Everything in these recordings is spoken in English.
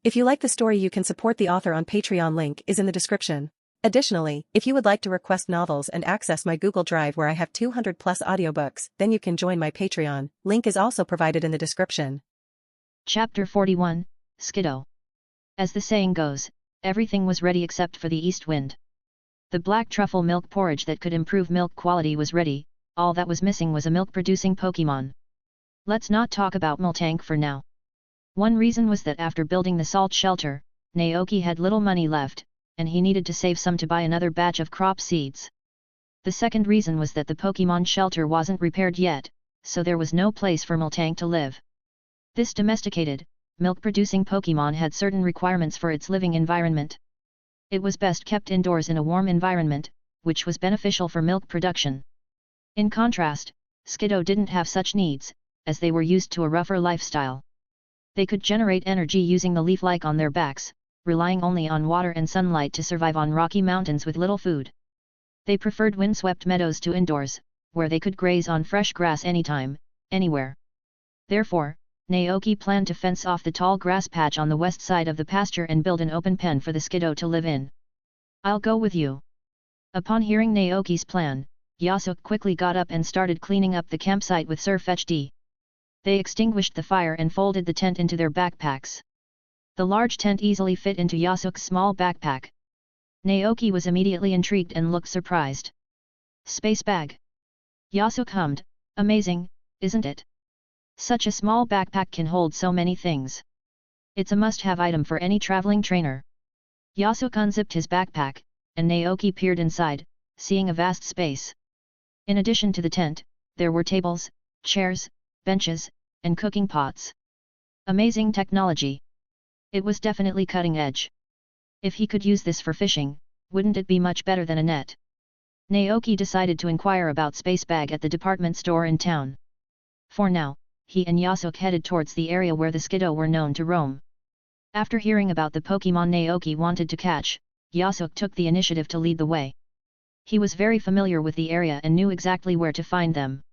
If you like the story, you can support the author on Patreon. Link is in the description. Additionally, if you would like to request novels and access my Google Drive where I have 200 plus audiobooks, then you can join my Patreon. Link is also provided in the description. Chapter 41, Skiddo. As the saying goes, everything was ready except for the east wind. The black truffle milk porridge that could improve milk quality was ready, all that was missing was a milk-producing Pokémon. Let's not talk about Miltank for now. One reason was that after building the salt shelter, Naoki had little money left, and he needed to save some to buy another batch of crop seeds. The second reason was that the Pokémon shelter wasn't repaired yet, so there was no place for Miltank to live. This domesticated, milk-producing Pokémon had certain requirements for its living environment. It was best kept indoors in a warm environment, which was beneficial for milk production. In contrast, Skiddo didn't have such needs, as they were used to a rougher lifestyle. They could generate energy using the leaf-like on their backs, relying only on water and sunlight to survive on rocky mountains with little food. They preferred windswept meadows to indoors, where they could graze on fresh grass anytime, anywhere. Therefore, Naoki planned to fence off the tall grass patch on the west side of the pasture and build an open pen for the Skiddo to live in. "I'll go with you." Upon hearing Naoki's plan, Yasuke quickly got up and started cleaning up the campsite with Sir Fetchd. They extinguished the fire and folded the tent into their backpacks. The large tent easily fit into Yasuke's small backpack. Naoki was immediately intrigued and looked surprised. "Space bag." Yasuke hummed, "Amazing, isn't it? Such a small backpack can hold so many things. It's a must-have item for any traveling trainer." Yasuke unzipped his backpack, and Naoki peered inside, seeing a vast space. In addition to the tent, there were tables, chairs, benches, and cooking pots. Amazing technology. It was definitely cutting edge. If he could use this for fishing, wouldn't it be much better than a net? Naoki decided to inquire about Space Bag at the department store in town. For now, he and Yasuke headed towards the area where the Skiddo were known to roam. After hearing about the Pokémon Naoki wanted to catch, Yasuke took the initiative to lead the way. He was very familiar with the area and knew exactly where to find them.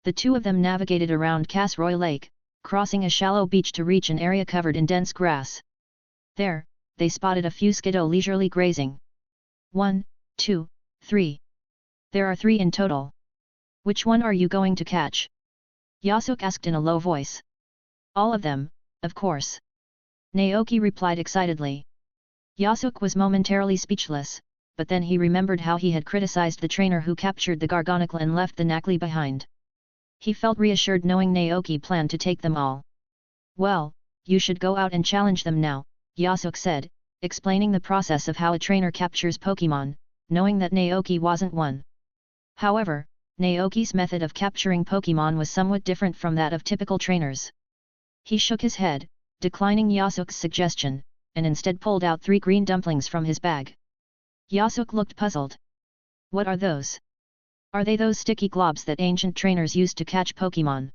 The two of them navigated around Casroy Lake, crossing a shallow beach to reach an area covered in dense grass. There, they spotted a few Skiddo leisurely grazing. 1, 2, 3. There are 3 in total. Which one are you going to catch? Yasuke asked in a low voice. All of them, of course. Naoki replied excitedly. Yasuke was momentarily speechless, but then he remembered how he had criticized the trainer who captured the Gargonicle and left the Knackley behind. He felt reassured knowing Naoki planned to take them all. "Well, you should go out and challenge them now," Yasuke said, explaining the process of how a trainer captures Pokémon, knowing that Naoki wasn't one. However, Naoki's method of capturing Pokémon was somewhat different from that of typical trainers. He shook his head, declining Yasuke's suggestion, and instead pulled out 3 green dumplings from his bag. Yasuke looked puzzled. "What are those? Are they those sticky globs that ancient trainers used to catch Pokémon?"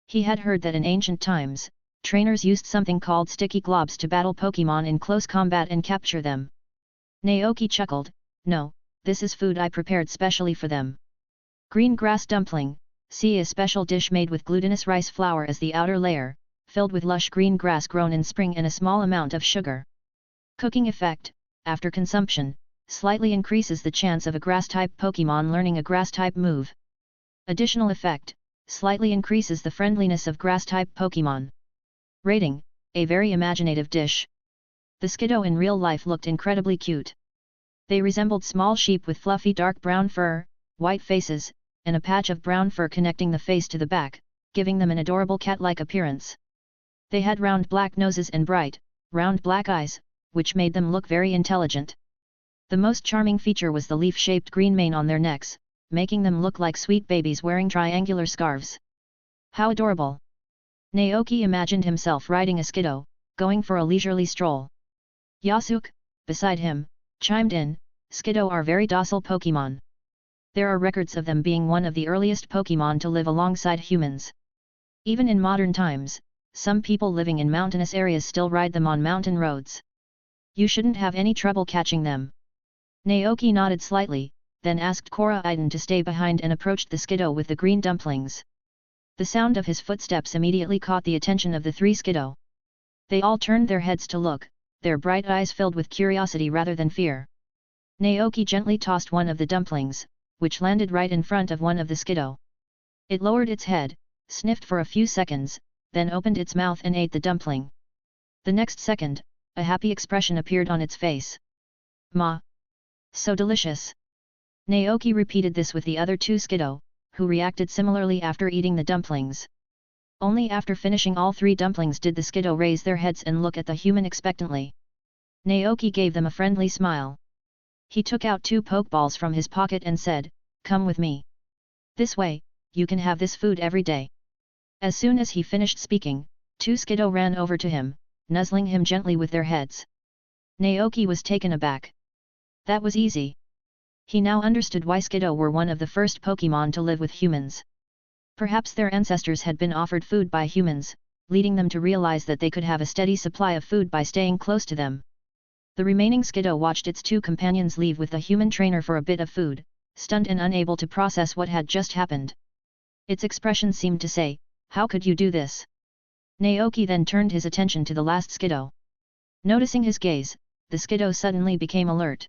He had heard that in ancient times, trainers used something called sticky globs to battle Pokémon in close combat and capture them. Naoki chuckled, "No, this is food I prepared specially for them. Green grass dumpling, see a special dish made with glutinous rice flour as the outer layer, filled with lush green grass grown in spring and a small amount of sugar. Cooking effect, after consumption, slightly increases the chance of a grass-type Pokémon learning a grass-type move. Additional effect, slightly increases the friendliness of grass-type Pokémon. Rating, a very imaginative dish." The Skiddo in real life looked incredibly cute. They resembled small sheep with fluffy dark brown fur, white faces, and a patch of brown fur connecting the face to the back, giving them an adorable cat-like appearance. They had round black noses and bright, round black eyes, which made them look very intelligent. The most charming feature was the leaf-shaped green mane on their necks, making them look like sweet babies wearing triangular scarves. How adorable! Naoki imagined himself riding a Skiddo, going for a leisurely stroll. Yasuke, beside him, chimed in, "Skiddo are very docile Pokémon. There are records of them being one of the earliest Pokémon to live alongside humans. Even in modern times, some people living in mountainous areas still ride them on mountain roads. You shouldn't have any trouble catching them." Naoki nodded slightly, then asked Kora Iden to stay behind and approached the Skiddo with the green dumplings. The sound of his footsteps immediately caught the attention of the three Skiddo. They all turned their heads to look, their bright eyes filled with curiosity rather than fear. Naoki gently tossed one of the dumplings, which landed right in front of one of the Skiddo. It lowered its head, sniffed for a few seconds, then opened its mouth and ate the dumpling. The next second, a happy expression appeared on its face. Ma! So delicious! Naoki repeated this with the other two Skiddo, who reacted similarly after eating the dumplings. Only after finishing all three dumplings did the Skiddo raise their heads and look at the human expectantly. Naoki gave them a friendly smile. He took out 2 Pokeballs from his pocket and said, "Come with me. This way, you can have this food every day." As soon as he finished speaking, 2 Skiddo ran over to him, nuzzling him gently with their heads. Naoki was taken aback. That was easy. He now understood why Skiddo were one of the first Pokémon to live with humans. Perhaps their ancestors had been offered food by humans, leading them to realize that they could have a steady supply of food by staying close to them. The remaining Skiddo watched its 2 companions leave with the human trainer for a bit of food, stunned and unable to process what had just happened. Its expression seemed to say, "How could you do this?" Naoki then turned his attention to the last Skiddo. Noticing his gaze, the Skiddo suddenly became alert.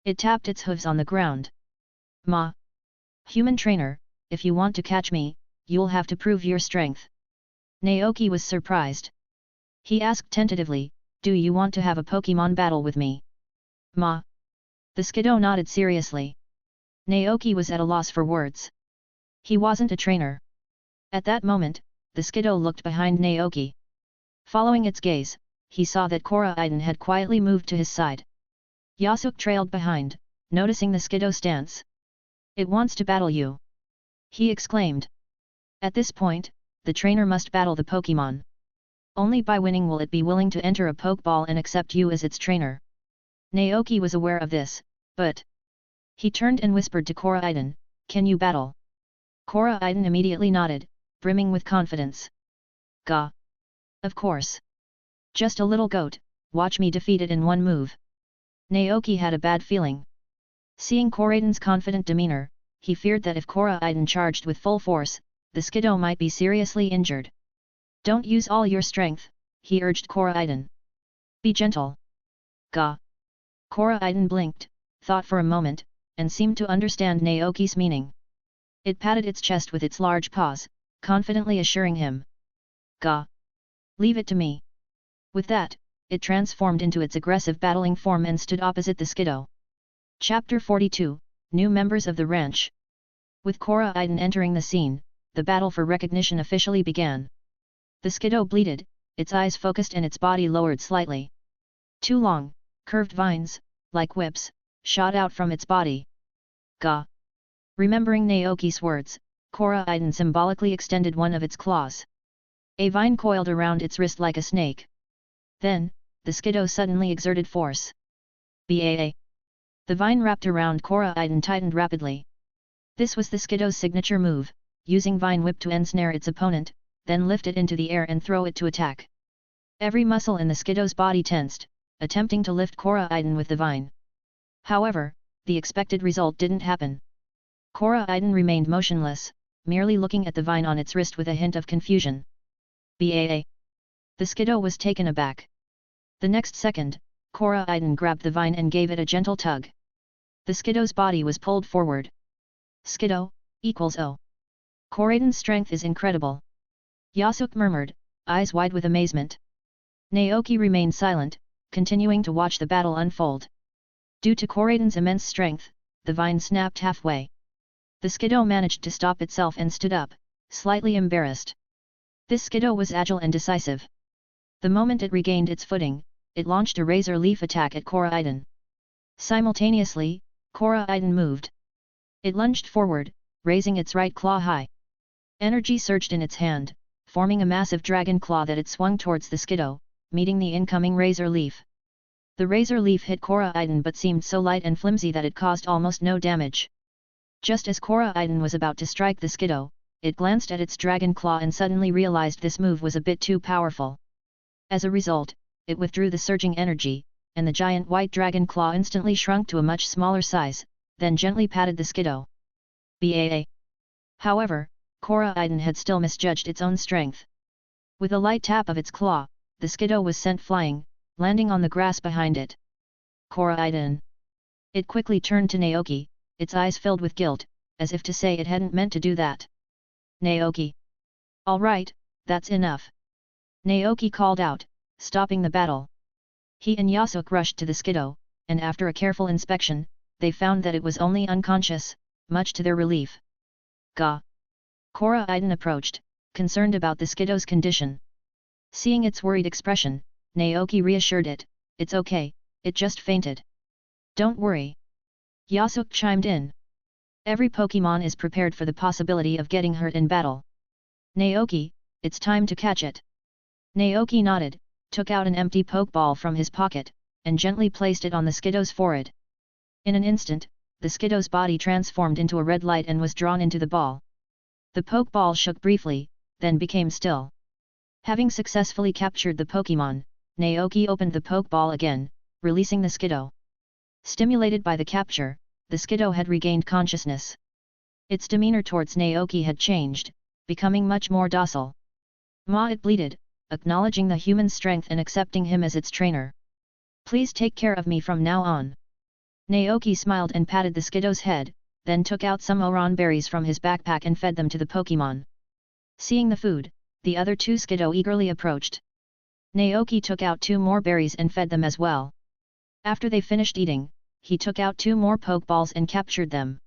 It tapped its hooves on the ground. "Ma! Human trainer, if you want to catch me, you'll have to prove your strength." Naoki was surprised. He asked tentatively, "Do you want to have a Pokémon battle with me?" "Ma!" The Skiddo nodded seriously. Naoki was at a loss for words. He wasn't a trainer. At that moment, the Skiddo looked behind Naoki. Following its gaze, he saw that Koraiden had quietly moved to his side. Yasuke trailed behind, noticing the Skiddo stance. "It wants to battle you!" he exclaimed. At this point, the trainer must battle the Pokémon. Only by winning will it be willing to enter a Pokeball and accept you as its trainer. Naoki was aware of this, but... He turned and whispered to Koraiden, "Can you battle?" Koraiden immediately nodded, brimming with confidence. "Gah! Of course! Just a little goat, watch me defeat it in one move." Naoki had a bad feeling. Seeing Koraiden's confident demeanor, he feared that if Koraiden charged with full force, the Skiddo might be seriously injured. "Don't use all your strength," he urged Koraiden. "Be gentle." "Gah!" Koraiden blinked, thought for a moment, and seemed to understand Naoki's meaning. It patted its chest with its large paws, confidently assuring him. "Gah! Leave it to me." With that, it transformed into its aggressive battling form and stood opposite the Skiddo. Chapter 42, New Members of the Ranch. With Koraiden entering the scene, the battle for recognition officially began. The Skiddo bleated, its eyes focused and its body lowered slightly. 2 long, curved vines, like whips, shot out from its body. "Gah!" Remembering Naoki's words, Koraiden symbolically extended one of its claws. A vine coiled around its wrist like a snake. Then, the Skiddo suddenly exerted force. "Baa!" The vine wrapped around Koraiden tightened rapidly. This was the Skiddo's signature move, using Vine Whip to ensnare its opponent, then lift it into the air and throw it to attack. Every muscle in the Skiddo's body tensed, attempting to lift Koraiden with the vine. However, the expected result didn't happen. Koraiden remained motionless, merely looking at the vine on its wrist with a hint of confusion. "Baa!" The Skiddo was taken aback. The next second, Koraiden grabbed the vine and gave it a gentle tug. The Skiddo's body was pulled forward. "Skiddo, equals O. Koraiden's strength is incredible." Yasuke murmured, eyes wide with amazement. Naoki remained silent, continuing to watch the battle unfold. Due to Koraiden's immense strength, the vine snapped halfway. The Skiddo managed to stop itself and stood up, slightly embarrassed. This Skiddo was agile and decisive. The moment it regained its footing, it launched a razor leaf attack at Koraiden. Simultaneously, Koraiden moved. It lunged forward, raising its right claw high. Energy surged in its hand, forming a massive dragon claw that it swung towards the Skiddo, meeting the incoming razor leaf. The razor leaf hit Koraiden but seemed so light and flimsy that it caused almost no damage. Just as Koraiden was about to strike the Skiddo, it glanced at its dragon claw and suddenly realized this move was a bit too powerful. As a result, it withdrew the surging energy, and the giant white dragon claw instantly shrunk to a much smaller size, then gently patted the Skiddo. "Baa!" However, Koraidon had still misjudged its own strength. With a light tap of its claw, the Skiddo was sent flying, landing on the grass behind it. Koraidon! It quickly turned to Naoki, its eyes filled with guilt, as if to say it hadn't meant to do that. Naoki! All right, that's enough. Naoki called out, stopping the battle. He and Yasuke rushed to the Skiddo, and after a careful inspection, they found that it was only unconscious, much to their relief. Gah! Koraidon approached, concerned about the Skiddo's condition. Seeing its worried expression, Naoki reassured it, "It's okay, it just fainted. Don't worry." Yasuke chimed in. Every Pokémon is prepared for the possibility of getting hurt in battle. Naoki, it's time to catch it. Naoki nodded, took out an empty Pokeball from his pocket, and gently placed it on the Skiddo's forehead. In an instant, the Skiddo's body transformed into a red light and was drawn into the ball. The Pokeball shook briefly, then became still. Having successfully captured the Pokémon, Naoki opened the Pokeball again, releasing the Skiddo. Stimulated by the capture, the Skiddo had regained consciousness. Its demeanor towards Naoki had changed, becoming much more docile. "Ma," it bleated, acknowledging the human strength and accepting him as its trainer. "Please take care of me from now on." Naoki smiled and patted the Skiddo's head, then took out some Oran berries from his backpack and fed them to the Pokémon. Seeing the food, the other two Skiddo eagerly approached. Naoki took out 2 more berries and fed them as well. After they finished eating, he took out 2 more Pokeballs and captured them.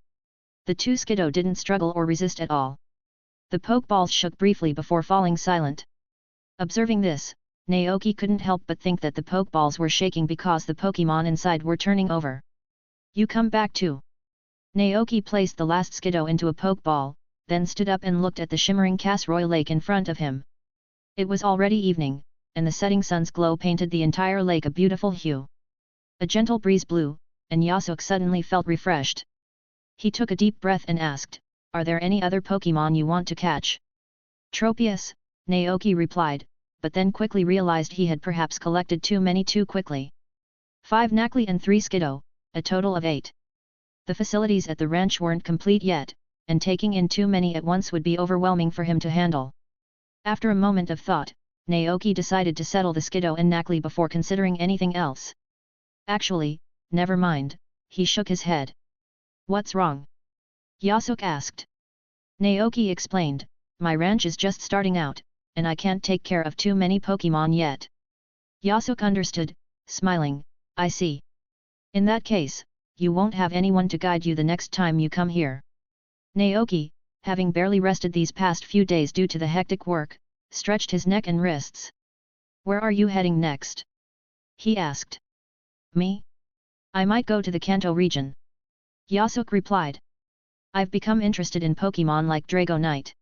The 2 Skiddo didn't struggle or resist at all. The Pokeballs shook briefly before falling silent. Observing this, Naoki couldn't help but think that the Pokeballs were shaking because the Pokémon inside were turning over. "You come back too." Naoki placed the last Skiddo into a Pokeball, then stood up and looked at the shimmering Casroy Lake in front of him. It was already evening, and the setting sun's glow painted the entire lake a beautiful hue. A gentle breeze blew, and Yasuke suddenly felt refreshed. He took a deep breath and asked, "Are there any other Pokémon you want to catch?" "Tropius," Naoki replied, but then quickly realized he had perhaps collected too many too quickly. 5 Knackley and 3 Skiddo, a total of 8. The facilities at the ranch weren't complete yet, and taking in too many at once would be overwhelming for him to handle. After a moment of thought, Naoki decided to settle the Skiddo and Knackley before considering anything else. "Actually, never mind," he shook his head. "What's wrong?" Yasuke asked. Naoki explained, "My ranch is just starting out, and I can't take care of too many Pokémon yet." Yasuke understood, smiling, "I see. In that case, you won't have anyone to guide you the next time you come here." Naoki, having barely rested these past few days due to the hectic work, stretched his neck and wrists. "Where are you heading next?" he asked. "Me? I might go to the Kanto region." Yasuke replied. "I've become interested in Pokémon like Dragonite.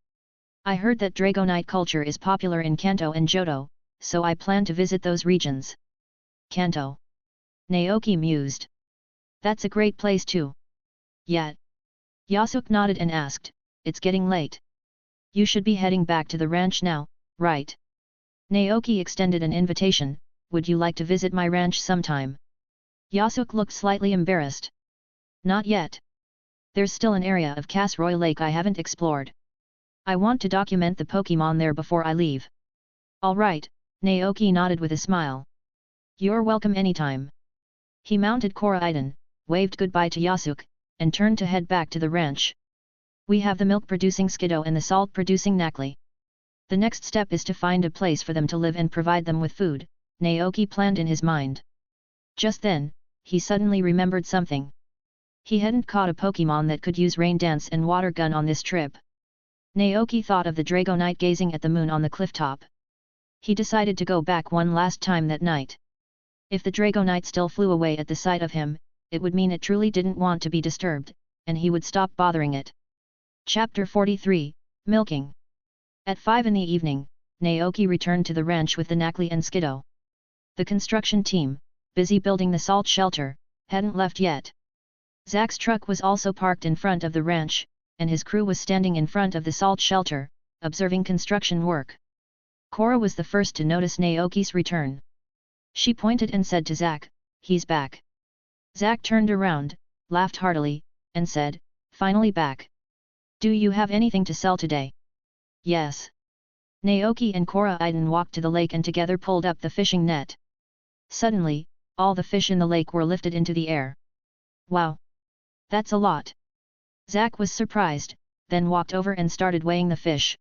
I heard that Dragonite culture is popular in Kanto and Johto, so I plan to visit those regions." "Kanto?" Naoki mused. "That's a great place too." "Yeah." Yasuke nodded and asked, "It's getting late. You should be heading back to the ranch now, right?" Naoki extended an invitation, "Would you like to visit my ranch sometime?" Yasuke looked slightly embarrassed. "Not yet. There's still an area of Casroy Lake I haven't explored. I want to document the Pokémon there before I leave." "All right," Naoki nodded with a smile. "You're welcome anytime." He mounted Koraidon, waved goodbye to Yasuke, and turned to head back to the ranch. "We have the milk-producing Skiddo and the salt-producing Knackley. The next step is to find a place for them to live and provide them with food," Naoki planned in his mind. Just then, he suddenly remembered something. He hadn't caught a Pokémon that could use Rain Dance and Water Gun on this trip. Naoki thought of the Dragonite gazing at the moon on the clifftop. He decided to go back one last time that night. If the Dragonite still flew away at the sight of him, it would mean it truly didn't want to be disturbed, and he would stop bothering it. Chapter 43, Milking. At 5 in the evening, Naoki returned to the ranch with the Knackley and Skiddo. The construction team, busy building the salt shelter, hadn't left yet. Zack's truck was also parked in front of the ranch, and his crew was standing in front of the salt shelter, observing construction work. Cora was the first to notice Naoki's return. She pointed and said to Zack, "He's back." Zack turned around, laughed heartily, and said, "Finally back. Do you have anything to sell today?" Yes. Naoki and Koraiden walked to the lake and together pulled up the fishing net. Suddenly, all the fish in the lake were lifted into the air. Wow! That's a lot! Zack was surprised, then walked over and started weighing the fish.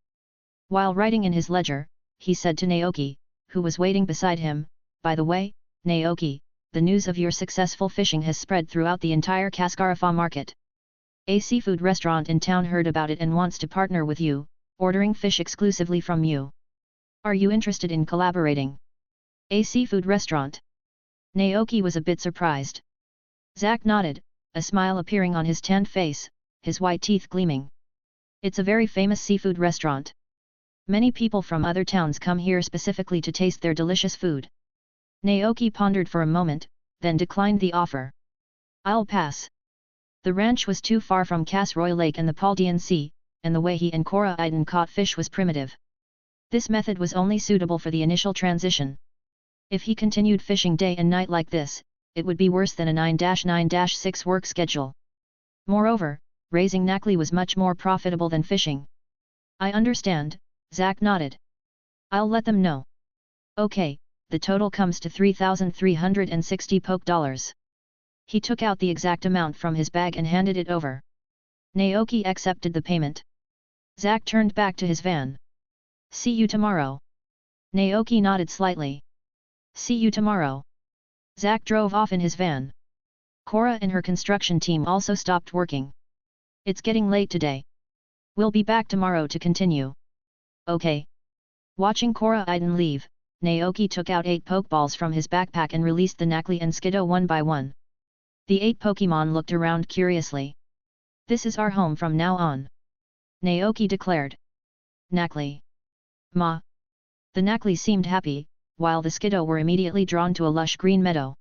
While writing in his ledger, he said to Naoki, who was waiting beside him, "By the way, Naoki, the news of your successful fishing has spread throughout the entire Cascarafa market. A seafood restaurant in town heard about it and wants to partner with you, ordering fish exclusively from you. Are you interested in collaborating?" A seafood restaurant? Naoki was a bit surprised. Zack nodded, a smile appearing on his tanned face, his white teeth gleaming. It's a very famous seafood restaurant. Many people from other towns come here specifically to taste their delicious food. Naoki pondered for a moment, then declined the offer. I'll pass. The ranch was too far from Casroy Lake and the Paldean Sea, and the way he and Koraiden caught fish was primitive. This method was only suitable for the initial transition. If he continued fishing day and night like this, it would be worse than a 9-9-6 work schedule. Moreover, raising Nakli was much more profitable than fishing. I understand, Zack nodded. I'll let them know. Okay, the total comes to 3,360 poke dollars. He took out the exact amount from his bag and handed it over. Naoki accepted the payment. Zack turned back to his van. See you tomorrow. Naoki nodded slightly. See you tomorrow. Zack drove off in his van. Cora and her construction team also stopped working. It's getting late today. We'll be back tomorrow to continue. Okay. Watching Koraiden leave, Naoki took out 8 Pokeballs from his backpack and released the Nakli and Skiddo one by one. The 8 Pokémon looked around curiously. This is our home from now on. Naoki declared. Nakli. Ma. The Nakli seemed happy, while the Skiddo were immediately drawn to a lush green meadow.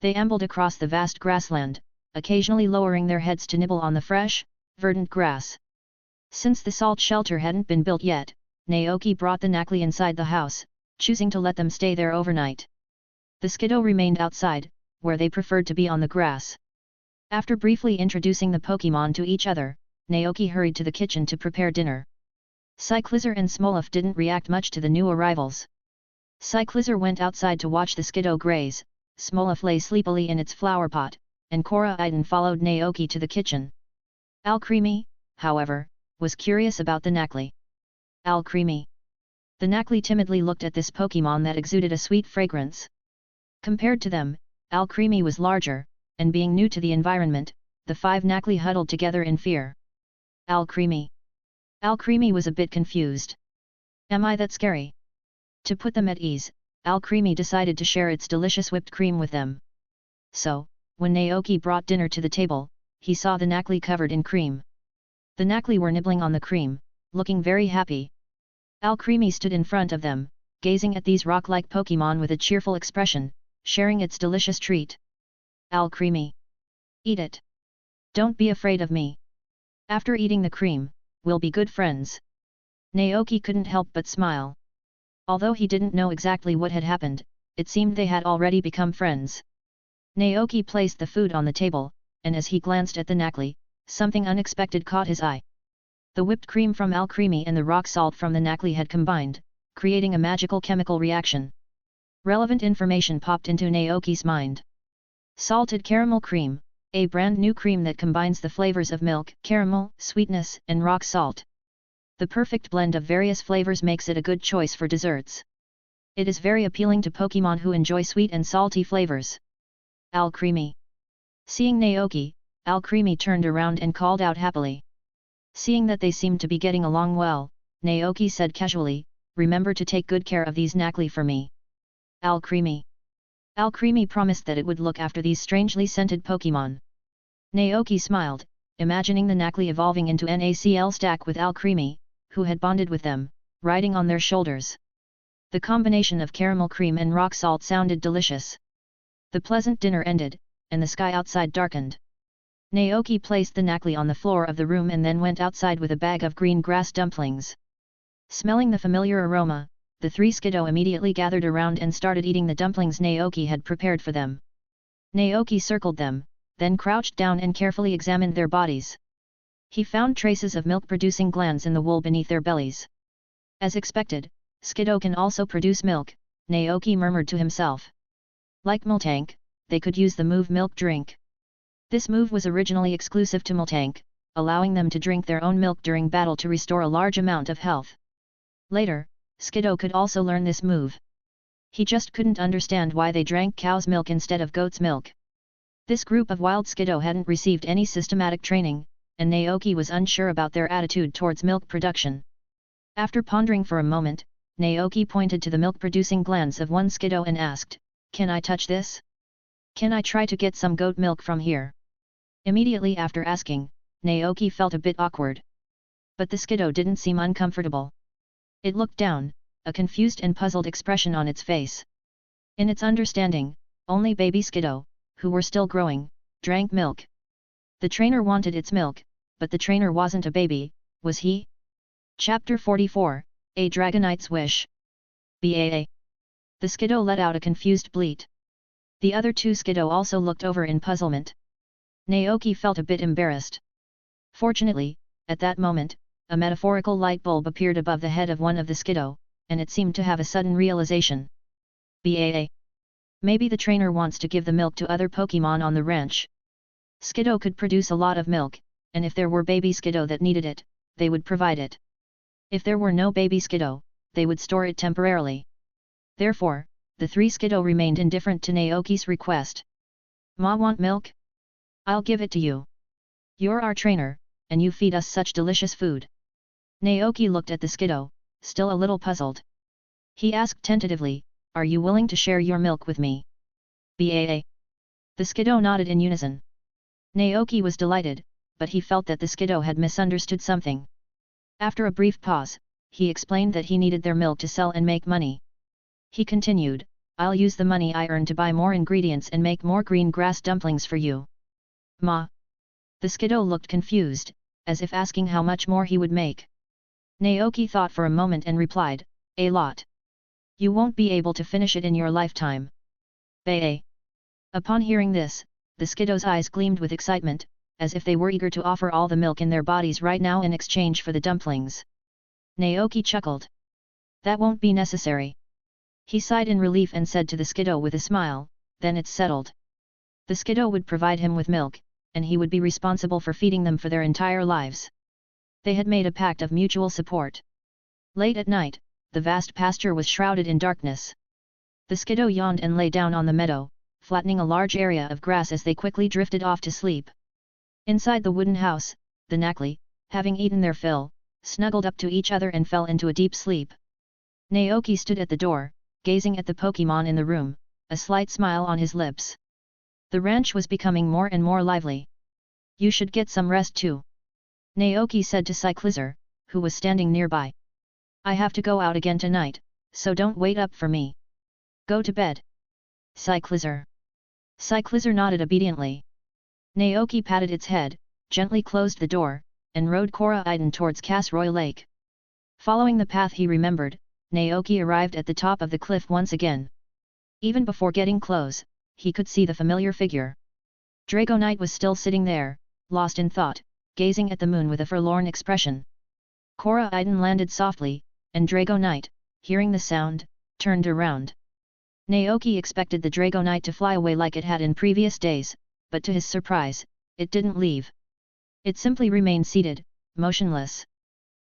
They ambled across the vast grassland, occasionally lowering their heads to nibble on the fresh, verdant grass. Since the salt shelter hadn't been built yet, Naoki brought the Nakli inside the house, choosing to let them stay there overnight. The Skiddo remained outside, where they preferred to be on the grass. After briefly introducing the Pokémon to each other, Naoki hurried to the kitchen to prepare dinner. Cyclizar and Smolov didn't react much to the new arrivals. Cyclizar went outside to watch the Skiddo graze, Smolov lay sleepily in its flower pot, and Koraiden followed Naoki to the kitchen. Alcremie, however, was curious about the Nakli. Alcremie. The Nakli timidly looked at this Pokémon that exuded a sweet fragrance. Compared to them, Alcremie was larger, and being new to the environment, the 5 Nakli huddled together in fear. Alcremie. Alcremie was a bit confused. Am I that scary? To put them at ease, Alcremie decided to share its delicious whipped cream with them. So, when Naoki brought dinner to the table, he saw the Nakli covered in cream. The Nakli were nibbling on the cream, looking very happy. Alcremie stood in front of them, gazing at these rock-like Pokémon with a cheerful expression, sharing its delicious treat. Alcremie. Eat it. Don't be afraid of me. After eating the cream, we'll be good friends. Naoki couldn't help but smile. Although he didn't know exactly what had happened, it seemed they had already become friends. Naoki placed the food on the table, and as he glanced at the Nakli, something unexpected caught his eye. The whipped cream from Alcremie and the rock salt from the Nakli had combined, creating a magical chemical reaction. Relevant information popped into Naoki's mind. Salted caramel cream, a brand new cream that combines the flavors of milk, caramel, sweetness, and rock salt. The perfect blend of various flavors makes it a good choice for desserts. It is very appealing to Pokémon who enjoy sweet and salty flavors. Alcremie. Seeing Naoki, Alcremie turned around and called out happily. Seeing that they seemed to be getting along well, Naoki said casually, "Remember to take good care of these Nakli for me." Alcremie. Alcremie promised that it would look after these strangely scented Pokémon. Naoki smiled, imagining the Nakli evolving into an ACL stack with Alcremie, who had bonded with them, riding on their shoulders. The combination of caramel cream and rock salt sounded delicious. The pleasant dinner ended, and the sky outside darkened. Naoki placed the Nakli on the floor of the room and then went outside with a bag of green grass dumplings. Smelling the familiar aroma, the 3 Skiddo immediately gathered around and started eating the dumplings Naoki had prepared for them. Naoki circled them, then crouched down and carefully examined their bodies. He found traces of milk-producing glands in the wool beneath their bellies. As expected, Skiddo can also produce milk, Naoki murmured to himself. Like Miltank, they could use the move Milk Drink. This move was originally exclusive to Miltank, allowing them to drink their own milk during battle to restore a large amount of health. Later, Skiddo could also learn this move. He just couldn't understand why they drank cow's milk instead of goat's milk. This group of wild Skiddo hadn't received any systematic training, and Naoki was unsure about their attitude towards milk production. After pondering for a moment, Naoki pointed to the milk-producing glands of one Skiddo and asked, "Can I touch this? Can I try to get some goat milk from here?" Immediately after asking, Naoki felt a bit awkward. But the Skiddo didn't seem uncomfortable. It looked down, a confused and puzzled expression on its face. In its understanding, only baby Skiddo, who were still growing, drank milk. The trainer wanted its milk, but the trainer wasn't a baby, was he? Chapter 44, A Dragonite's Wish. Baa. The Skiddo let out a confused bleat. The other two Skiddo also looked over in puzzlement. Naoki felt a bit embarrassed. Fortunately, at that moment, a metaphorical light bulb appeared above the head of one of the Skiddo, and it seemed to have a sudden realization. Baa. Maybe the trainer wants to give the milk to other Pokémon on the ranch. Skiddo could produce a lot of milk, and if there were baby Skiddo that needed it, they would provide it. If there were no baby Skiddo, they would store it temporarily. Therefore, the three Skiddo remained indifferent to Naoki's request. "Ma want milk? I'll give it to you. You're our trainer, and you feed us such delicious food." Naoki looked at the Skiddo, still a little puzzled. He asked tentatively, "Are you willing to share your milk with me?" Baa. The Skiddo nodded in unison. Naoki was delighted, but he felt that the Skiddo had misunderstood something. After a brief pause, he explained that he needed their milk to sell and make money. He continued, "I'll use the money I earn to buy more ingredients and make more green grass dumplings for you." "Ma?" The Skiddo looked confused, as if asking how much more he would make. Naoki thought for a moment and replied, "A lot. You won't be able to finish it in your lifetime." Baa. Upon hearing this, the Skiddo's eyes gleamed with excitement, as if they were eager to offer all the milk in their bodies right now in exchange for the dumplings. Naoki chuckled. "That won't be necessary." He sighed in relief and said to the Skiddo with a smile, "Then it's settled." The Skiddo would provide him with milk, and he would be responsible for feeding them for their entire lives. They had made a pact of mutual support. Late at night, the vast pasture was shrouded in darkness. The Skiddo yawned and lay down on the meadow, flattening a large area of grass as they quickly drifted off to sleep. Inside the wooden house, the Nakli, having eaten their fill, snuggled up to each other and fell into a deep sleep. Naoki stood at the door, gazing at the Pokémon in the room, a slight smile on his lips. The ranch was becoming more and more lively. "You should get some rest too," Naoki said to Cyclizar, who was standing nearby. "I have to go out again tonight, so don't wait up for me. Go to bed." Cyclizar. Cyclizar nodded obediently. Naoki patted its head, gently closed the door, and rode Koraiden towards Casroy Lake. Following the path he remembered, Naoki arrived at the top of the cliff once again. Even before getting close, he could see the familiar figure. Dragonite was still sitting there, lost in thought, gazing at the moon with a forlorn expression. Koraiden landed softly, and Dragonite, hearing the sound, turned around. Naoki expected the Dragonite to fly away like it had in previous days, but to his surprise, it didn't leave. It simply remained seated, motionless.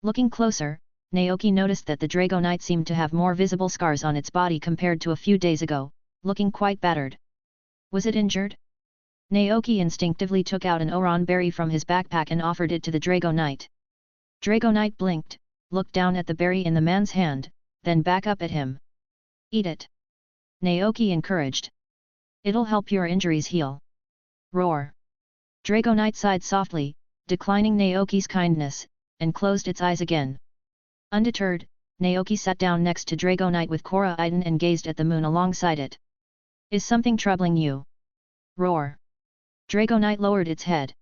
Looking closer, Naoki noticed that the Dragonite seemed to have more visible scars on its body compared to a few days ago, looking quite battered. Was it injured? Naoki instinctively took out an Oran berry from his backpack and offered it to the Dragonite. Dragonite blinked, looked down at the berry in the man's hand, then back up at him. "Eat it," Naoki encouraged. "It'll help your injuries heal." Roar. Dragonite sighed softly, declining Naoki's kindness, and closed its eyes again. Undeterred, Naoki sat down next to Dragonite with Koraiden and gazed at the moon alongside it. "Is something troubling you?" Roar. Dragonite lowered its head.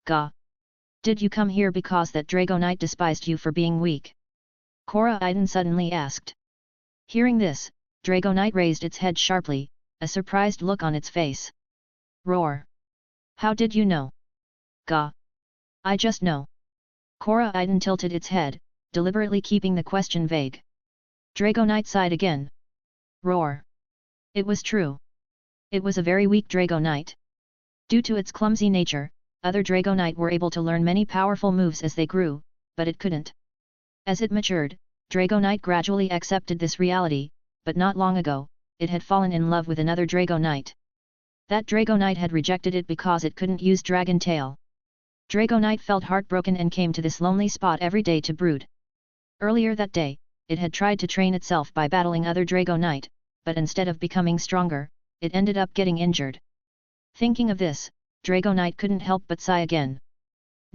"Gah! Did you come here because that Dragonite despised you for being weak?" Koraiden suddenly asked. Hearing this, Dragonite raised its head sharply, a surprised look on its face. Roar. "How did you know?" "Gah! I just know." Koraiden tilted its head, deliberately keeping the question vague. Dragonite sighed again. Roar. It was true. It was a very weak Dragonite. Due to its clumsy nature, other Dragonite were able to learn many powerful moves as they grew, but it couldn't. As it matured, Dragonite gradually accepted this reality, but not long ago, it had fallen in love with another Dragonite. That Dragonite had rejected it because it couldn't use Dragon Tail. Dragonite felt heartbroken and came to this lonely spot every day to brood. Earlier that day, it had tried to train itself by battling other Dragonite, but instead of becoming stronger, it ended up getting injured. Thinking of this, Dragonite couldn't help but sigh again.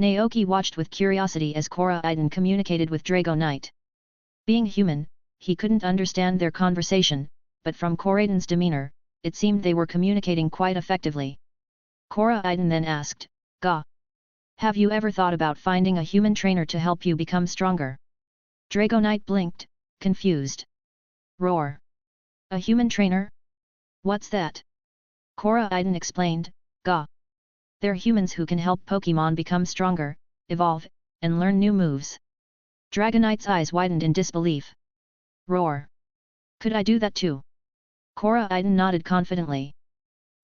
Naoki watched with curiosity as Koraidon communicated with Dragonite. Being human, he couldn't understand their conversation, but from Koraidon's demeanor, it seemed they were communicating quite effectively. Koraidon then asked, "Ga, have you ever thought about finding a human trainer to help you become stronger?" Dragonite blinked, confused. Roar. A human trainer? What's that? Koraidon explained, "Ga. They're humans who can help Pokémon become stronger, evolve, and learn new moves." Dragonite's eyes widened in disbelief. Roar. Could I do that too? Koraidon nodded confidently.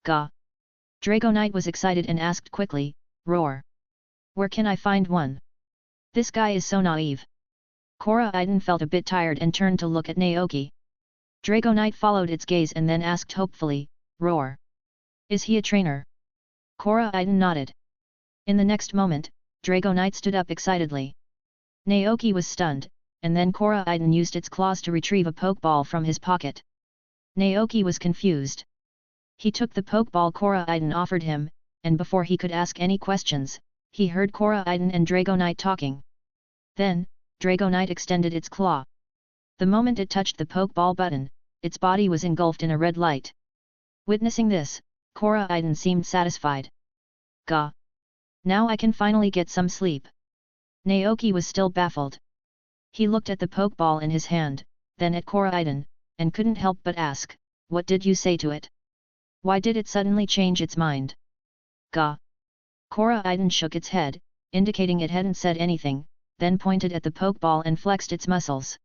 Ga. Dragonite was excited and asked quickly, Roar. Where can I find one? This guy is so naive. Koraidon felt a bit tired and turned to look at Naoki. Dragonite followed its gaze and then asked hopefully, Roar. Is he a trainer? Koraidon nodded. In the next moment, Dragonite stood up excitedly. Naoki was stunned, and then Koraidon used its claws to retrieve a Pokeball from his pocket. Naoki was confused. He took the Pokeball Koraidon offered him, and before he could ask any questions, he heard Koraidon and Dragonite talking. Then, Dragonite extended its claw. The moment it touched the Pokeball button, its body was engulfed in a red light. Witnessing this, Koraidon seemed satisfied. Ga. Now I can finally get some sleep. Naoki was still baffled. He looked at the Pokeball in his hand, then at Koraidon, and couldn't help but ask, what did you say to it? Why did it suddenly change its mind? Ga. Koraidon shook its head, indicating it hadn't said anything, then pointed at the Pokeball and flexed its muscles.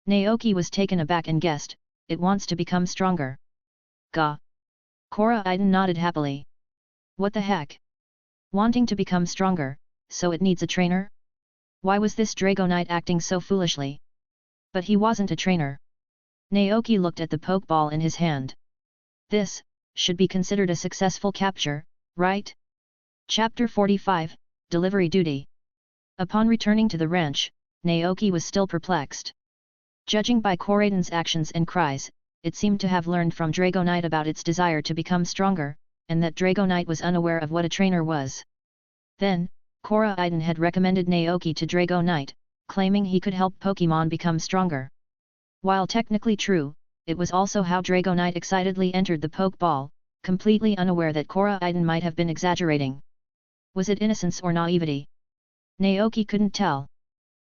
Naoki was taken aback and guessed, it wants to become stronger. Ga. Koraidon nodded happily. What the heck? Wanting to become stronger, so it needs a trainer? Why was this Dragonite acting so foolishly? But he wasn't a trainer. Naoki looked at the Pokeball in his hand. This should be considered a successful capture, right? Chapter 45, Delivery Duty. Upon returning to the ranch, Naoki was still perplexed. Judging by Koraidon's actions and cries, it seemed to have learned from Dragonite about its desire to become stronger, and that Dragonite was unaware of what a trainer was. Then, Koraidon had recommended Naoki to Dragonite, claiming he could help Pokémon become stronger. While technically true, it was also how Dragonite excitedly entered the Pokeball, completely unaware that Koraidon might have been exaggerating. Was it innocence or naivety? Naoki couldn't tell.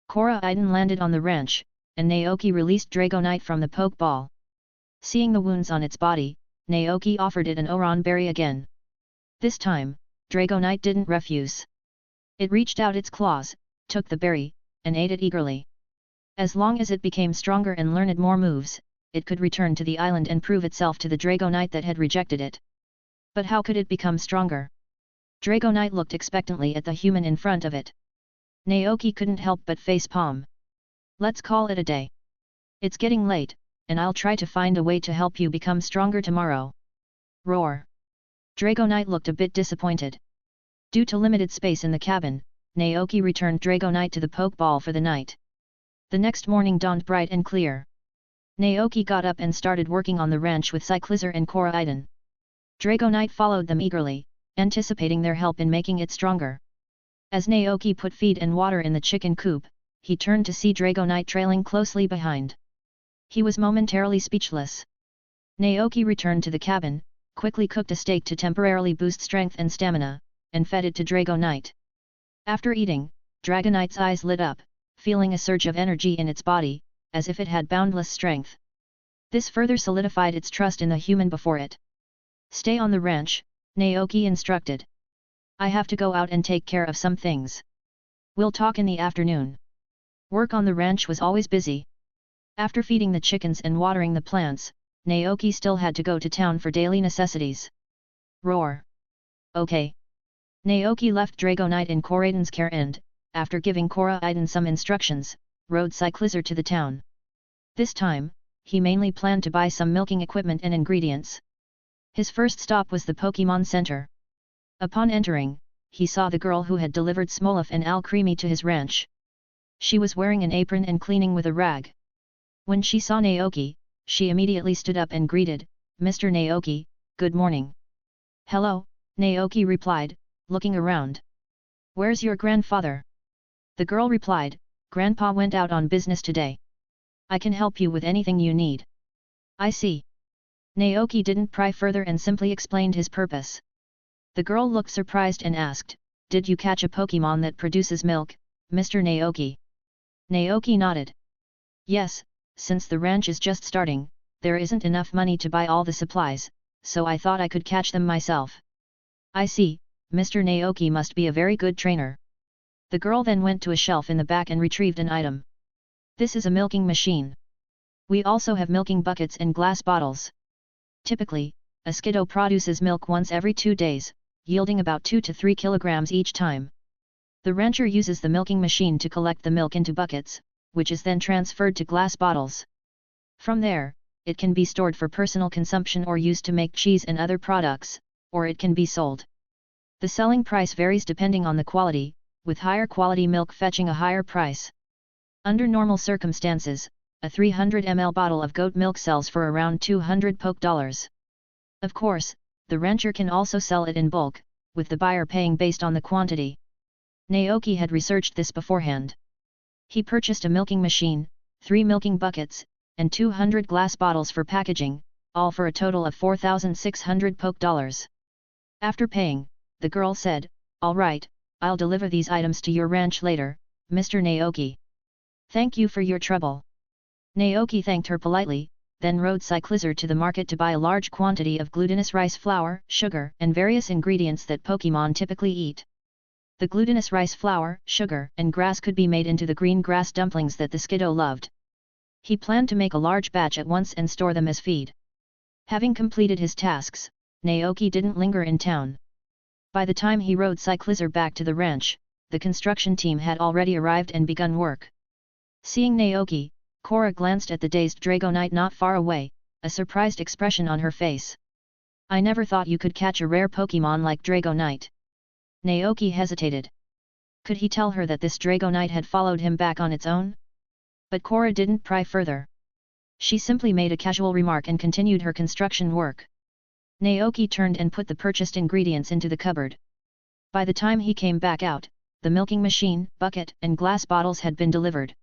Koraidon landed on the ranch, and Naoki released Dragonite from the Pokeball. Seeing the wounds on its body, Naoki offered it an Oran berry again. This time, Dragonite didn't refuse. It reached out its claws, took the berry, and ate it eagerly. As long as it became stronger and learned more moves, it could return to the island and prove itself to the Dragonite that had rejected it. But how could it become stronger? Dragonite looked expectantly at the human in front of it. Naoki couldn't help but face palm. Let's call it a day. It's getting late, and I'll try to find a way to help you become stronger tomorrow. Roar. Dragonite looked a bit disappointed. Due to limited space in the cabin, Naoki returned Dragonite to the Pokeball for the night. The next morning dawned bright and clear. Naoki got up and started working on the ranch with Cyclizar and Koraidon. Dragonite followed them eagerly, anticipating their help in making it stronger. As Naoki put feed and water in the chicken coop, he turned to see Dragonite trailing closely behind. He was momentarily speechless. Naoki returned to the cabin, quickly cooked a steak to temporarily boost strength and stamina, and fed it to Dragonite. After eating, Dragonite's eyes lit up, feeling a surge of energy in its body, as if it had boundless strength. This further solidified its trust in the human before it. Stay on the ranch, Naoki instructed. I have to go out and take care of some things. We'll talk in the afternoon. Work on the ranch was always busy. After feeding the chickens and watering the plants, Naoki still had to go to town for daily necessities. Roar. Okay. Naoki left Dragonite in Koraiden's care and, after giving Koraiden some instructions, rode Cyclizar to the town. This time, he mainly planned to buy some milking equipment and ingredients. His first stop was the Pokémon Center. Upon entering, he saw the girl who had delivered Smolov and Alcremie to his ranch. She was wearing an apron and cleaning with a rag. When she saw Naoki, she immediately stood up and greeted, "Mr. Naoki, good morning." "Hello," Naoki replied, looking around. "Where's your grandfather?" The girl replied, "Grandpa went out on business today. I can help you with anything you need." "I see." Naoki didn't pry further and simply explained his purpose. The girl looked surprised and asked, "Did you catch a Pokémon that produces milk, Mr. Naoki?" Naoki nodded. "Yes, since the ranch is just starting, there isn't enough money to buy all the supplies, so I thought I could catch them myself." "I see, Mr. Naoki must be a very good trainer." The girl then went to a shelf in the back and retrieved an item. "This is a milking machine. We also have milking buckets and glass bottles. Typically, a Skiddo produces milk once every 2 days, yielding about 2 to 3 kilograms each time. The rancher uses the milking machine to collect the milk into buckets, which is then transferred to glass bottles. From there, it can be stored for personal consumption or used to make cheese and other products, or it can be sold. The selling price varies depending on the quality, with higher quality milk fetching a higher price. Under normal circumstances, a 300 ml bottle of goat milk sells for around 200 Poké. Of course, the rancher can also sell it in bulk, with the buyer paying based on the quantity. Naoki had researched this beforehand. He purchased a milking machine, 3 milking buckets, and 200 glass bottles for packaging, all for a total of 4,600 Poké. After paying, the girl said, "All right, I'll deliver these items to your ranch later, Mr. Naoki. Thank you for your trouble." Naoki thanked her politely, then rode Cyclizar to the market to buy a large quantity of glutinous rice flour, sugar, and various ingredients that Pokémon typically eat. The glutinous rice flour, sugar, and grass could be made into the green grass dumplings that the Skiddo loved. He planned to make a large batch at once and store them as feed. Having completed his tasks, Naoki didn't linger in town. By the time he rode Cyclizar back to the ranch, the construction team had already arrived and begun work. Seeing Naoki, Cora glanced at the dazed Dragonite not far away, a surprised expression on her face. "I never thought you could catch a rare Pokémon like Dragonite." Naoki hesitated. Could he tell her that this Dragonite had followed him back on its own? But Cora didn't pry further. She simply made a casual remark and continued her construction work. Naoki turned and put the purchased ingredients into the cupboard. By the time he came back out, the milking machine, bucket, and glass bottles had been delivered.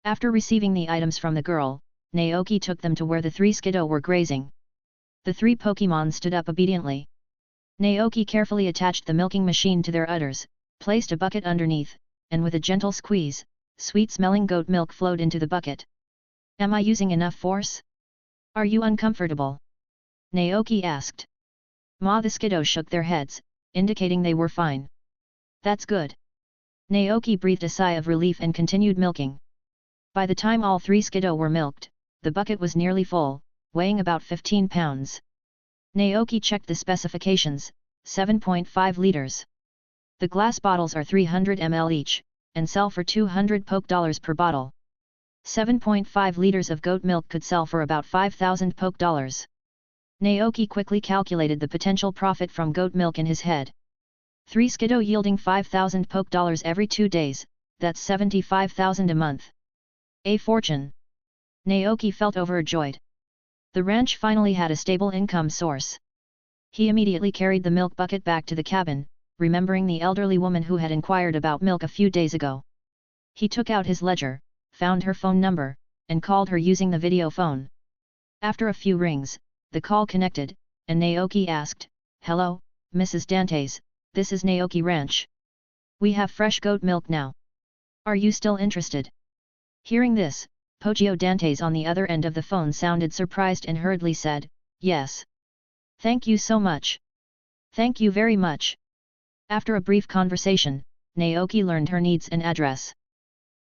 After receiving the items from the girl, Naoki took them to where the 3 Skiddo were grazing. The 3 Pokémon stood up obediently. Naoki carefully attached the milking machine to their udders, placed a bucket underneath, and with a gentle squeeze, sweet-smelling goat milk flowed into the bucket. "Am I using enough force? Are you uncomfortable?" Naoki asked. The Skiddo shook their heads, indicating they were fine. "That's good." Naoki breathed a sigh of relief and continued milking. By the time all 3 Skiddo were milked, the bucket was nearly full, weighing about 15 pounds. Naoki checked the specifications, 7.5 liters. The glass bottles are 300 ml each, and sell for 200 Poké per bottle. 7.5 liters of goat milk could sell for about 5,000 Poké. Naoki quickly calculated the potential profit from goat milk in his head. 3 Skiddo yielding 5,000 Poké every 2 days, that's 75,000 a month. A fortune. Naoki felt overjoyed. The ranch finally had a stable income source. He immediately carried the milk bucket back to the cabin, remembering the elderly woman who had inquired about milk a few days ago. He took out his ledger, found her phone number, and called her using the video phone. After a few rings, the call connected, and Naoki asked, "Hello, Mrs. Dantes, this is Naoki Ranch. We have fresh goat milk now. Are you still interested?" Hearing this, Poggio Dantes on the other end of the phone sounded surprised and hurriedly said, "Yes. Thank you so much. Thank you very much." After a brief conversation, Naoki learned her needs and address.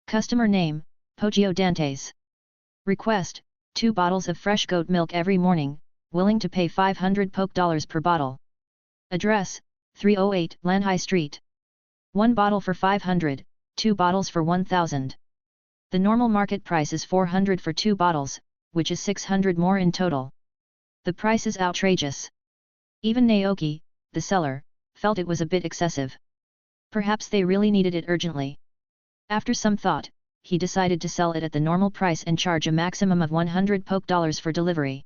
Customer name, Poggio Dantes. Request, 2 bottles of fresh goat milk every morning, willing to pay 500 Poke dollars per bottle. Address, 308 Lanhai Street. 1 bottle for 500, 2 bottles for 1000. The normal market price is 400 for 2 bottles, which is 600 more in total. The price is outrageous. Even Naoki, the seller, felt it was a bit excessive. Perhaps they really needed it urgently. After some thought, he decided to sell it at the normal price and charge a maximum of 100 Poke dollars for delivery.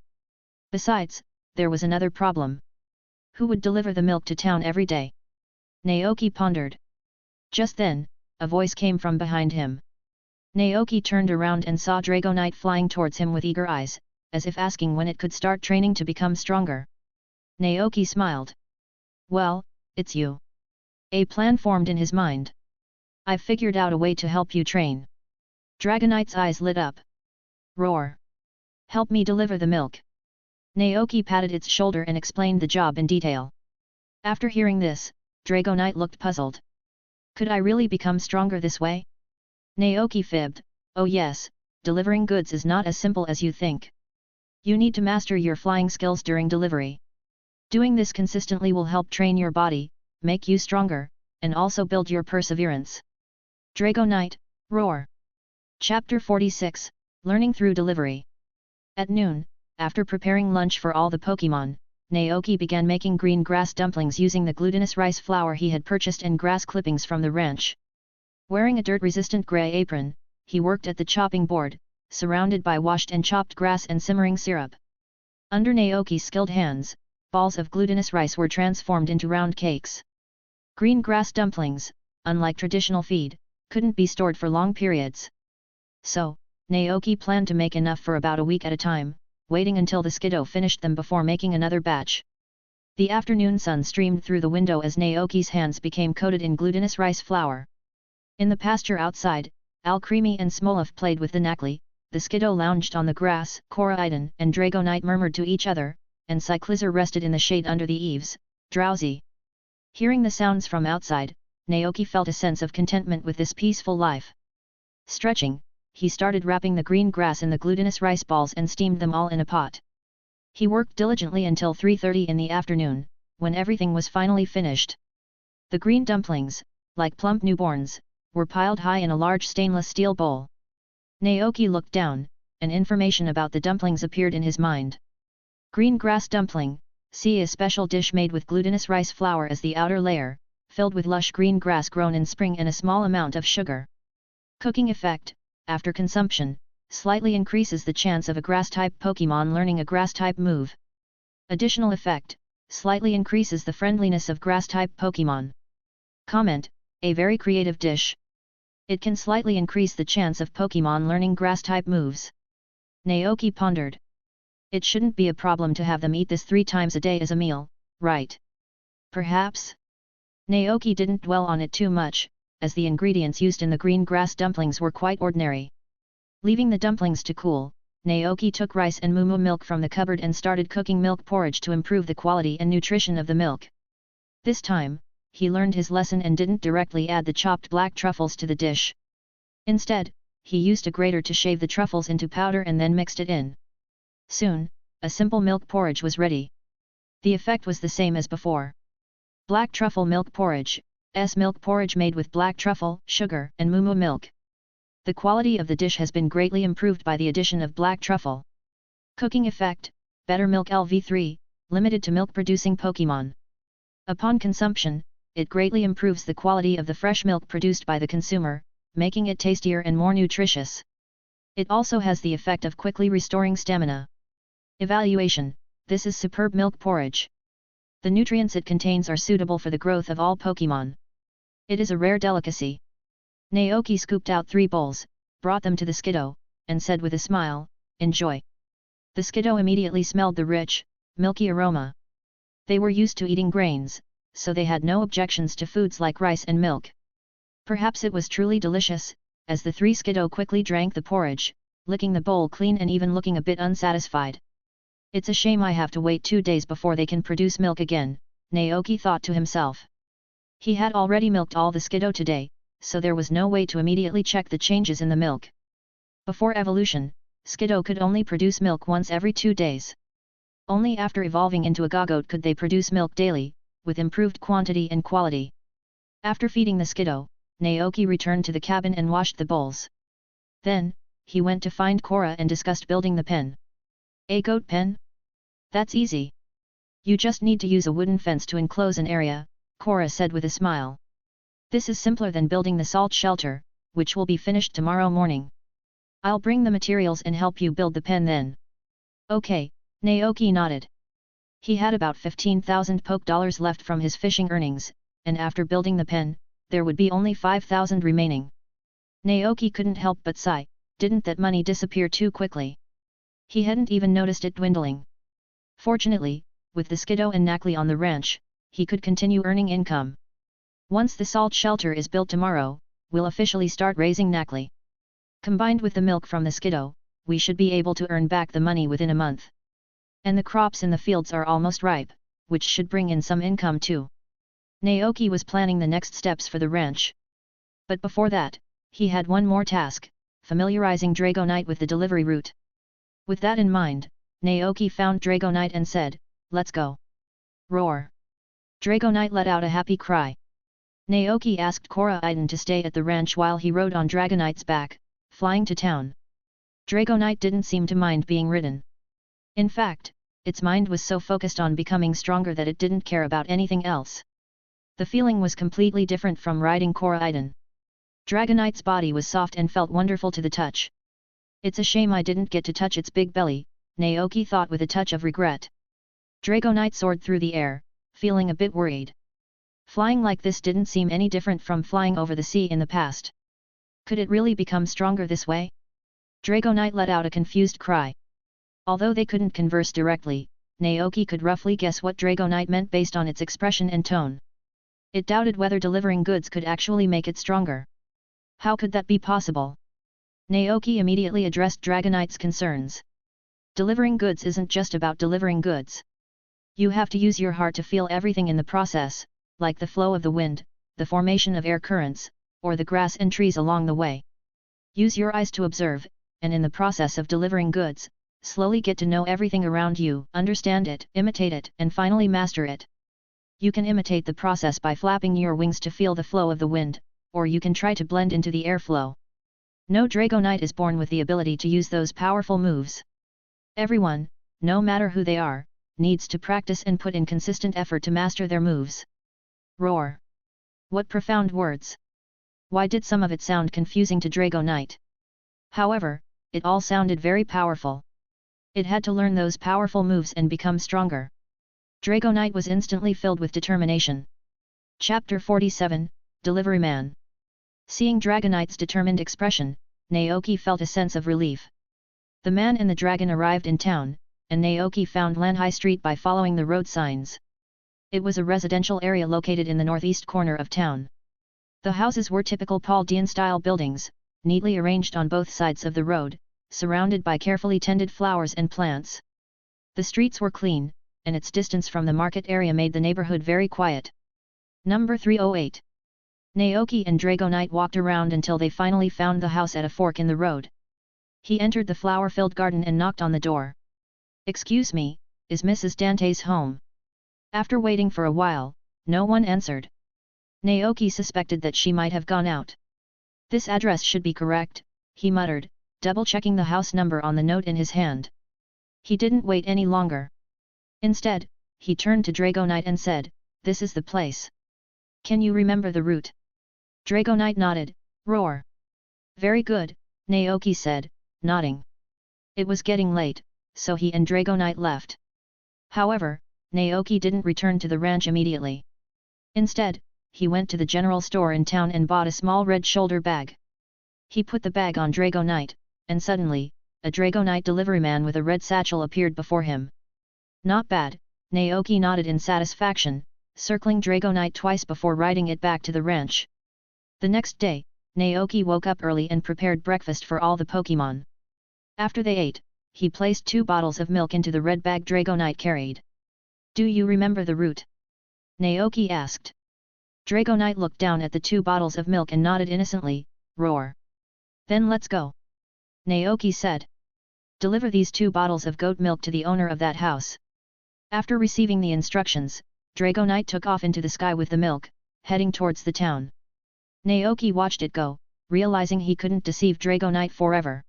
Besides, there was another problem. Who would deliver the milk to town every day? Naoki pondered. Just then, a voice came from behind him. Naoki turned around and saw Dragonite flying towards him with eager eyes, as if asking when it could start training to become stronger. Naoki smiled. Well, it's you. A plan formed in his mind. I've figured out a way to help you train. Dragonite's eyes lit up. Roar. Help me deliver the milk. Naoki patted its shoulder and explained the job in detail. After hearing this, Dragonite looked puzzled. Could I really become stronger this way? Naoki fibbed. Oh yes, delivering goods is not as simple as you think. You need to master your flying skills during delivery. Doing this consistently will help train your body, make you stronger, and also build your perseverance. Dragonite, roar. Chapter 46, Learning Through Delivery. At noon, after preparing lunch for all the Pokémon, Naoki began making green grass dumplings using the glutinous rice flour he had purchased and grass clippings from the ranch. Wearing a dirt-resistant gray apron, he worked at the chopping board, surrounded by washed and chopped grass and simmering syrup. Under Naoki's skilled hands, balls of glutinous rice were transformed into round cakes. Green grass dumplings, unlike traditional feed, couldn't be stored for long periods. So, Naoki planned to make enough for about a week at a time, waiting until the Skiddo finished them before making another batch. The afternoon sun streamed through the window as Naoki's hands became coated in glutinous rice flour. In the pasture outside, Alcremie and Smolov played with the Knackly, the Skiddo lounged on the grass, Koraidon and Dragonite murmured to each other, and Cyclizar rested in the shade under the eaves, drowsy. Hearing the sounds from outside, Naoki felt a sense of contentment with this peaceful life. Stretching, he started wrapping the green grass in the glutinous rice balls and steamed them all in a pot. He worked diligently until 3:30 in the afternoon, when everything was finally finished. The green dumplings, like plump newborns, were piled high in a large stainless steel bowl. Naoki looked down, and information about the dumplings appeared in his mind. Green grass dumpling, see a special dish made with glutinous rice flour as the outer layer, filled with lush green grass grown in spring and a small amount of sugar. Cooking effect, after consumption, slightly increases the chance of a grass-type Pokémon learning a grass-type move. Additional effect, slightly increases the friendliness of grass-type Pokémon. Comment, a very creative dish. It can slightly increase the chance of Pokémon learning grass-type moves. Naoki pondered. It shouldn't be a problem to have them eat this 3 times a day as a meal, right? Perhaps? Naoki didn't dwell on it too much, as the ingredients used in the green grass dumplings were quite ordinary. Leaving the dumplings to cool, Naoki took rice and moo milk from the cupboard and started cooking milk porridge to improve the quality and nutrition of the milk. This time, he learned his lesson and didn't directly add the chopped black truffles to the dish. Instead, he used a grater to shave the truffles into powder and then mixed it in. Soon, a simple milk porridge was ready. The effect was the same as before. Black truffle milk porridge, milk porridge made with black truffle, sugar, and moo milk. The quality of the dish has been greatly improved by the addition of black truffle. Cooking effect, better milk LV3, limited to milk-producing Pokémon. Upon consumption, it greatly improves the quality of the fresh milk produced by the consumer, making it tastier and more nutritious. It also has the effect of quickly restoring stamina. Evaluation, this is superb milk porridge. The nutrients it contains are suitable for the growth of all Pokémon. It is a rare delicacy. Naoki scooped out 3 bowls, brought them to the Skiddo, and said with a smile, "Enjoy." The Skiddo immediately smelled the rich, milky aroma. They were used to eating grains, so they had no objections to foods like rice and milk. Perhaps it was truly delicious, as the 3 Skiddo quickly drank the porridge, licking the bowl clean and even looking a bit unsatisfied. It's a shame I have to wait 2 days before they can produce milk again, Naoki thought to himself. He had already milked all the Skiddo today, so there was no way to immediately check the changes in the milk. Before evolution, Skiddo could only produce milk once every 2 days. Only after evolving into a Gogoat could they produce milk daily, with improved quantity and quality. After feeding the Skiddo, Naoki returned to the cabin and washed the bowls. Then, he went to find Korra and discussed building the pen. A goat pen? That's easy. You just need to use a wooden fence to enclose an area, Korra said with a smile. This is simpler than building the salt shelter, which will be finished tomorrow morning. I'll bring the materials and help you build the pen then. Okay, Naoki nodded. He had about 15,000 poke dollars left from his fishing earnings, and after building the pen, there would be only 5,000 remaining. Naoki couldn't help but sigh, didn't that money disappear too quickly? He hadn't even noticed it dwindling. Fortunately, with the Skiddo and Nakli on the ranch, he could continue earning income. Once the salt shelter is built tomorrow, we'll officially start raising Nakli. Combined with the milk from the Skiddo, we should be able to earn back the money within a month. And the crops in the fields are almost ripe, which should bring in some income too. Naoki was planning the next steps for the ranch. But before that, he had one more task, familiarizing Dragonite with the delivery route. With that in mind, Naoki found Dragonite and said, "Let's go." Roar! Dragonite let out a happy cry. Naoki asked Korra Iden to stay at the ranch while he rode on Dragonite's back, flying to town. Dragonite didn't seem to mind being ridden. In fact, its mind was so focused on becoming stronger that it didn't care about anything else. The feeling was completely different from riding Korra Iden. Dragonite's body was soft and felt wonderful to the touch. It's a shame I didn't get to touch its big belly, Naoki thought with a touch of regret. Dragonite soared through the air, feeling a bit worried. Flying like this didn't seem any different from flying over the sea in the past. Could it really become stronger this way? Dragonite let out a confused cry. Although they couldn't converse directly, Naoki could roughly guess what Dragonite meant based on its expression and tone. It doubted whether delivering goods could actually make it stronger. How could that be possible? Naoki immediately addressed Dragonite's concerns. Delivering goods isn't just about delivering goods. You have to use your heart to feel everything in the process, like the flow of the wind, the formation of air currents, or the grass and trees along the way. Use your eyes to observe, and in the process of delivering goods, slowly get to know everything around you, understand it, imitate it, and finally master it. You can imitate the process by flapping your wings to feel the flow of the wind, or you can try to blend into the airflow. No Dragonite is born with the ability to use those powerful moves. Everyone, no matter who they are, needs to practice and put in consistent effort to master their moves. Roar! What profound words! Why did some of it sound confusing to Dragonite? However, it all sounded very powerful. It had to learn those powerful moves and become stronger. Dragonite was instantly filled with determination. Chapter 47, Delivery Man. Seeing Dragonite's determined expression, Naoki felt a sense of relief. The man and the dragon arrived in town, and Naoki found Lanhai Street by following the road signs. It was a residential area located in the northeast corner of town. The houses were typical Paldean-style buildings, neatly arranged on both sides of the road, surrounded by carefully tended flowers and plants. The streets were clean, and its distance from the market area made the neighborhood very quiet. Number 308. Naoki and Dragonite walked around until they finally found the house at a fork in the road. He entered the flower-filled garden and knocked on the door. "Excuse me, is Mrs. Dante's home?" After waiting for a while, no one answered. Naoki suspected that she might have gone out. "This address should be correct," he muttered, double-checking the house number on the note in his hand. He didn't wait any longer. Instead, he turned to Dragonite and said, "This is the place. Can you remember the route?" Dragonite nodded. Roar! "Very good," Naoki said, nodding. It was getting late, so he and Dragonite left. However, Naoki didn't return to the ranch immediately. Instead, he went to the general store in town and bought a small red shoulder bag. He put the bag on Dragonite, and suddenly, a Dragonite deliveryman with a red satchel appeared before him. "Not bad," Naoki nodded in satisfaction, circling Dragonite twice before riding it back to the ranch. The next day, Naoki woke up early and prepared breakfast for all the Pokémon. After they ate, he placed 2 bottles of milk into the red bag Dragonite carried. "Do you remember the route?" Naoki asked. Dragonite looked down at the 2 bottles of milk and nodded innocently. Roar! "Then let's go." Naoki said. Deliver these 2 bottles of goat milk to the owner of that house. After receiving the instructions, Dragonite took off into the sky with the milk, heading towards the town. Naoki watched it go, realizing he couldn't deceive Dragonite forever.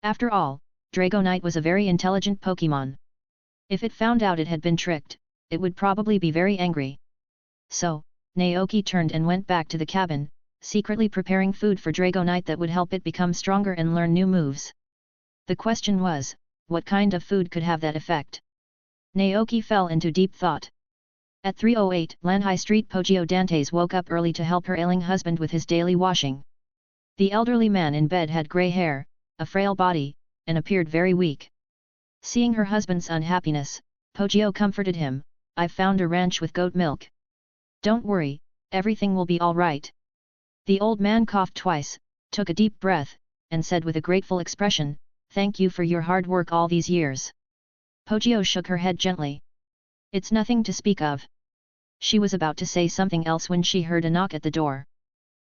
After all, Dragonite was a very intelligent Pokémon. If it found out it had been tricked, it would probably be very angry. So, Naoki turned and went back to the cabin, secretly preparing food for Dragonite that would help it become stronger and learn new moves. The question was, what kind of food could have that effect? Naoki fell into deep thought. At 3:08 Lanhai Street, Poggio Dantes woke up early to help her ailing husband with his daily washing. The elderly man in bed had grey hair, a frail body, and appeared very weak. Seeing her husband's unhappiness, Poggio comforted him, "I've found a ranch with goat milk. Don't worry, everything will be all right." The old man coughed twice, took a deep breath, and said with a grateful expression, "Thank you for your hard work all these years." Poggio shook her head gently. "It's nothing to speak of." She was about to say something else when she heard a knock at the door.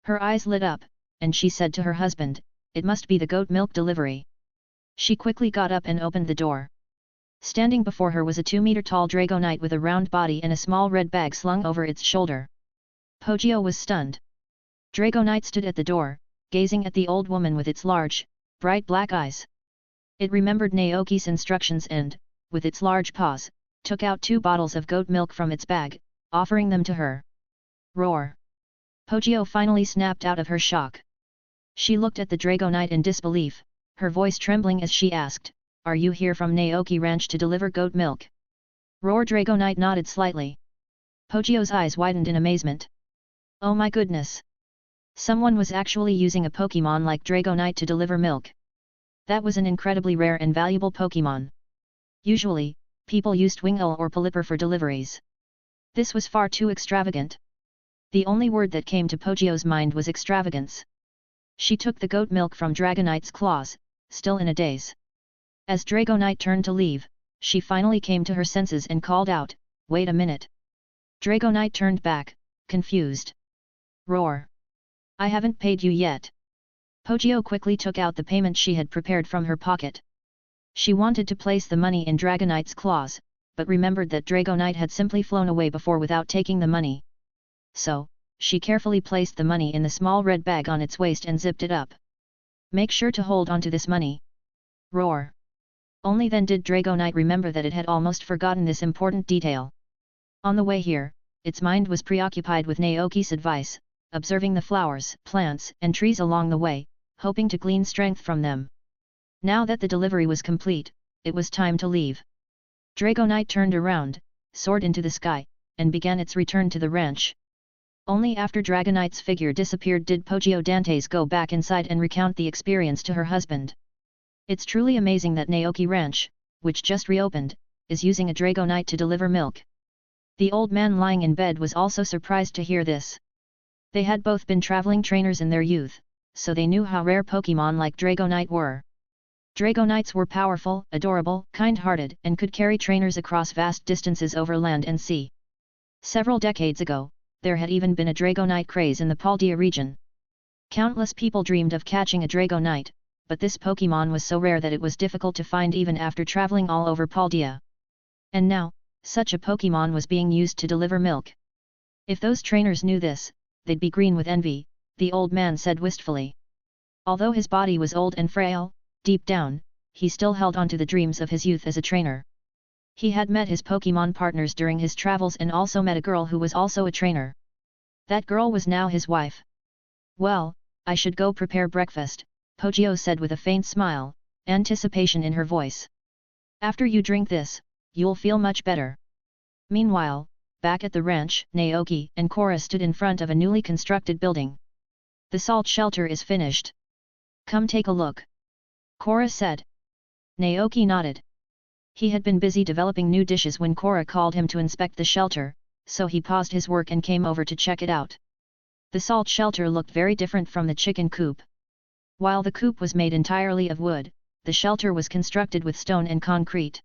Her eyes lit up, and she said to her husband, "It must be the goat milk delivery." She quickly got up and opened the door. Standing before her was a 2-meter-tall Dragonite with a round body and a small red bag slung over its shoulder. Poggio was stunned. Dragonite stood at the door, gazing at the old woman with its large, bright black eyes. It remembered Naoki's instructions and, with its large paws, took out 2 bottles of goat milk from its bag, offering them to her. Roar! Poggio finally snapped out of her shock. She looked at the Dragonite in disbelief, her voice trembling as she asked, "Are you here from Naoki Ranch to deliver goat milk?" Roar! Dragonite nodded slightly. Poggio's eyes widened in amazement. Oh my goodness! Someone was actually using a Pokémon like Dragonite to deliver milk. That was an incredibly rare and valuable Pokémon. Usually, people used Wingull or Pelipper for deliveries. This was far too extravagant. The only word that came to Poggio's mind was extravagance. She took the goat milk from Dragonite's claws, still in a daze. As Dragonite turned to leave, she finally came to her senses and called out, "Wait a minute." Dragonite turned back, confused. Roar! I haven't paid you yet. Poggio quickly took out the payment she had prepared from her pocket. She wanted to place the money in Dragonite's claws, but remembered that Dragonite had simply flown away before without taking the money. So, she carefully placed the money in the small red bag on its waist and zipped it up. "Make sure to hold onto this money." Roar! Only then did Dragonite remember that it had almost forgotten this important detail. On the way here, its mind was preoccupied with Naoki's advice, observing the flowers, plants, and trees along the way, hoping to glean strength from them. Now that the delivery was complete, it was time to leave. Dragonite turned around, soared into the sky, and began its return to the ranch. Only after Dragonite's figure disappeared did Poggio Dantes go back inside and recount the experience to her husband. "It's truly amazing that Naoki Ranch, which just reopened, is using a Dragonite to deliver milk." The old man lying in bed was also surprised to hear this. They had both been traveling trainers in their youth, so they knew how rare Pokémon like Dragonite were. Dragonites were powerful, adorable, kind-hearted, and could carry trainers across vast distances over land and sea. Several decades ago, there had even been a Dragonite craze in the Paldea region. Countless people dreamed of catching a Dragonite, but this Pokémon was so rare that it was difficult to find even after traveling all over Paldea. And now, such a Pokémon was being used to deliver milk. If those trainers knew this, they'd be green with envy, the old man said wistfully. Although his body was old and frail, deep down, he still held on to the dreams of his youth as a trainer. He had met his Pokémon partners during his travels and also met a girl who was also a trainer. That girl was now his wife. "Well, I should go prepare breakfast," Poggio said with a faint smile, anticipation in her voice. "After you drink this, you'll feel much better." Meanwhile, back at the ranch, Naoki and Cora stood in front of a newly constructed building. "The salt shelter is finished. Come take a look," Cora said. Naoki nodded. He had been busy developing new dishes when Cora called him to inspect the shelter, so he paused his work and came over to check it out. The salt shelter looked very different from the chicken coop. While the coop was made entirely of wood, the shelter was constructed with stone and concrete.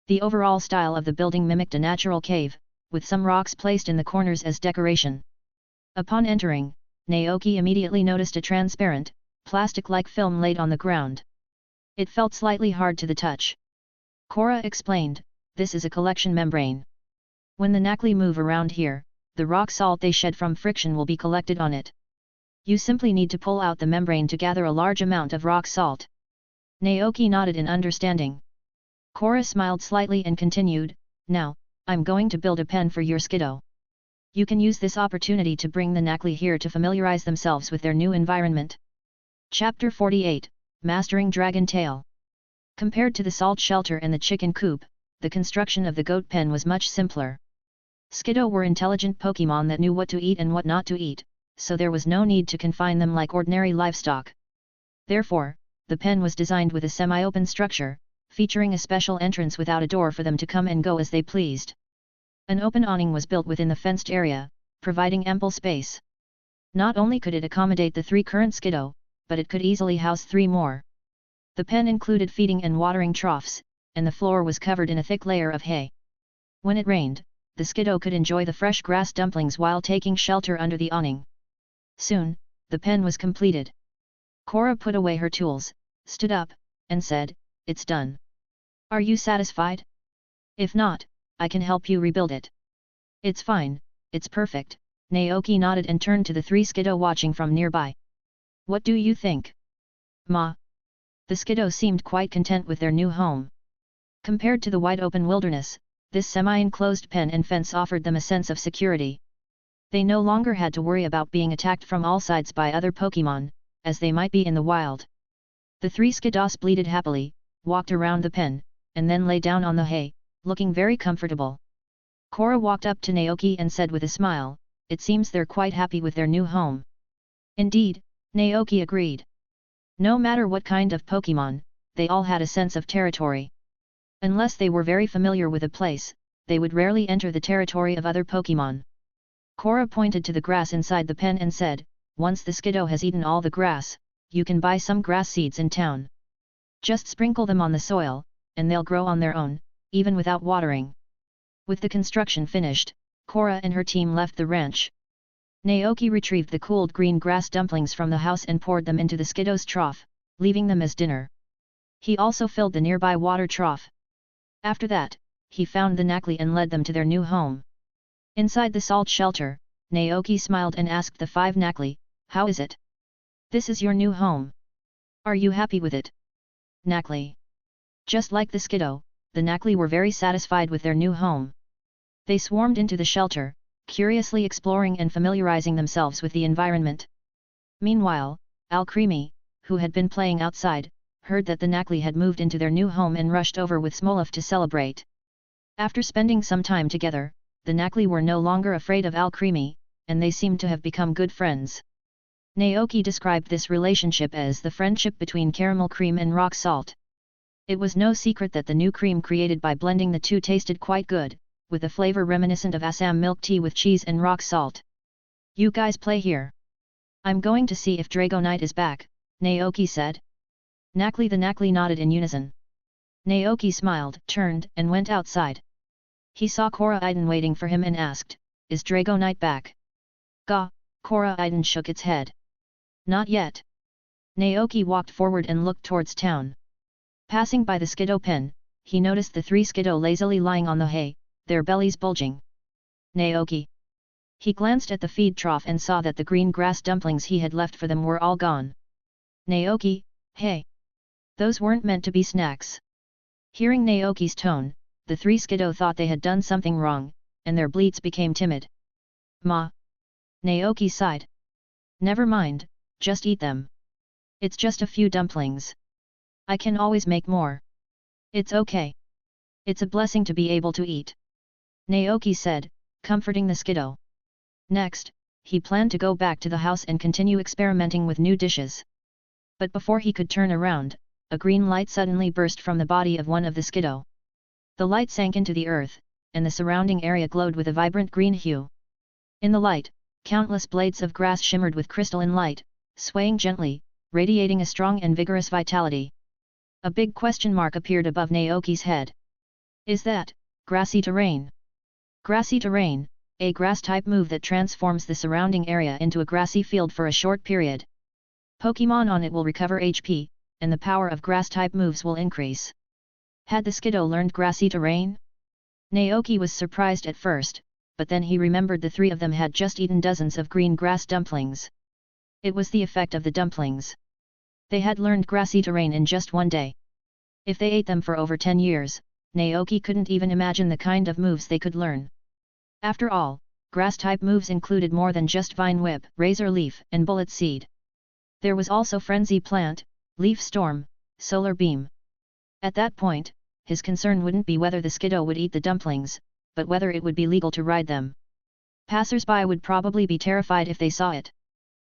The overall style of the building mimicked a natural cave, with some rocks placed in the corners as decoration. Upon entering, Naoki immediately noticed a transparent, plastic-like film laid on the ground. It felt slightly hard to the touch. Korra explained, this is a collection membrane. When the Nackly move around here, the rock salt they shed from friction will be collected on it. You simply need to pull out the membrane to gather a large amount of rock salt. Naoki nodded in understanding. Korra smiled slightly and continued, now, I'm going to build a pen for your Skiddo. You can use this opportunity to bring the Nackly here to familiarize themselves with their new environment. Chapter 48, Mastering Dragon Tail. Compared to the salt shelter and the chicken coop, the construction of the goat pen was much simpler. Skiddo were intelligent Pokémon that knew what to eat and what not to eat, so there was no need to confine them like ordinary livestock. Therefore, the pen was designed with a semi-open structure, featuring a special entrance without a door for them to come and go as they pleased. An open awning was built within the fenced area, providing ample space. Not only could it accommodate the 3 current Skiddo, but it could easily house 3 more. The pen included feeding and watering troughs, and the floor was covered in a thick layer of hay. When it rained, the Skiddo could enjoy the fresh grass dumplings while taking shelter under the awning. Soon, the pen was completed. Korra put away her tools, stood up, and said, it's done. Are you satisfied? If not, I can help you rebuild it. It's fine, it's perfect, Naoki nodded and turned to the 3 Skiddo watching from nearby. What do you think? Ma. The Skiddo seemed quite content with their new home. Compared to the wide-open wilderness, this semi-enclosed pen and fence offered them a sense of security. They no longer had to worry about being attacked from all sides by other Pokémon, as they might be in the wild. The 3 Skiddos bleated happily, walked around the pen, and then lay down on the hay, looking very comfortable. Korra walked up to Naoki and said with a smile, it seems they're quite happy with their new home. Indeed, Naoki agreed. No matter what kind of Pokémon, they all had a sense of territory. Unless they were very familiar with a place, they would rarely enter the territory of other Pokémon. Korra pointed to the grass inside the pen and said, once the Skiddo has eaten all the grass, you can buy some grass seeds in town. Just sprinkle them on the soil, and they'll grow on their own, even without watering. With the construction finished, Korra and her team left the ranch. Naoki retrieved the cooled green grass dumplings from the house and poured them into the Skiddo's trough, leaving them as dinner. He also filled the nearby water trough. After that, he found the Nackly and led them to their new home. Inside the salt shelter, Naoki smiled and asked the 5 Nackly, how is it? This is your new home. Are you happy with it? Nackly. Just like the Skiddo, the Nackly were very satisfied with their new home. They swarmed into the shelter, curiously exploring and familiarizing themselves with the environment. Meanwhile, Alcremie, who had been playing outside, heard that the Nackly had moved into their new home and rushed over with Smolov to celebrate. After spending some time together, the Nackly were no longer afraid of Alcremie, and they seemed to have become good friends. Naoki described this relationship as the friendship between caramel cream and rock salt. It was no secret that the new cream created by blending the 2 tasted quite good, with a flavor reminiscent of Assam milk tea with cheese and rock salt. You guys play here. I'm going to see if Dragonite is back, Naoki said. The Nackly nodded in unison. Naoki smiled, turned, and went outside. He saw Korra Iden waiting for him and asked, is Dragonite back? Gah, Korra Iden shook its head. Not yet. Naoki walked forward and looked towards town. Passing by the Skiddo pen, he noticed the 3 Skiddo lazily lying on the hay, their bellies bulging. Naoki. He glanced at the feed trough and saw that the green grass dumplings he had left for them were all gone. Naoki, hey! Those weren't meant to be snacks. Hearing Naoki's tone, the 3 Skiddo thought they had done something wrong, and their bleats became timid. Ma. Naoki sighed. Never mind, just eat them. It's just a few dumplings. I can always make more. It's okay. It's a blessing to be able to eat. Naoki said, comforting the Skiddo. Next, he planned to go back to the house and continue experimenting with new dishes. But before he could turn around, a green light suddenly burst from the body of one of the Skiddo. The light sank into the earth, and the surrounding area glowed with a vibrant green hue. In the light, countless blades of grass shimmered with crystalline light, swaying gently, radiating a strong and vigorous vitality. A big question mark appeared above Naoki's head. Is that grassy terrain? Grassy terrain, a grass-type move that transforms the surrounding area into a grassy field for a short period. Pokémon on it will recover HP, and the power of grass-type moves will increase. Had the Skiddo learned grassy terrain? Naoki was surprised at first, but then he remembered the three of them had just eaten dozens of green grass dumplings. It was the effect of the dumplings. They had learned grassy terrain in just one day. If they ate them for over 10 years, Naoki couldn't even imagine the kind of moves they could learn. After all, grass-type moves included more than just Vine Whip, Razor Leaf, and Bullet Seed. There was also Frenzy Plant, Leaf Storm, Solar Beam. At that point, his concern wouldn't be whether the Skiddo would eat the dumplings, but whether it would be legal to ride them. Passers-by would probably be terrified if they saw it.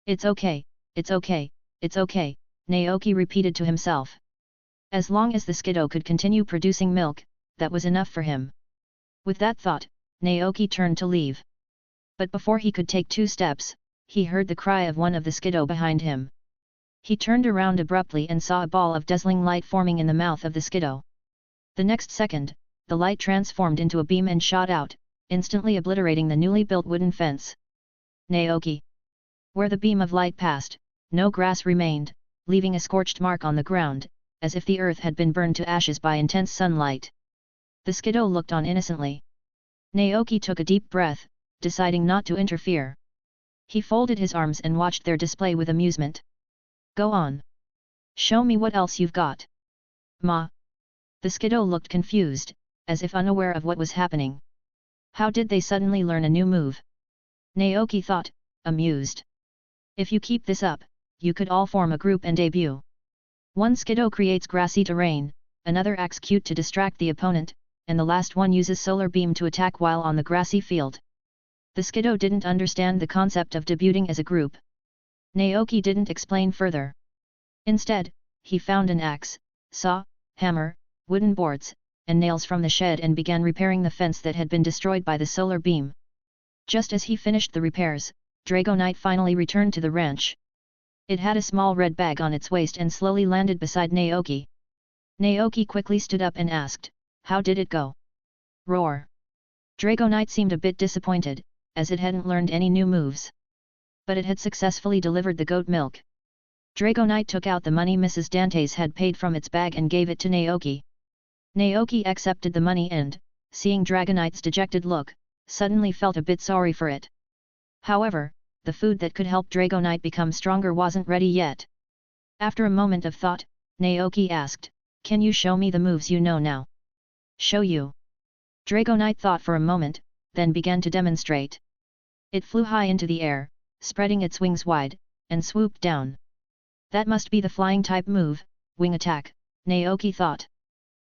It's okay, it's okay, it's okay, Naoki repeated to himself. As long as the Skiddo could continue producing milk, that was enough for him. With that thought, Naoki turned to leave. But before he could take 2 steps, he heard the cry of one of the Skiddo behind him. He turned around abruptly and saw a ball of dazzling light forming in the mouth of the Skiddo. The next second, the light transformed into a beam and shot out, instantly obliterating the newly built wooden fence. Naoki. Where the beam of light passed, no grass remained, leaving a scorched mark on the ground, as if the earth had been burned to ashes by intense sunlight. The Skiddo looked on innocently. Naoki took a deep breath, deciding not to interfere. He folded his arms and watched their display with amusement. Go on. Show me what else you've got. Ma. The Skiddo looked confused, as if unaware of what was happening. How did they suddenly learn a new move? Naoki thought, amused. If you keep this up, you could all form a group and debut. One Skiddo creates grassy terrain, another acts cute to distract the opponent, and the last one uses solar beam to attack while on the grassy field. The Skiddo didn't understand the concept of debuting as a group. Naoki didn't explain further. Instead, he found an axe, saw, hammer, wooden boards, and nails from the shed and began repairing the fence that had been destroyed by the solar beam. Just as he finished the repairs, Dragonite finally returned to the ranch. It had a small red bag on its waist and slowly landed beside Naoki. Naoki quickly stood up and asked, "How did it go?" Roar. Dragonite seemed a bit disappointed, as it hadn't learned any new moves. But it had successfully delivered the goat milk. Dragonite took out the money Mrs. Dantes had paid from its bag and gave it to Naoki. Naoki accepted the money and, seeing Dragonite's dejected look, suddenly felt a bit sorry for it. However, the food that could help Dragonite become stronger wasn't ready yet. After a moment of thought, Naoki asked, "Can you show me the moves you know now?" "Show you?" Dragonite thought for a moment, then began to demonstrate. It flew high into the air, spreading its wings wide, and swooped down. That must be the flying type move, wing attack, Naoki thought.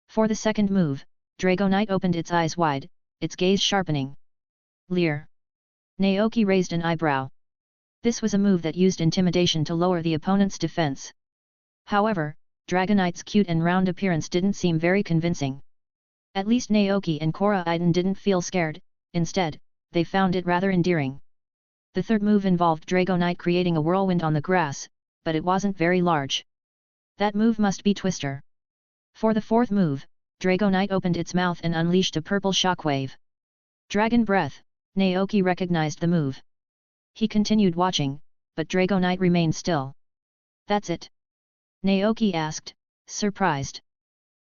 For the second move, Dragonite opened its eyes wide, its gaze sharpening. Leer. Naoki raised an eyebrow. This was a move that used intimidation to lower the opponent's defense. However, Dragonite's cute and round appearance didn't seem very convincing. At least Naoki and Koraiden didn't feel scared, instead, they found it rather endearing. The third move involved Dragonite creating a whirlwind on the grass, but it wasn't very large. That move must be Twister. For the fourth move, Dragonite opened its mouth and unleashed a purple shockwave. Dragon Breath, Naoki recognized the move. He continued watching, but Dragonite remained still. "That's it?" Naoki asked, surprised.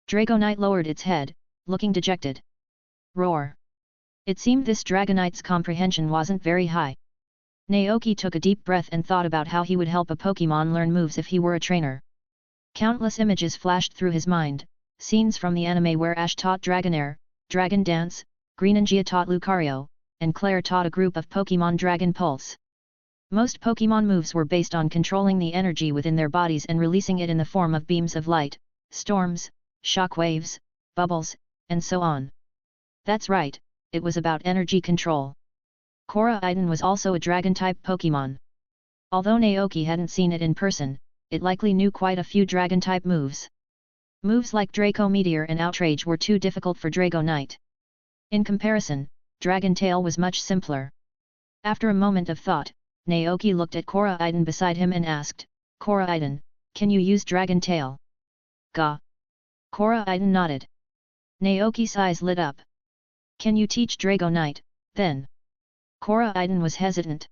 Dragonite lowered its head, looking dejected. Roar. It seemed this Dragonite's comprehension wasn't very high. Naoki took a deep breath and thought about how he would help a Pokémon learn moves if he were a trainer. Countless images flashed through his mind, scenes from the anime where Ash taught Dragonair, Dragon Dance, Greninja taught Lucario, and Claire taught a group of Pokémon Dragon Pulse. Most Pokémon moves were based on controlling the energy within their bodies and releasing it in the form of beams of light, storms, shockwaves, bubbles, and so on. That's right, it was about energy control. Koraiden was also a Dragon-type Pokémon. Although Naoki hadn't seen it in person, it likely knew quite a few Dragon-type moves. Moves like Draco Meteor and Outrage were too difficult for Dragonite. In comparison, Dragon Tail was much simpler. After a moment of thought, Naoki looked at Koraiden beside him and asked, "Koraiden, can you use Dragon Tail?" "Ga." Koraiden nodded. Naoki's eyes lit up. "Can you teach Dragonite, then?" Koraiden was hesitant.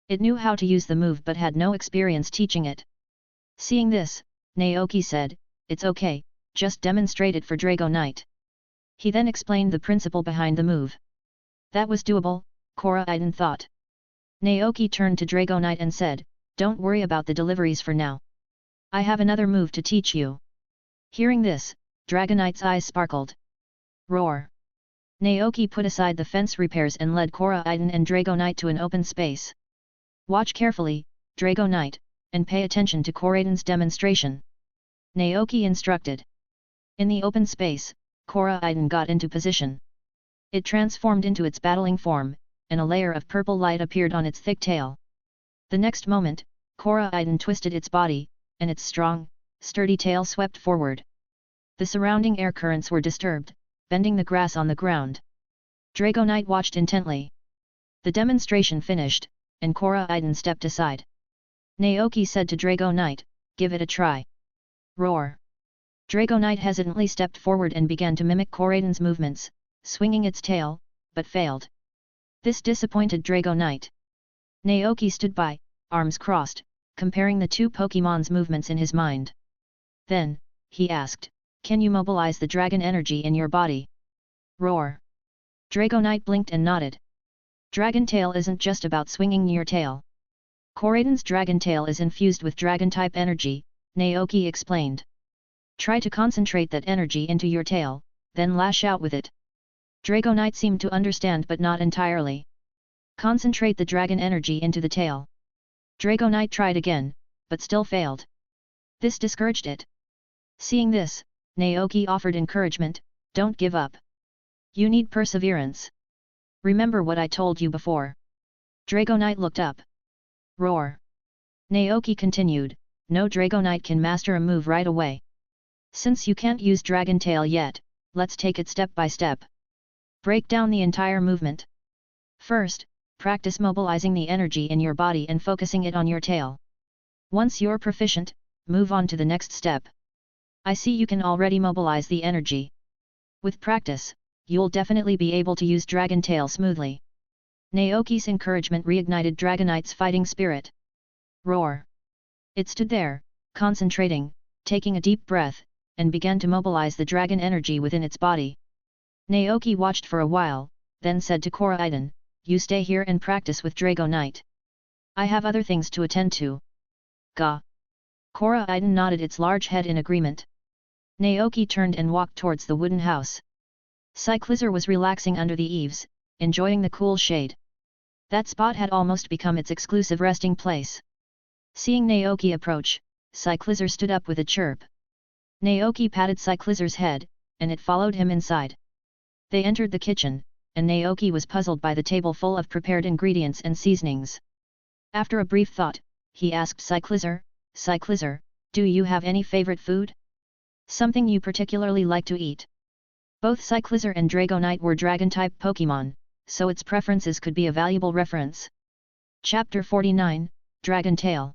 It knew how to use the move but had no experience teaching it. Seeing this, Naoki said, "It's okay, just demonstrate it for Dragonite." He then explained the principle behind the move. That was doable, Koraidon thought. Naoki turned to Dragonite and said, "Don't worry about the deliveries for now. I have another move to teach you." Hearing this, Dragonite's eyes sparkled. Roar! Naoki put aside the fence repairs and led Koraidon and Dragonite to an open space. "Watch carefully, Dragonite, and pay attention to Koraidon's demonstration," Naoki instructed. In the open space, Koraidon got into position. It transformed into its battling form, and a layer of purple light appeared on its thick tail. The next moment, Koraidon twisted its body, and its strong, sturdy tail swept forward. The surrounding air currents were disturbed, bending the grass on the ground. Dragonite watched intently. The demonstration finished, and Koraidon stepped aside. Naoki said to Dragonite, "Give it a try." Roar! Dragonite hesitantly stepped forward and began to mimic Koraidon's movements, swinging its tail, but failed. This disappointed Dragonite. Naoki stood by, arms crossed, comparing the two Pokémon's movements in his mind. Then, he asked, "Can you mobilize the dragon energy in your body?" Roar! Dragonite blinked and nodded. Dragon tail isn't just about swinging your tail. Koraidon's dragon tail is infused with dragon-type energy, Naoki explained. Try to concentrate that energy into your tail, then lash out with it. Dragonite seemed to understand but not entirely. Concentrate the dragon energy into the tail. Dragonite tried again, but still failed. This discouraged it. Seeing this, Naoki offered encouragement, "Don't give up. You need perseverance. Remember what I told you before." Dragonite looked up. Roar! Naoki continued, "No Dragonite can master a move right away. Since you can't use Dragon Tail yet, let's take it step by step. Break down the entire movement. First, practice mobilizing the energy in your body and focusing it on your tail. Once you're proficient, move on to the next step. I see you can already mobilize the energy. With practice, you'll definitely be able to use Dragon Tail smoothly." Naoki's encouragement reignited Dragonite's fighting spirit. Roar! It stood there, concentrating, taking a deep breath, and began to mobilize the dragon energy within its body. Naoki watched for a while, then said to Koraidon, "You stay here and practice with Dragonite. I have other things to attend to." Ga! Koraidon nodded its large head in agreement. Naoki turned and walked towards the wooden house. Cyclizar was relaxing under the eaves, enjoying the cool shade. That spot had almost become its exclusive resting place. Seeing Naoki approach, Cyclizar stood up with a chirp. Naoki patted Cyclizar's head, and it followed him inside. They entered the kitchen, and Naoki was puzzled by the table full of prepared ingredients and seasonings. After a brief thought, he asked Cyclizar, "Cyclizar, do you have any favorite food? Something you particularly like to eat?" Both Cyclizar and Dragonite were dragon-type Pokémon, so its preferences could be a valuable reference. Chapter 49, Dragon Tail.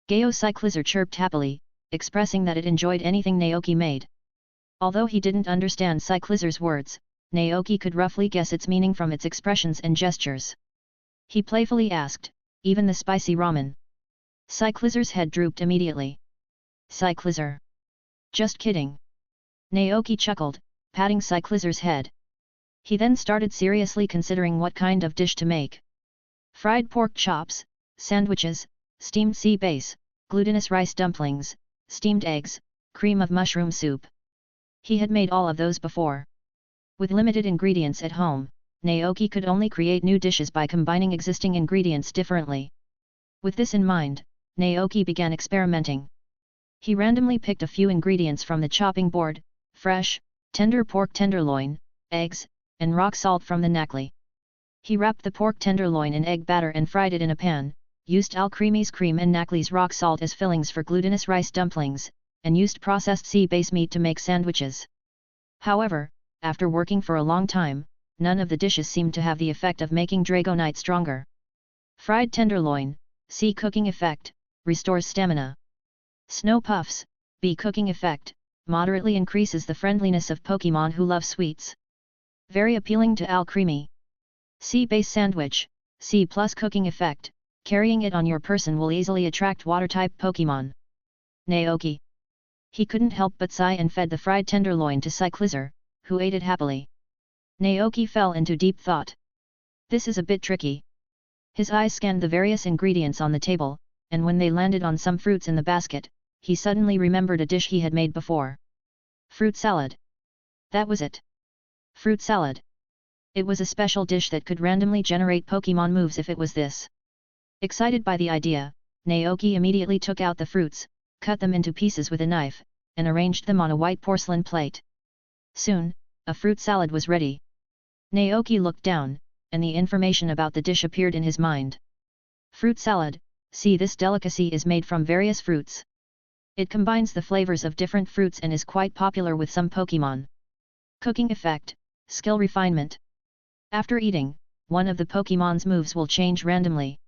Gaio Cyclizar chirped happily, expressing that it enjoyed anything Naoki made. Although he didn't understand Cyclizar's words, Naoki could roughly guess its meaning from its expressions and gestures. He playfully asked, "Even the spicy ramen?" Cyclizar's head drooped immediately. "Cyclizar. Just kidding." Naoki chuckled, patting Cyclizar's head. He then started seriously considering what kind of dish to make. Fried pork chops, sandwiches, steamed sea bass, glutinous rice dumplings, steamed eggs, cream of mushroom soup. He had made all of those before. With limited ingredients at home, Naoki could only create new dishes by combining existing ingredients differently. With this in mind, Naoki began experimenting. He randomly picked a few ingredients from the chopping board: fresh, tender pork tenderloin, eggs, and rock salt from the knackly. He wrapped the pork tenderloin in egg batter and fried it in a pan, used Alcremi's cream and Knackly's rock salt as fillings for glutinous rice dumplings, and used processed sea bass meat to make sandwiches. However, after working for a long time, none of the dishes seemed to have the effect of making Dragonite stronger. Fried tenderloin, C cooking effect, restores stamina. Snow puffs, B cooking effect, moderately increases the friendliness of Pokémon who love sweets. Very appealing to Alcremi. C base sandwich, C plus cooking effect, carrying it on your person will easily attract water-type Pokémon. Naoki. He couldn't help but sigh and fed the fried tenderloin to Cyclizer, who ate it happily. Naoki fell into deep thought. This is a bit tricky. His eyes scanned the various ingredients on the table, and when they landed on some fruits in the basket, he suddenly remembered a dish he had made before. Fruit salad. That was it. Fruit salad. It was a special dish that could randomly generate Pokémon moves if it was this. Excited by the idea, Naoki immediately took out the fruits, cut them into pieces with a knife, and arranged them on a white porcelain plate. Soon, a fruit salad was ready. Naoki looked down, and the information about the dish appeared in his mind. Fruit salad, see, this delicacy is made from various fruits. It combines the flavors of different fruits and is quite popular with some Pokémon. Cooking effect, skill refinement. After eating, one of the Pokémon's moves will change randomly.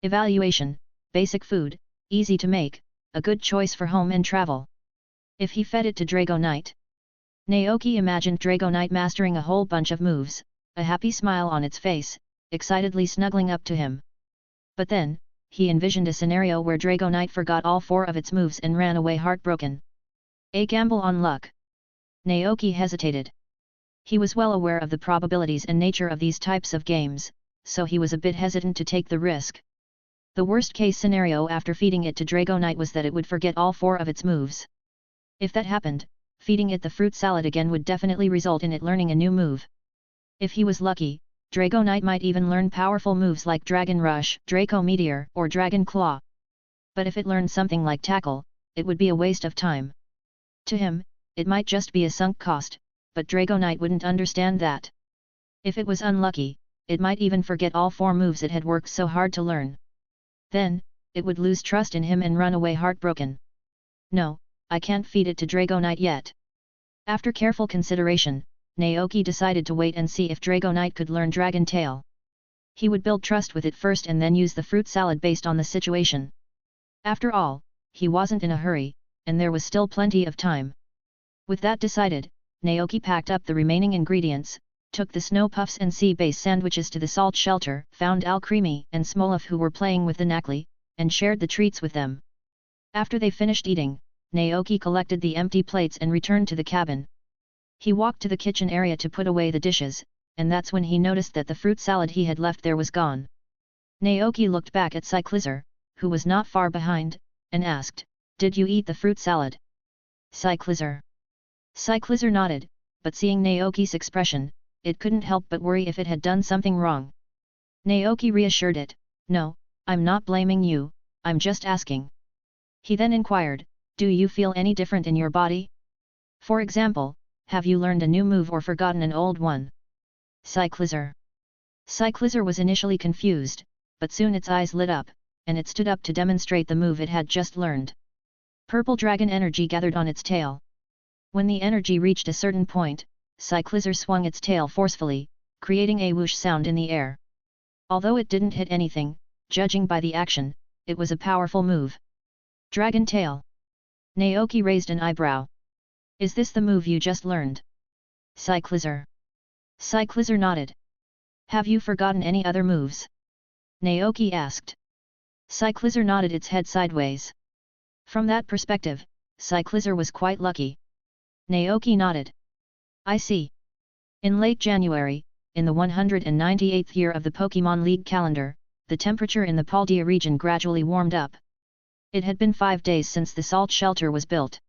Evaluation, basic food, easy to make, a good choice for home and travel. If he fed it to Dragonite. Naoki imagined Dragonite mastering a whole bunch of moves, a happy smile on its face, excitedly snuggling up to him. But then, he envisioned a scenario where Dragonite forgot all 4 of its moves and ran away heartbroken. A gamble on luck. Naoki hesitated. He was well aware of the probabilities and nature of these types of games, so he was a bit hesitant to take the risk. The worst-case scenario after feeding it to Dragonite was that it would forget all 4 of its moves. If that happened, feeding it the fruit salad again would definitely result in it learning a new move. If he was lucky, Dragonite might even learn powerful moves like Dragon Rush, Draco Meteor, or Dragon Claw. But if it learned something like Tackle, it would be a waste of time. To him, it might just be a sunk cost, but Dragonite wouldn't understand that. If it was unlucky, it might even forget all 4 moves it had worked so hard to learn. Then, it would lose trust in him and run away heartbroken. No, I can't feed it to Dragonite yet. After careful consideration, Naoki decided to wait and see if Dragonite could learn Dragon Tail. He would build trust with it first and then use the fruit salad based on the situation. After all, he wasn't in a hurry, and there was still plenty of time. With that decided, Naoki packed up the remaining ingredients, took the snow puffs and sea base sandwiches to the salt shelter, found Alcremie and Smolov who were playing with the Knackley, and shared the treats with them. After they finished eating, Naoki collected the empty plates and returned to the cabin. He walked to the kitchen area to put away the dishes, and that's when he noticed that the fruit salad he had left there was gone. Naoki looked back at Cyclizer, who was not far behind, and asked, "Did you eat the fruit salad?" Cyclizer nodded, but seeing Naoki's expression, it couldn't help but worry if it had done something wrong. Naoki reassured it, "No, I'm not blaming you, I'm just asking." He then inquired, "Do you feel any different in your body? For example, have you learned a new move or forgotten an old one?" Cyclizer was initially confused, but soon its eyes lit up, and it stood up to demonstrate the move it had just learned. Purple dragon energy gathered on its tail. When the energy reached a certain point, Cyclizer swung its tail forcefully, creating a whoosh sound in the air. Although it didn't hit anything, judging by the action, it was a powerful move. Dragon Tail. Naoki raised an eyebrow. "Is this the move you just learned?" Cyclizer nodded. "Have you forgotten any other moves?" Naoki asked. Cyclizer nodded its head sideways. From that perspective, Cyclizer was quite lucky. Naoki nodded. "I see." In late January, in the 198th year of the Pokémon League calendar, the temperature in the Paldea region gradually warmed up. It had been 5 days since the salt shelter was built.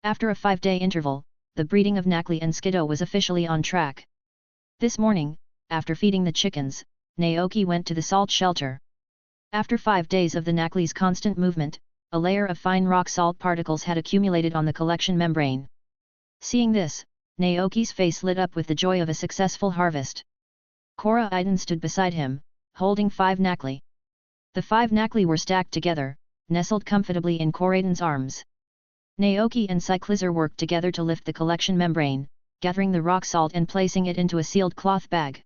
After a 5-day interval, the breeding of Knackley and Skiddo was officially on track. This morning, after feeding the chickens, Naoki went to the salt shelter. After 5 days of the Knackley's constant movement, a layer of fine rock salt particles had accumulated on the collection membrane. Seeing this, Naoki's face lit up with the joy of a successful harvest. Cora Iden stood beside him, holding 5 Knackley. The 5 Knackley were stacked together, nestled comfortably in Coraiden's arms. Naoki and Cyclizer worked together to lift the collection membrane, gathering the rock salt and placing it into a sealed cloth bag.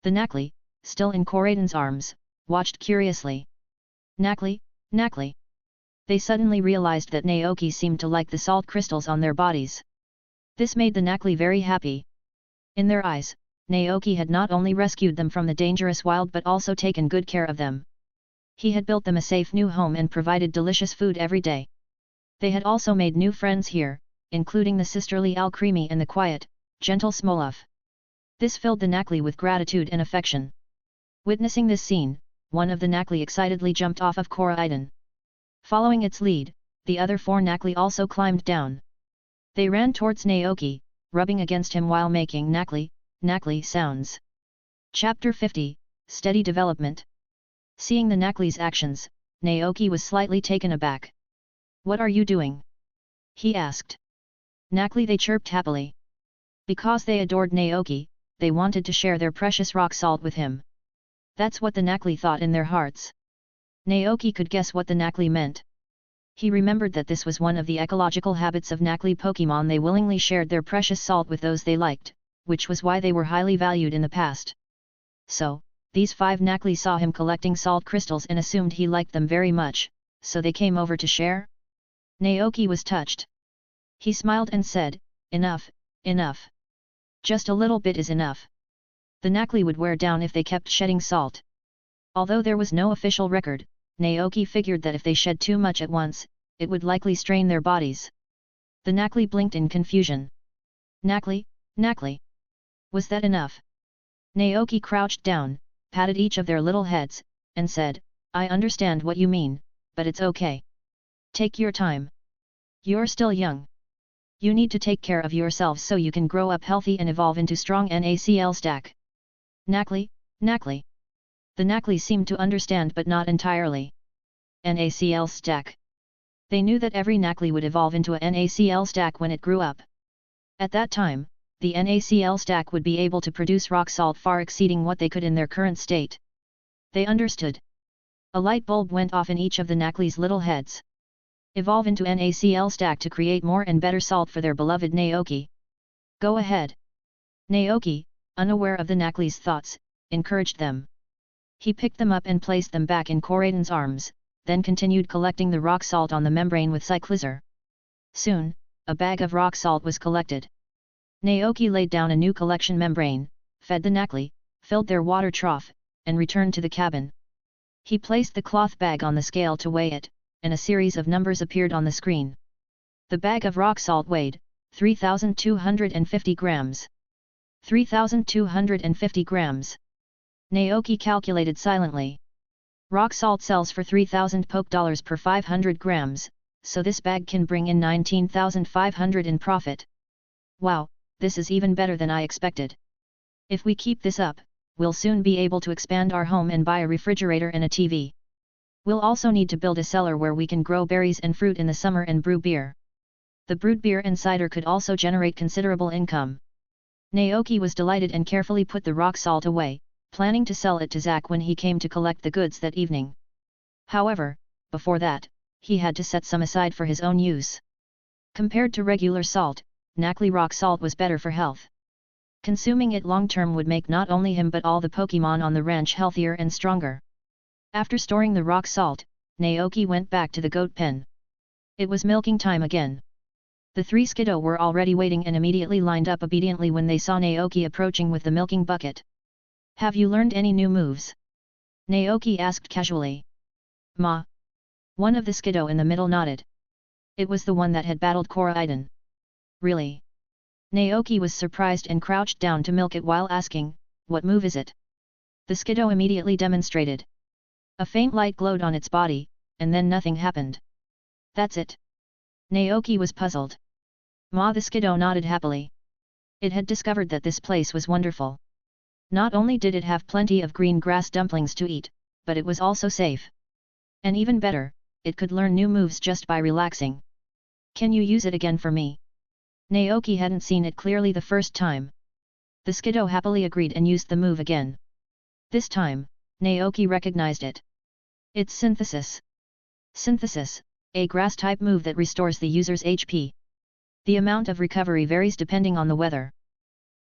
The Knackley, still in Coraiden's arms, watched curiously. "Knackley, Knackley." They suddenly realized that Naoki seemed to like the salt crystals on their bodies. This made the Knackley very happy. In their eyes, Naoki had not only rescued them from the dangerous wild but also taken good care of them. He had built them a safe new home and provided delicious food every day. They had also made new friends here, including the sisterly Alcremie and the quiet, gentle Smolov. This filled the Nakli with gratitude and affection. Witnessing this scene, one of the Nakli excitedly jumped off of Koraidon. Following its lead, the other 4 Nakli also climbed down. They ran towards Naoki, rubbing against him while making Nakli sounds. Chapter 50, Steady Development. Seeing the Nakli's actions, Naoki was slightly taken aback. "What are you doing?" he asked. Nakli, they chirped happily. Because they adored Naoki, they wanted to share their precious rock salt with him. That's what the Nakli thought in their hearts. Naoki could guess what the Nakli meant. He remembered that this was one of the ecological habits of Nakli Pokémon. They willingly shared their precious salt with those they liked, which was why they were highly valued in the past. So, these 5 Nakli saw him collecting salt crystals and assumed he liked them very much, so they came over to share? Naoki was touched. He smiled and said, "Enough, enough. Just a little bit is enough." The Nakli would wear down if they kept shedding salt. Although there was no official record, Naoki figured that if they shed too much at once, it would likely strain their bodies. The Nakli blinked in confusion. "Nakli, Nakli. Was that enough?" Naoki crouched down, patted each of their little heads, and said, "I understand what you mean, but it's okay. Take your time. You're still young. You need to take care of yourselves so you can grow up healthy and evolve into strong NACL stack." Nakli, Nakli. The Nakli seemed to understand but not entirely. NACL stack. They knew that every Nakli would evolve into a NACL stack when it grew up. At that time, the NACL stack would be able to produce rock salt far exceeding what they could in their current state. They understood. A light bulb went off in each of the Nakli's little heads. Evolve into NACL stack to create more and better salt for their beloved Naoki. Go ahead. Naoki, unaware of the Nakli's thoughts, encouraged them. He picked them up and placed them back in Koraidon's arms, then continued collecting the rock salt on the membrane with cyclizer. Soon, a bag of rock salt was collected. Naoki laid down a new collection membrane, fed the Nakli, filled their water trough, and returned to the cabin. He placed the cloth bag on the scale to weigh it, and a series of numbers appeared on the screen. The bag of rock salt weighed 3,250 grams. 3,250 grams. Naoki calculated silently. Rock salt sells for 3,000 Poke dollars per 500 grams, so this bag can bring in 19,500 in profit. Wow, this is even better than I expected. If we keep this up, we'll soon be able to expand our home and buy a refrigerator and a TV. We'll also need to build a cellar where we can grow berries and fruit in the summer and brew beer. The brewed beer and cider could also generate considerable income. Naoki was delighted and carefully put the rock salt away, planning to sell it to Zack when he came to collect the goods that evening. However, before that, he had to set some aside for his own use. Compared to regular salt, Nakli rock salt was better for health. Consuming it long-term would make not only him but all the Pokémon on the ranch healthier and stronger. After storing the rock salt, Naoki went back to the goat pen. It was milking time again. The 3 Skiddo were already waiting and immediately lined up obediently when they saw Naoki approaching with the milking bucket. "Have you learned any new moves?" Naoki asked casually. "Ma." One of the Skiddo in the middle nodded. It was the one that had battled Koraidon. "Really?" Naoki was surprised and crouched down to milk it while asking, "What move is it?" The Skiddo immediately demonstrated. A faint light glowed on its body, and then nothing happened. "That's it." Naoki was puzzled. Ma, the Skiddo nodded happily. It had discovered that this place was wonderful. Not only did it have plenty of green grass dumplings to eat, but it was also safe. And even better, it could learn new moves just by relaxing. "Can you use it again for me?" Naoki hadn't seen it clearly the first time. The Skiddo happily agreed and used the move again. This time, Naoki recognized it. It's Synthesis. Synthesis, a grass-type move that restores the user's HP. The amount of recovery varies depending on the weather.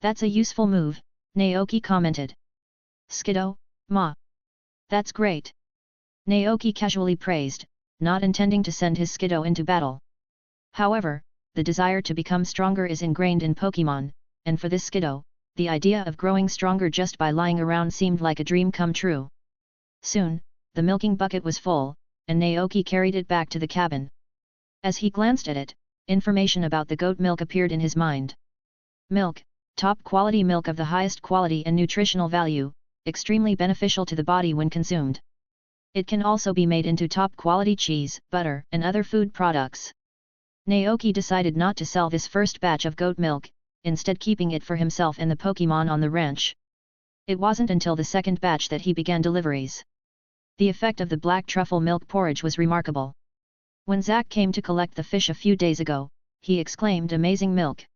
"That's a useful move," Naoki commented. "Skiddo, Ma. That's great." Naoki casually praised, not intending to send his Skiddo into battle. However, the desire to become stronger is ingrained in Pokémon, and for this Skiddo, the idea of growing stronger just by lying around seemed like a dream come true. Soon, the milking bucket was full, and Naoki carried it back to the cabin. As he glanced at it, information about the goat milk appeared in his mind. Milk, top quality milk of the highest quality and nutritional value, extremely beneficial to the body when consumed. It can also be made into top quality cheese, butter, and other food products. Naoki decided not to sell this first batch of goat milk, instead keeping it for himself and the Pokémon on the ranch. It wasn't until the second batch that he began deliveries. The effect of the black truffle milk porridge was remarkable. When Zack came to collect the fish a few days ago, he exclaimed, "Amazing milk!"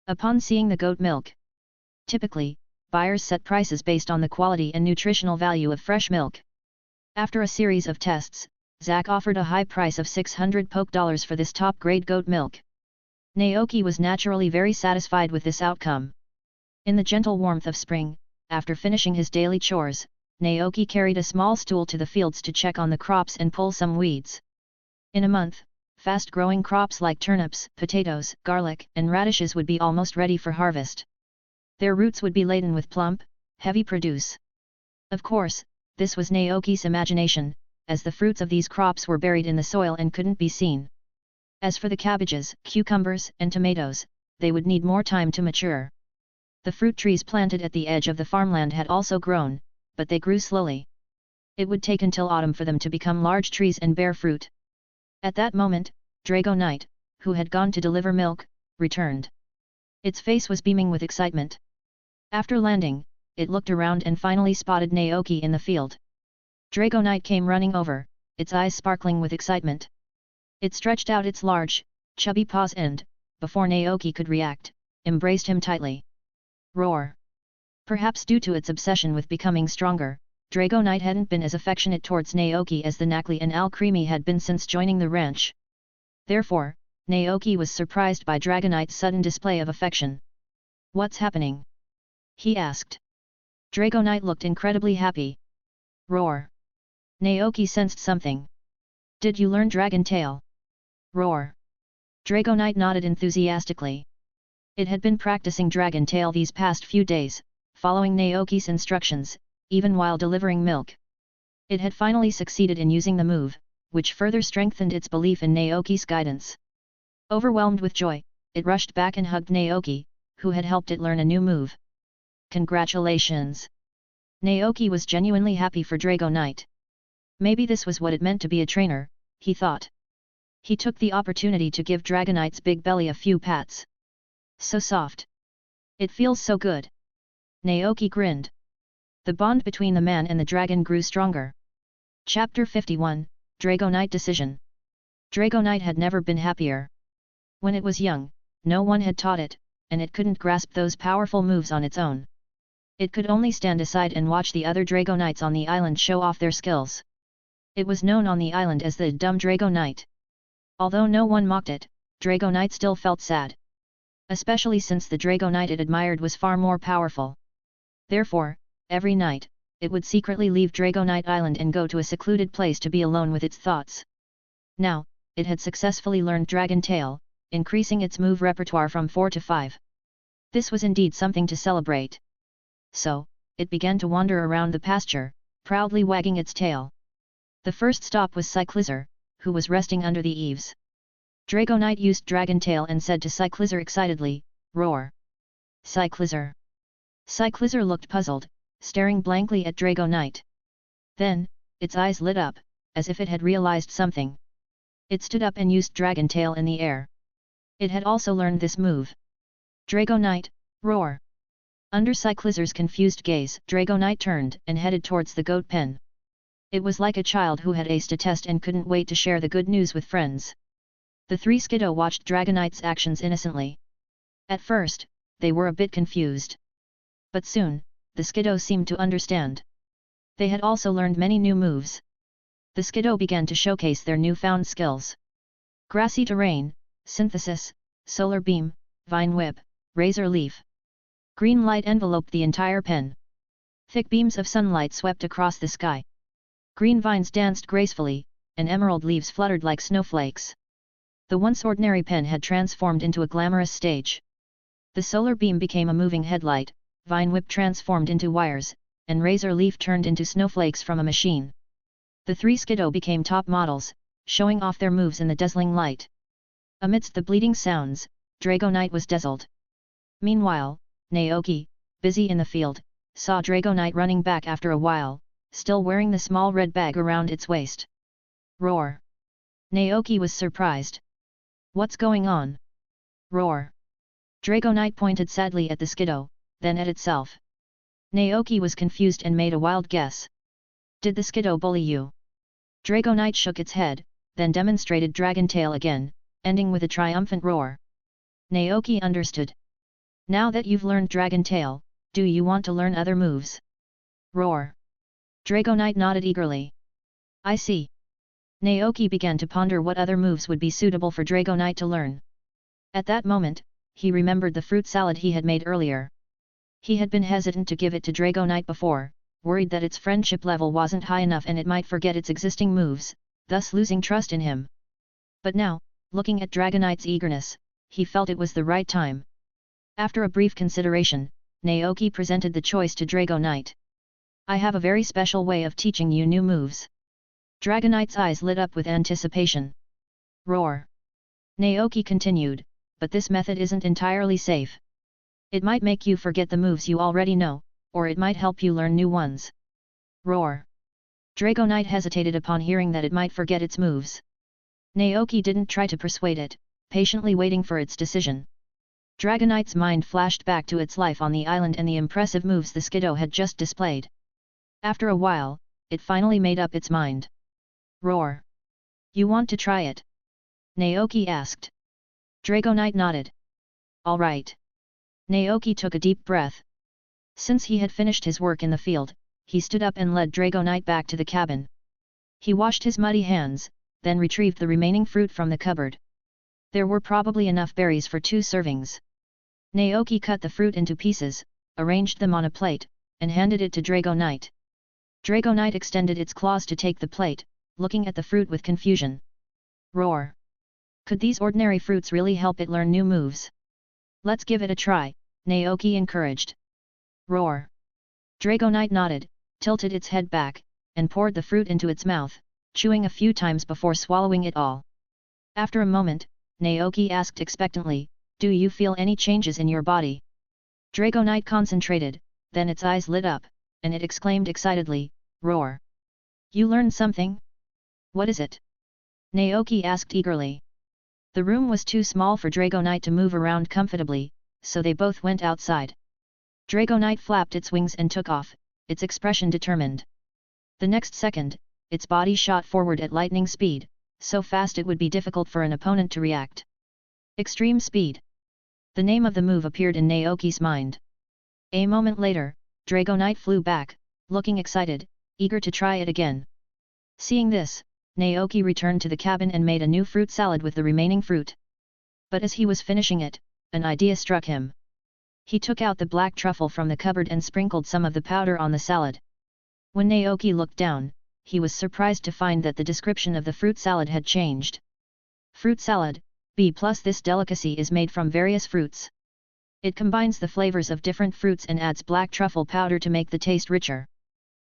upon seeing the goat milk. Typically, buyers set prices based on the quality and nutritional value of fresh milk. After a series of tests, Zack offered a high price of 600 Poké for this top-grade goat milk. Naoki was naturally very satisfied with this outcome. In the gentle warmth of spring, after finishing his daily chores, Naoki carried a small stool to the fields to check on the crops and pull some weeds. In a month, fast-growing crops like turnips, potatoes, garlic, and radishes would be almost ready for harvest. Their roots would be laden with plump, heavy produce. Of course, this was Naoki's imagination, as the fruits of these crops were buried in the soil and couldn't be seen. As for the cabbages, cucumbers, and tomatoes, they would need more time to mature. The fruit trees planted at the edge of the farmland had also grown, but they grew slowly. It would take until autumn for them to become large trees and bear fruit. At that moment, Dragonite, who had gone to deliver milk, returned. Its face was beaming with excitement. After landing, it looked around and finally spotted Naoki in the field. Dragonite came running over, its eyes sparkling with excitement. It stretched out its large, chubby paws and, before Naoki could react, embraced him tightly. Roar! Perhaps due to its obsession with becoming stronger, Dragonite hadn't been as affectionate towards Naoki as the Nakli and Alcremie had been since joining the ranch. Therefore, Naoki was surprised by Dragonite's sudden display of affection. "What's happening?" he asked. Dragonite looked incredibly happy. Roar! Naoki sensed something. "Did you learn Dragon Tail?" Roar! Dragonite nodded enthusiastically. It had been practicing Dragon Tail these past few days, following Naoki's instructions, even while delivering milk. It had finally succeeded in using the move, which further strengthened its belief in Naoki's guidance. Overwhelmed with joy, it rushed back and hugged Naoki, who had helped it learn a new move. "Congratulations!" Naoki was genuinely happy for Dragonite. Maybe this was what it meant to be a trainer, he thought. He took the opportunity to give Dragonite's big belly a few pats. "So soft. It feels so good." Naoki grinned. The bond between the man and the dragon grew stronger. Chapter 51, Dragonite Decision. Dragonite had never been happier. When it was young, no one had taught it, and it couldn't grasp those powerful moves on its own. It could only stand aside and watch the other Dragonites on the island show off their skills. It was known on the island as the dumb Dragonite. Although no one mocked it, Dragonite still felt sad. Especially since the Dragonite it admired was far more powerful. Therefore, every night, it would secretly leave Dragonite Island and go to a secluded place to be alone with its thoughts. Now, it had successfully learned Dragon Tail, increasing its move repertoire from 4 to 5. This was indeed something to celebrate. So, it began to wander around the pasture, proudly wagging its tail. The first stop was Cyclizar, who was resting under the eaves. Dragonite used Dragon Tail and said to Cyclizar excitedly, "Roar!" "Cyclizar!" Cyclizar looked puzzled, staring blankly at Dragonite. Then, its eyes lit up, as if it had realized something. It stood up and used Dragon Tail in the air. It had also learned this move. "Dragonite, roar!" Under Cyclizar's confused gaze, Dragonite turned and headed towards the goat pen. It was like a child who had aced a test and couldn't wait to share the good news with friends. The three Skiddo watched Dragonite's actions innocently. At first, they were a bit confused. But soon, the Skiddo seemed to understand. They had also learned many new moves. The Skiddo began to showcase their newfound skills. Grassy Terrain, Synthesis, Solar Beam, Vine Whip, Razor Leaf. Green light enveloped the entire pen. Thick beams of sunlight swept across the sky. Green vines danced gracefully, and emerald leaves fluttered like snowflakes. The once ordinary pen had transformed into a glamorous stage. The solar beam became a moving headlight, Vine Whip transformed into wires, and Razor Leaf turned into snowflakes from a machine. The three Skiddo became top models, showing off their moves in the dazzling light. Amidst the bleeding sounds, Dragonite was dazzled. Meanwhile, Naoki, busy in the field, saw Dragonite running back after a while, still wearing the small red bag around its waist. Roar! Naoki was surprised. What's going on? Roar! Dragonite pointed sadly at the Skiddo, then at itself. Naoki was confused and made a wild guess. Did the Skiddo bully you? Dragonite shook its head, then demonstrated Dragon Tail again, ending with a triumphant roar. Naoki understood. Now that you've learned Dragon Tail, do you want to learn other moves? Roar! Dragonite nodded eagerly. I see. Naoki began to ponder what other moves would be suitable for Dragonite to learn. At that moment, he remembered the fruit salad he had made earlier. He had been hesitant to give it to Dragonite before, worried that its friendship level wasn't high enough and it might forget its existing moves, thus losing trust in him. But now, looking at Dragonite's eagerness, he felt it was the right time. After a brief consideration, Naoki presented the choice to Dragonite. I have a very special way of teaching you new moves. Dragonite's eyes lit up with anticipation. Roar! Naoki continued, but this method isn't entirely safe. It might make you forget the moves you already know, or it might help you learn new ones. Roar! Dragonite hesitated upon hearing that it might forget its moves. Naoki didn't try to persuade it, patiently waiting for its decision. Dragonite's mind flashed back to its life on the island and the impressive moves the Skiddo had just displayed. After a while, it finally made up its mind. Roar! You want to try it? Naoki asked. Dragonite nodded. All right. Naoki took a deep breath. Since he had finished his work in the field, he stood up and led Dragonite back to the cabin. He washed his muddy hands, then retrieved the remaining fruit from the cupboard. There were probably enough berries for 2 servings. Naoki cut the fruit into pieces, arranged them on a plate, and handed it to Dragonite. Dragonite extended its claws to take the plate, looking at the fruit with confusion. Roar! Could these ordinary fruits really help it learn new moves? Let's give it a try, Naoki encouraged. Roar! Dragonite nodded, tilted its head back, and poured the fruit into its mouth, chewing a few times before swallowing it all. After a moment, Naoki asked expectantly, do you feel any changes in your body? Dragonite concentrated, then its eyes lit up, and it exclaimed excitedly, Roar! You learned something? What is it? Naoki asked eagerly. The room was too small for Dragonite to move around comfortably, so they both went outside. Dragonite flapped its wings and took off, its expression determined. The next second, its body shot forward at lightning speed, so fast it would be difficult for an opponent to react. Extreme speed. The name of the move appeared in Naoki's mind. A moment later, Dragonite flew back, looking excited, eager to try it again. Seeing this, Naoki returned to the cabin and made a new fruit salad with the remaining fruit. But as he was finishing it, an idea struck him. He took out the black truffle from the cupboard and sprinkled some of the powder on the salad. When Naoki looked down, he was surprised to find that the description of the fruit salad had changed. Fruit salad, B+. This delicacy is made from various fruits. It combines the flavors of different fruits and adds black truffle powder to make the taste richer.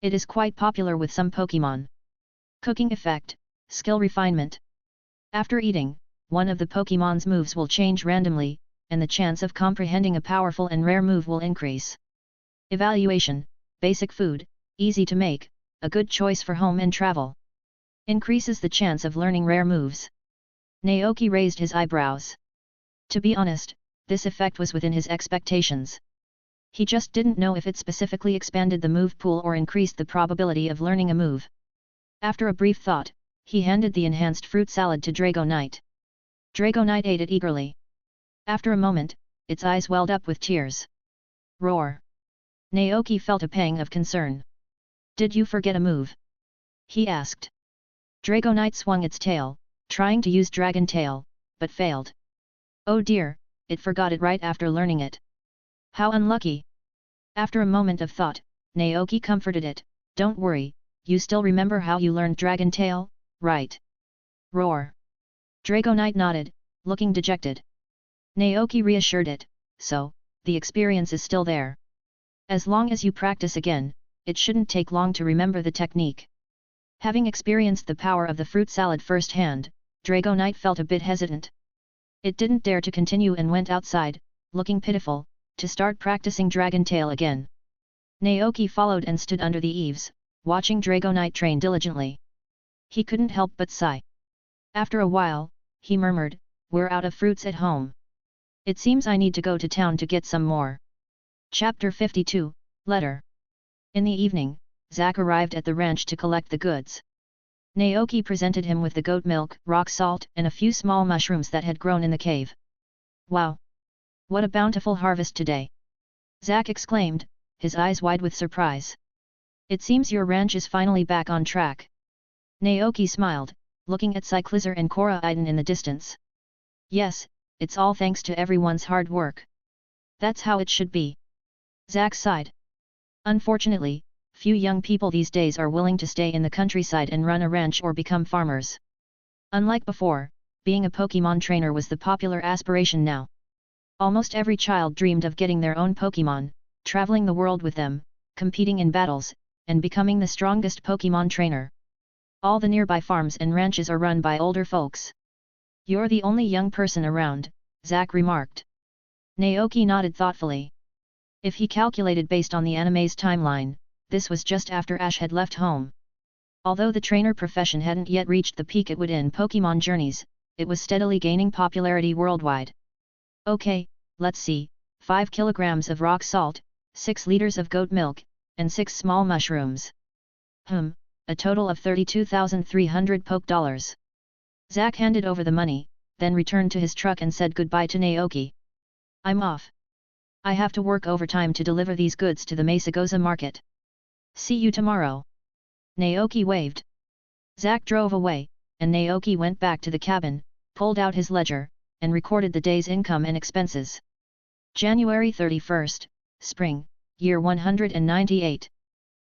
It is quite popular with some Pokémon. Cooking effect, skill refinement. After eating, one of the Pokémon's moves will change randomly, and the chance of comprehending a powerful and rare move will increase. Evaluation, basic food, easy to make, a good choice for home and travel. Increases the chance of learning rare moves. Naoki raised his eyebrows. To be honest, this effect was within his expectations. He just didn't know if it specifically expanded the move pool or increased the probability of learning a move. After a brief thought, he handed the enhanced fruit salad to Dragonite. Dragonite ate it eagerly. After a moment, its eyes welled up with tears. Roar! Naoki felt a pang of concern. Did you forget a move? He asked. Dragonite swung its tail, trying to use Dragon Tail, but failed. Oh dear, it forgot it right after learning it. How unlucky! After a moment of thought, Naoki comforted it, don't worry, you still remember how you learned Dragon Tail, right? Roar! Dragonite nodded, looking dejected. Naoki reassured it, so, the experience is still there. As long as you practice again, it shouldn't take long to remember the technique. Having experienced the power of the fruit salad firsthand, Dragonite felt a bit hesitant. It didn't dare to continue and went outside, looking pitiful, to start practicing Dragon Tail again. Naoki followed and stood under the eaves, watching Dragonite train diligently. He couldn't help but sigh. After a while, he murmured, "We're out of fruits at home. It seems I need to go to town to get some more." Chapter 52, Letter. In the evening, Zack arrived at the ranch to collect the goods. Naoki presented him with the goat milk, rock salt, and a few small mushrooms that had grown in the cave. "Wow! What a bountiful harvest today!" Zack exclaimed, his eyes wide with surprise. "It seems your ranch is finally back on track." Naoki smiled, looking at Cyclizer and Korra Iden in the distance. "Yes, it's all thanks to everyone's hard work. That's how it should be." Zack sighed. Unfortunately, few young people these days are willing to stay in the countryside and run a ranch or become farmers. Unlike before, being a Pokémon trainer was the popular aspiration now. Almost every child dreamed of getting their own Pokémon, traveling the world with them, competing in battles, and becoming the strongest Pokémon trainer. All the nearby farms and ranches are run by older folks. "You're the only young person around," Zack remarked. Naoki nodded thoughtfully. If he calculated based on the anime's timeline, this was just after Ash had left home. Although the trainer profession hadn't yet reached the peak it would in Pokémon journeys, it was steadily gaining popularity worldwide. "Okay, let's see, 5 kilograms of rock salt, 6 liters of goat milk, and 6 small mushrooms. A total of 32,300 Poke dollars." Zack handed over the money, then returned to his truck and said goodbye to Naoki. "I'm off. I have to work overtime to deliver these goods to the Mesagoza market. See you tomorrow." Naoki waved. Zack drove away, and Naoki went back to the cabin, pulled out his ledger, and recorded the day's income and expenses. January 31st, Spring, Year 198.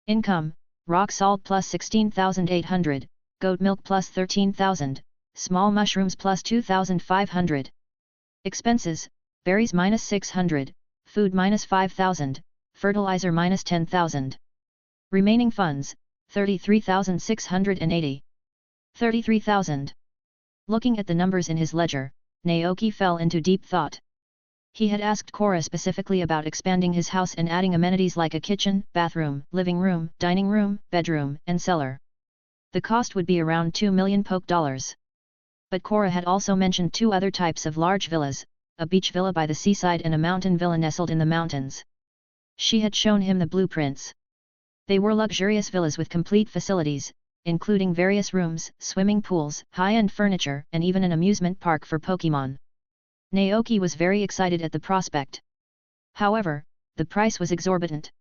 Income, rock salt plus 16,800, goat milk plus 13,000, small mushrooms plus 2,500. Expenses, berries minus 600, food minus 5,000, fertilizer minus 10,000. Remaining funds, 33,680. 33,000. Looking at the numbers in his ledger, Naoki fell into deep thought. He had asked Korra specifically about expanding his house and adding amenities like a kitchen, bathroom, living room, dining room, bedroom, and cellar. The cost would be around 2 million Poke dollars. But Korra had also mentioned 2 other types of large villas, a beach villa by the seaside and a mountain villa nestled in the mountains. She had shown him the blueprints. They were luxurious villas with complete facilities, including various rooms, swimming pools, high-end furniture, and even an amusement park for Pokémon. Naoki was very excited at the prospect. However, the price was exorbitant.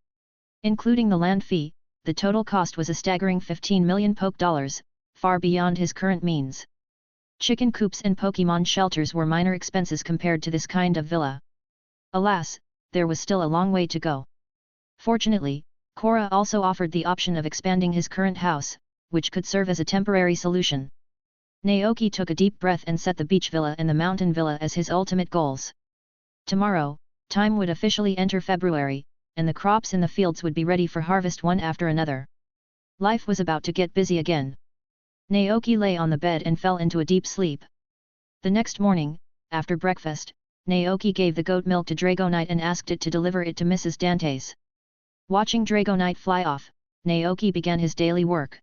Including the land fee, the total cost was a staggering 15 million Poke dollars, far beyond his current means. Chicken coops and Pokémon shelters were minor expenses compared to this kind of villa. Alas, there was still a long way to go. Fortunately, Korra also offered the option of expanding his current house, which could serve as a temporary solution. Naoki took a deep breath and set the beach villa and the mountain villa as his ultimate goals. Tomorrow, time would officially enter February, and the crops in the fields would be ready for harvest one after another. Life was about to get busy again. Naoki lay on the bed and fell into a deep sleep. The next morning, after breakfast, Naoki gave the goat milk to Dragonite and asked it to deliver it to Mrs. Dante's. Watching Dragonite fly off, Naoki began his daily work.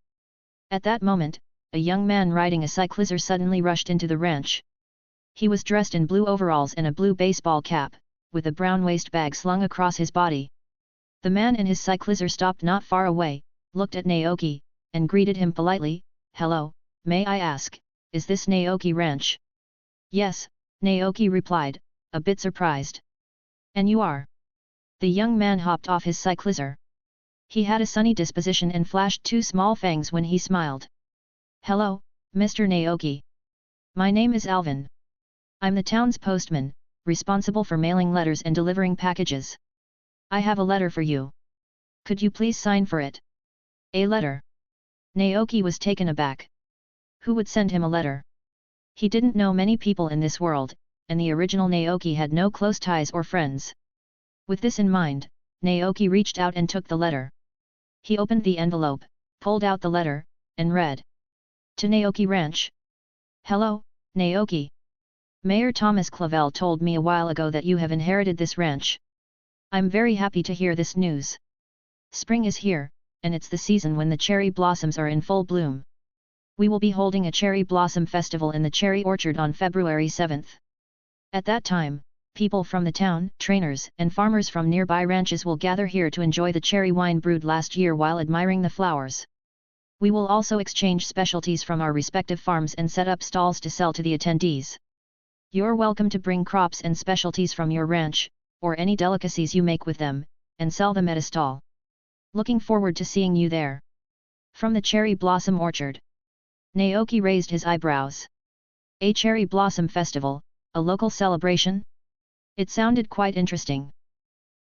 At that moment, a young man riding a cyclizer suddenly rushed into the ranch. He was dressed in blue overalls and a blue baseball cap, with a brown waist bag slung across his body. The man in his cyclizer stopped not far away, looked at Naoki, and greeted him politely. "Hello, may I ask, is this Naoki Ranch?" "Yes," Naoki replied, a bit surprised. "And you are?" The young man hopped off his cyclizer. He had a sunny disposition and flashed 2 small fangs when he smiled. "Hello, Mr. Naoki. My name is Alvin. I'm the town's postman, responsible for mailing letters and delivering packages. I have a letter for you. Could you please sign for it?" "A letter?" Naoki was taken aback. Who would send him a letter? He didn't know many people in this world, and the original Naoki had no close ties or friends. With this in mind, Naoki reached out and took the letter. He opened the envelope, pulled out the letter, and read. To Naoki Ranch. "Hello, Naoki. Mayor Thomas Clavel told me a while ago that you have inherited this ranch. I'm very happy to hear this news. Spring is here, and it's the season when the cherry blossoms are in full bloom. We will be holding a cherry blossom festival in the cherry orchard on February 7th. At that time, people from the town, trainers, and farmers from nearby ranches will gather here to enjoy the cherry wine brewed last year while admiring the flowers. We will also exchange specialties from our respective farms and set up stalls to sell to the attendees. You're welcome to bring crops and specialties from your ranch, or any delicacies you make with them, and sell them at a stall. Looking forward to seeing you there. From the Cherry Blossom Orchard. Naoki raised his eyebrows. A cherry blossom festival, a local celebration? It sounded quite interesting.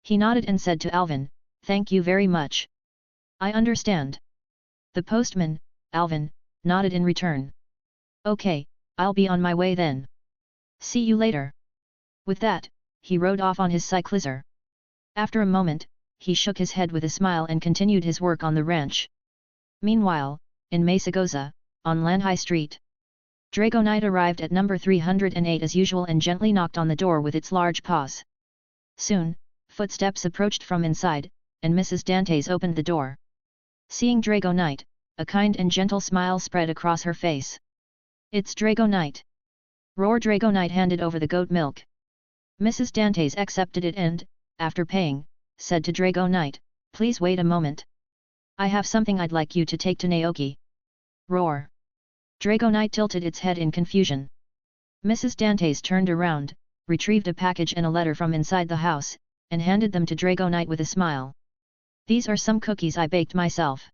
He nodded and said to Alvin, "Thank you very much. I understand." The postman, Alvin, nodded in return. "Okay, I'll be on my way then. See you later." With that, he rode off on his cyclizer. After a moment, he shook his head with a smile and continued his work on the ranch. Meanwhile, in Mesagoza, on Lanhai Street, Dragonite arrived at number 308 as usual and gently knocked on the door with its large paws. Soon, footsteps approached from inside, and Mrs. Dantes opened the door. Seeing Dragonite, a kind and gentle smile spread across her face. "It's Dragonite!" Roar. Dragonite handed over the goat milk. Mrs. Dantes accepted it and, after paying, said to Dragonite, "Please wait a moment. I have something I'd like you to take to Naoki." Roar. Dragonite tilted its head in confusion. Mrs. Dantes turned around, retrieved a package and a letter from inside the house, and handed them to Dragonite with a smile. "These are some cookies I baked myself.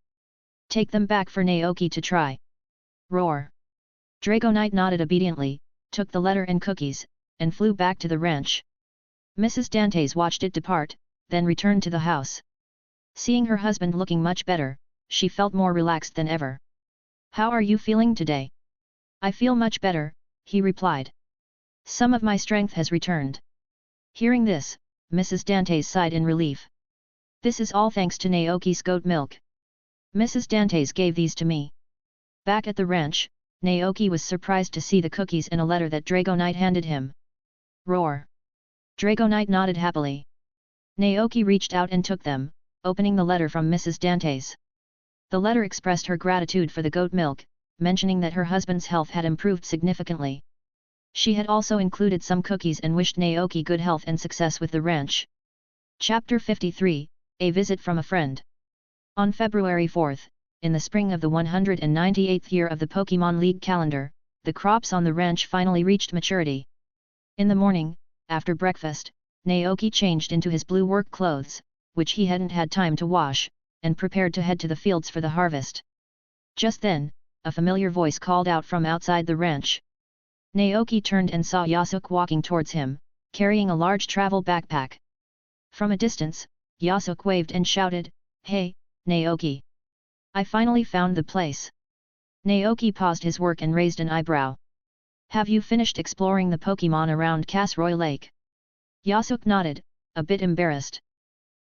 Take them back for Naoki to try." Roar. Dragonite nodded obediently, took the letter and cookies, and flew back to the ranch. Mrs. Dantes watched it depart, then returned to the house. Seeing her husband looking much better, she felt more relaxed than ever. "How are you feeling today?" "I feel much better," he replied. "Some of my strength has returned." Hearing this, Mrs. Dantes sighed in relief. "This is all thanks to Naoki's goat milk. Mrs. Dantes gave these to me." Back at the ranch, Naoki was surprised to see the cookies and a letter that Dragonite handed him. Roar. Dragonite nodded happily. Naoki reached out and took them, opening the letter from Mrs. Dantes. The letter expressed her gratitude for the goat milk, mentioning that her husband's health had improved significantly. She had also included some cookies and wished Naoki good health and success with the ranch. Chapter 53, A Visit from a Friend. On February 4th, in the spring of the 198th year of the Pokémon League calendar, the crops on the ranch finally reached maturity. In the morning, after breakfast, Naoki changed into his blue work clothes, which he hadn't had time to wash, and prepared to head to the fields for the harvest. Just then, a familiar voice called out from outside the ranch. Naoki turned and saw Yasuke walking towards him, carrying a large travel backpack. From a distance, Yasuke waved and shouted, "Hey, Naoki! I finally found the place." Naoki paused his work and raised an eyebrow. "Have you finished exploring the Pokémon around Casroy Lake?" Yasuke nodded, a bit embarrassed.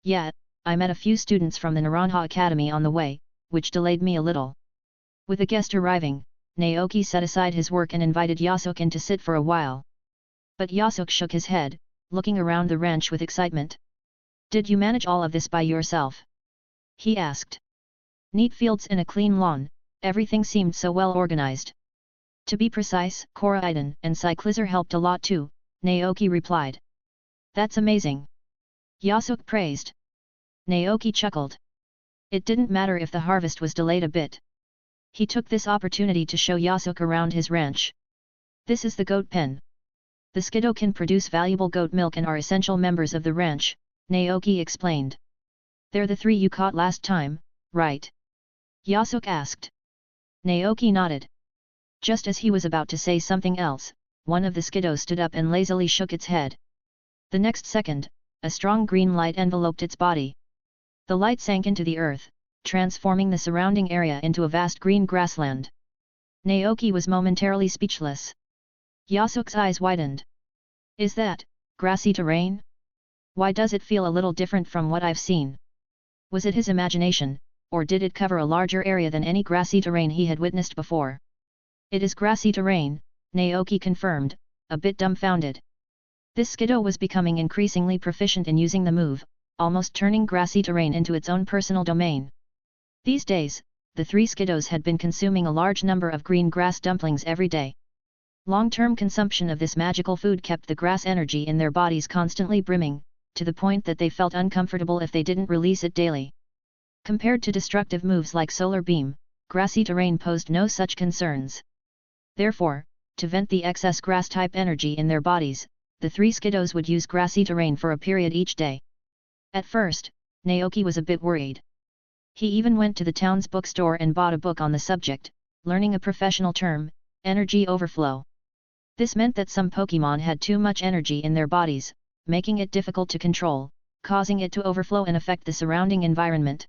"Yeah, I met a few students from the Naranja Academy on the way, which delayed me a little." With a guest arriving, Naoki set aside his work and invited Yasuke in to sit for a while. But Yasuke shook his head, looking around the ranch with excitement. "Did you manage all of this by yourself?" he asked. "Neat fields and a clean lawn, everything seemed so well organized." "To be precise, Koraiden and Cyclizer helped a lot too," Naoki replied. "That's amazing!" Yasuke praised. Naoki chuckled. It didn't matter if the harvest was delayed a bit. He took this opportunity to show Yasuke around his ranch. "This is the goat pen. The Skiddo can produce valuable goat milk and are essential members of the ranch," Naoki explained. "They're the three you caught last time, right?" Yasuke asked. Naoki nodded. Just as he was about to say something else, one of the Skiddos stood up and lazily shook its head. The next second, a strong green light enveloped its body. The light sank into the earth, transforming the surrounding area into a vast green grassland. Naoki was momentarily speechless. Yasuke's eyes widened. "Is that grassy terrain? Why does it feel a little different from what I've seen?" Was it his imagination, or did it cover a larger area than any grassy terrain he had witnessed before? "It is grassy terrain," Naoki confirmed, a bit dumbfounded. This Skiddo was becoming increasingly proficient in using the move, almost turning grassy terrain into its own personal domain. These days, the three Skiddos had been consuming a large number of green grass dumplings every day. Long-term consumption of this magical food kept the grass energy in their bodies constantly brimming, to the point that they felt uncomfortable if they didn't release it daily. Compared to destructive moves like Solar Beam, grassy terrain posed no such concerns. Therefore, to vent the excess grass-type energy in their bodies, the three Skiddos would use grassy terrain for a period each day. At first, Naoki was a bit worried. He even went to the town's bookstore and bought a book on the subject, learning a professional term, energy overflow. This meant that some Pokémon had too much energy in their bodies, making it difficult to control, causing it to overflow and affect the surrounding environment.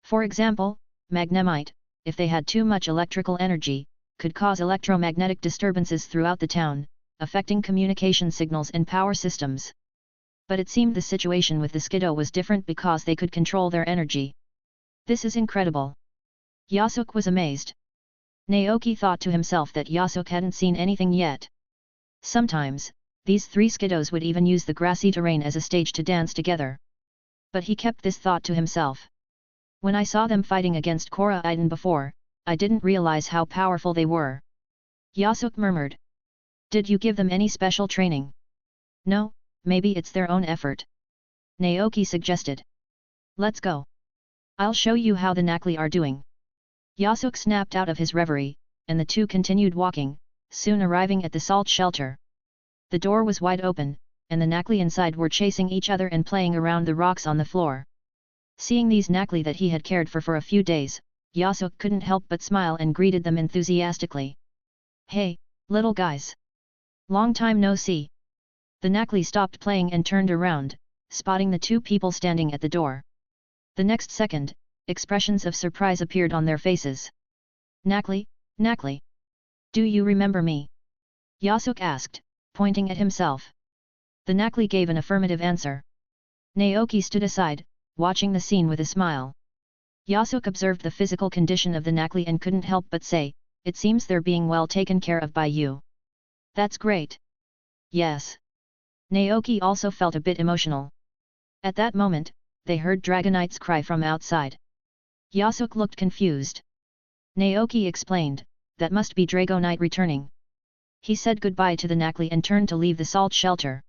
For example, Magnemite, if they had too much electrical energy, could cause electromagnetic disturbances throughout the town, affecting communication signals and power systems. But it seemed the situation with the Skiddo was different because they could control their energy. This is incredible. Yasuke was amazed. Naoki thought to himself that Yasuke hadn't seen anything yet. Sometimes, these three Skiddos would even use the grassy terrain as a stage to dance together. But he kept this thought to himself. When I saw them fighting against Koraidon before, I didn't realize how powerful they were. Yasuke murmured. Did you give them any special training? No, maybe it's their own effort. Naoki suggested. Let's go. I'll show you how the Nakli are doing. Yasuke snapped out of his reverie, and the two continued walking, soon arriving at the salt shelter. The door was wide open, and the Nakli inside were chasing each other and playing around the rocks on the floor. Seeing these Nakli that he had cared for a few days, Yasuke couldn't help but smile and greeted them enthusiastically. Hey, little guys! Long time no see! The Nakli stopped playing and turned around, spotting the two people standing at the door. The next second, expressions of surprise appeared on their faces. Nakli, Nakli! Do you remember me? Yasuke asked, pointing at himself. The Nakli gave an affirmative answer. Naoki stood aside, watching the scene with a smile. Yasuke observed the physical condition of the Nakli and couldn't help but say, it seems they're being well taken care of by you. That's great. Yes. Naoki also felt a bit emotional. At that moment, they heard Dragonite's cry from outside. Yasuke looked confused. Naoki explained, that must be Dragonite returning. He said goodbye to the Nakli and turned to leave the salt shelter.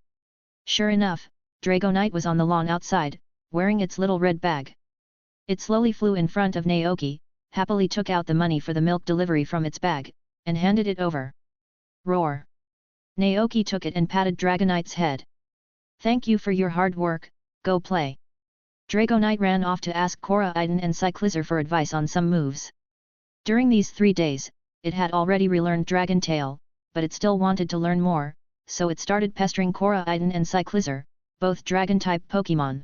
Sure enough, Dragonite was on the lawn outside, wearing its little red bag. It slowly flew in front of Naoki, happily took out the money for the milk delivery from its bag, and handed it over. Roar! Naoki took it and patted Dragonite's head. Thank you for your hard work, go play. Dragonite ran off to ask Koraidon and Cyclizar for advice on some moves. During these 3 days, it had already relearned Dragon Tail, but it still wanted to learn more, so it started pestering Koraidon and Cyclizar, both Dragon-type Pokémon.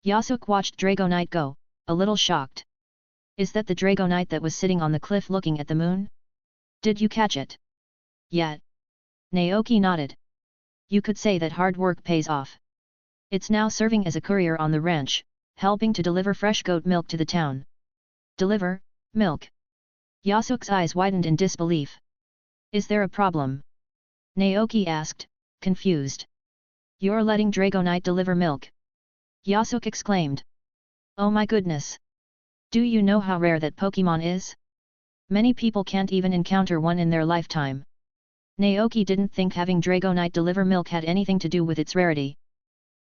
Yasuke watched Dragonite go, a little shocked. Is that the Dragonite that was sitting on the cliff looking at the moon? Did you catch it? Yeah. Naoki nodded. You could say that hard work pays off. It's now serving as a courier on the ranch, helping to deliver fresh goat milk to the town. Deliver milk? Yasuke's eyes widened in disbelief. Is there a problem? Naoki asked, confused. You're letting Dragonite deliver milk? Yasuke exclaimed. Oh my goodness! Do you know how rare that Pokémon is? Many people can't even encounter one in their lifetime. Naoki didn't think having Dragonite deliver milk had anything to do with its rarity.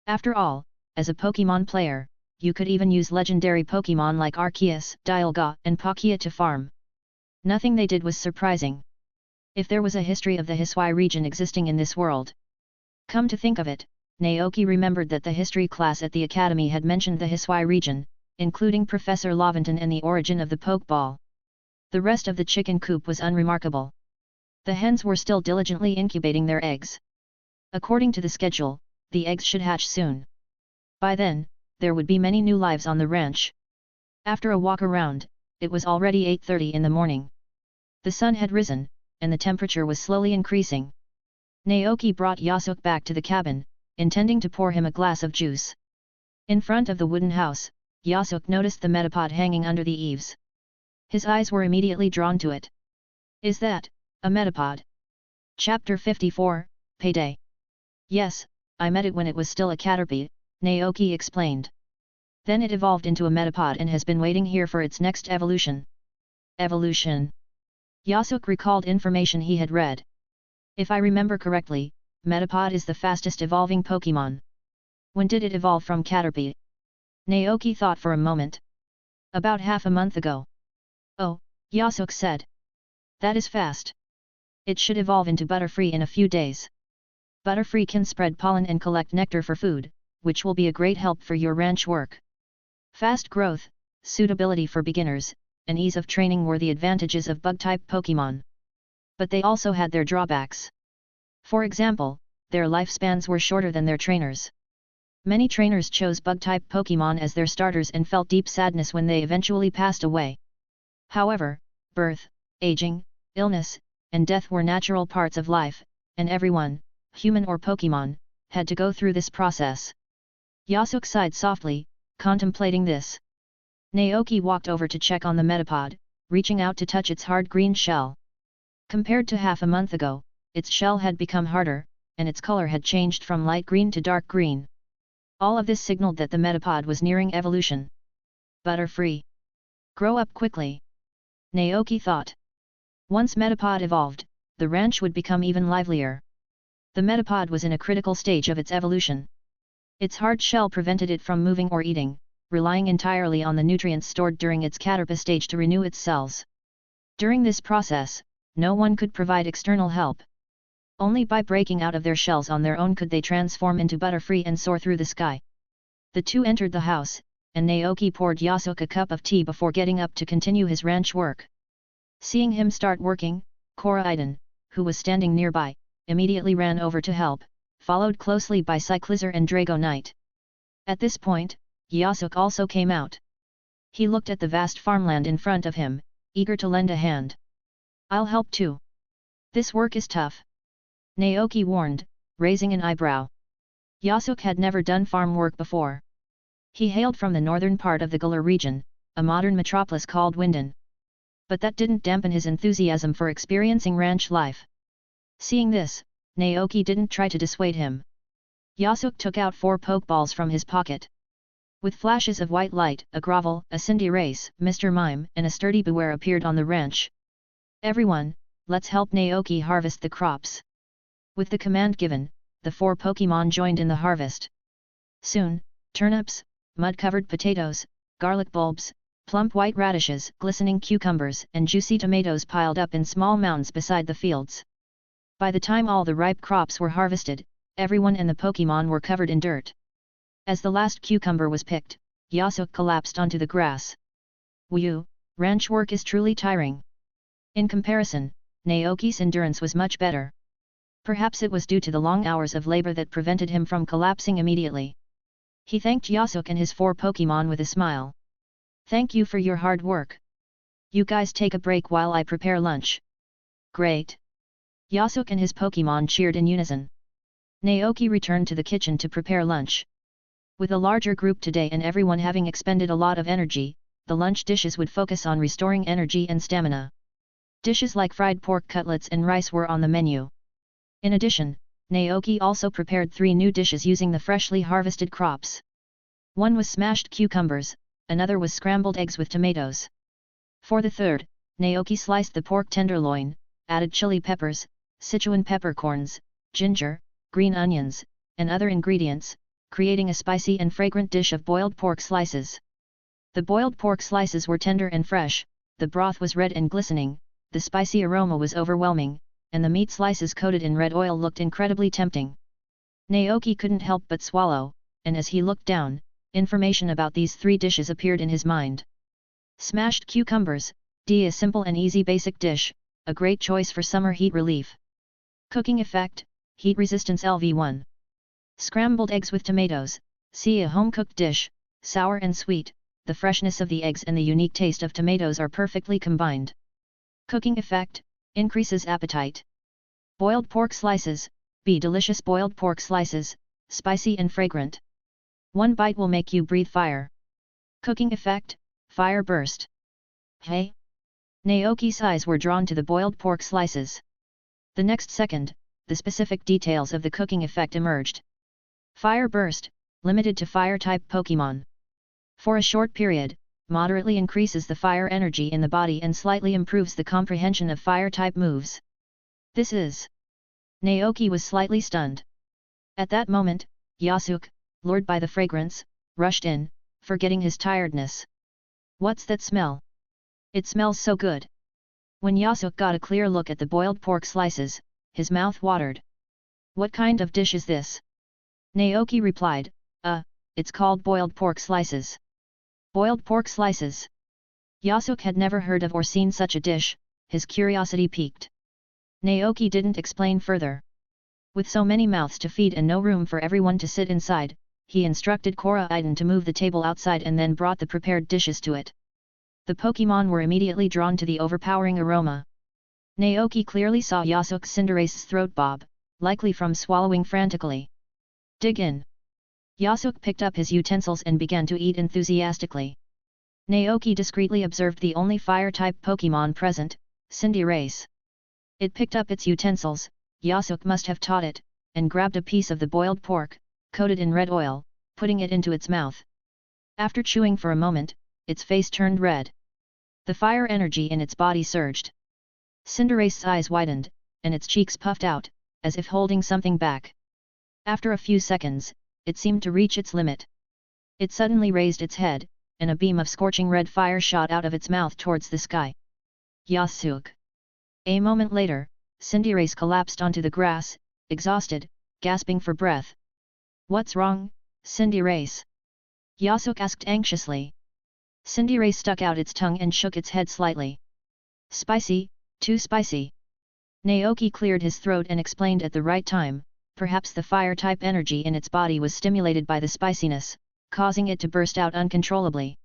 After all, as a Pokémon player, you could even use legendary Pokémon like Arceus, Dialga, and Palkia to farm. Nothing they did was surprising. If there was a history of the Hisui region existing in this world. Come to think of it, Naoki remembered that the history class at the academy had mentioned the Hisui region, including Professor Laventon and the origin of the Pokeball. The rest of the chicken coop was unremarkable. The hens were still diligently incubating their eggs. According to the schedule, the eggs should hatch soon. By then, there would be many new lives on the ranch. After a walk around, it was already 8:30 in the morning. The sun had risen, and the temperature was slowly increasing. Naoki brought Yasuke back to the cabin, intending to pour him a glass of juice. In front of the wooden house, Yasuke noticed the Metapod hanging under the eaves. His eyes were immediately drawn to it. Is that a Metapod? Chapter 54, Payday. Yes, I met it when it was still a caterpie, Naoki explained. Then it evolved into a metapod and has been waiting here for its next evolution. Evolution. Yasuke recalled information he had read. If I remember correctly, Metapod is the fastest evolving Pokémon. When did it evolve from Caterpie? Naoki thought for a moment. About half a month ago. Oh, Yasuke said. That is fast. It should evolve into Butterfree in a few days. Butterfree can spread pollen and collect nectar for food, which will be a great help for your ranch work. Fast growth, suitability for beginners, and ease of training were the advantages of bug-type Pokémon. But they also had their drawbacks. For example, their lifespans were shorter than their trainers. Many trainers chose bug-type Pokémon as their starters and felt deep sadness when they eventually passed away. However, birth, aging, illness, and death were natural parts of life, and everyone, human or Pokémon, had to go through this process. Yasuke sighed softly, contemplating this. Naoki walked over to check on the Metapod, reaching out to touch its hard green shell. Compared to half a month ago, its shell had become harder, and its color had changed from light green to dark green. All of this signaled that the Metapod was nearing evolution. Butterfree. Grow up quickly. Naoki thought. Once Metapod evolved, the ranch would become even livelier. The Metapod was in a critical stage of its evolution. Its hard shell prevented it from moving or eating, relying entirely on the nutrients stored during its caterpie stage to renew its cells. During this process, no one could provide external help. Only by breaking out of their shells on their own could they transform into Butterfree and soar through the sky. The two entered the house, and Naoki poured Yasuke a cup of tea before getting up to continue his ranch work. Seeing him start working, Koraiden, who was standing nearby, immediately ran over to help, followed closely by Cyclizar and Dragonite. At this point, Yasuke also came out. He looked at the vast farmland in front of him, eager to lend a hand. I'll help too. This work is tough. Naoki warned, raising an eyebrow. Yasuke had never done farm work before. He hailed from the northern part of the Galar region, a modern metropolis called Winden. But that didn't dampen his enthusiasm for experiencing ranch life. Seeing this, Naoki didn't try to dissuade him. Yasuke took out 4 Pokeballs from his pocket. With flashes of white light, a Grovel, a Cinderace, Mr. Mime, and a sturdy Beware appeared on the ranch. Everyone, let's help Naoki harvest the crops. With the command given, the 4 Pokémon joined in the harvest. Soon, turnips, mud-covered potatoes, garlic bulbs, plump white radishes, glistening cucumbers, and juicy tomatoes piled up in small mounds beside the fields. By the time all the ripe crops were harvested, everyone and the Pokémon were covered in dirt. As the last cucumber was picked, Yasuke collapsed onto the grass. Whew, ranch work is truly tiring. In comparison, Naoki's endurance was much better. Perhaps it was due to the long hours of labor that prevented him from collapsing immediately. He thanked Yasuke and his 4 Pokémon with a smile. Thank you for your hard work. You guys take a break while I prepare lunch. Great. Yasuke and his Pokémon cheered in unison. Naoki returned to the kitchen to prepare lunch. With a larger group today and everyone having expended a lot of energy, the lunch dishes would focus on restoring energy and stamina. Dishes like fried pork cutlets and rice were on the menu. In addition, Naoki also prepared 3 new dishes using the freshly harvested crops. One was smashed cucumbers, another was scrambled eggs with tomatoes. For the third, Naoki sliced the pork tenderloin, added chili peppers, Sichuan peppercorns, ginger, green onions, and other ingredients, creating a spicy and fragrant dish of boiled pork slices. The boiled pork slices were tender and fresh, the broth was red and glistening, the spicy aroma was overwhelming, and the meat slices coated in red oil looked incredibly tempting. Naoki couldn't help but swallow, and as he looked down, information about these 3 dishes appeared in his mind. Smashed cucumbers, a simple and easy basic dish, a great choice for summer heat relief. Cooking effect, heat resistance LV1. Scrambled eggs with tomatoes, a home-cooked dish, sour and sweet, the freshness of the eggs and the unique taste of tomatoes are perfectly combined. Cooking effect, increases appetite. Boiled pork slices, delicious boiled pork slices, spicy and fragrant. One bite will make you breathe fire. Cooking effect, fire burst. Hey! Naoki's eyes were drawn to the boiled pork slices. The next second, the specific details of the cooking effect emerged. Fire Burst, limited to Fire-type Pokémon. For a short period, moderately increases the fire energy in the body and slightly improves the comprehension of Fire-type moves. This is... Naoki was slightly stunned. At that moment, Yasuke, lured by the fragrance, rushed in, forgetting his tiredness. What's that smell? It smells so good. When Yasuke got a clear look at the boiled pork slices, his mouth watered. What kind of dish is this? Naoki replied, it's called boiled pork slices. Boiled pork slices? Yasuke had never heard of or seen such a dish, his curiosity piqued. Naoki didn't explain further. With so many mouths to feed and no room for everyone to sit inside, he instructed Koraiden to move the table outside and then brought the prepared dishes to it. The Pokémon were immediately drawn to the overpowering aroma. Naoki clearly saw Yasuke's Cinderace's throat bob, likely from swallowing frantically. Dig in. Yasuke picked up his utensils and began to eat enthusiastically. Naoki discreetly observed the only fire-type Pokémon present, Cinderace. It picked up its utensils, Yasuke must have taught it, and grabbed a piece of the boiled pork, coated in red oil, putting it into its mouth. After chewing for a moment, its face turned red. The fire energy in its body surged. Cinderace's eyes widened, and its cheeks puffed out, as if holding something back. After a few seconds, it seemed to reach its limit. It suddenly raised its head, and a beam of scorching red fire shot out of its mouth towards the sky. Yasuke. A moment later, Cinderace collapsed onto the grass, exhausted, gasping for breath. What's wrong, Cinderace? Yasuke asked anxiously. Cinderace stuck out its tongue and shook its head slightly. Spicy, too spicy. Naoki cleared his throat and explained at the right time, perhaps the fire-type energy in its body was stimulated by the spiciness, causing it to burst out uncontrollably.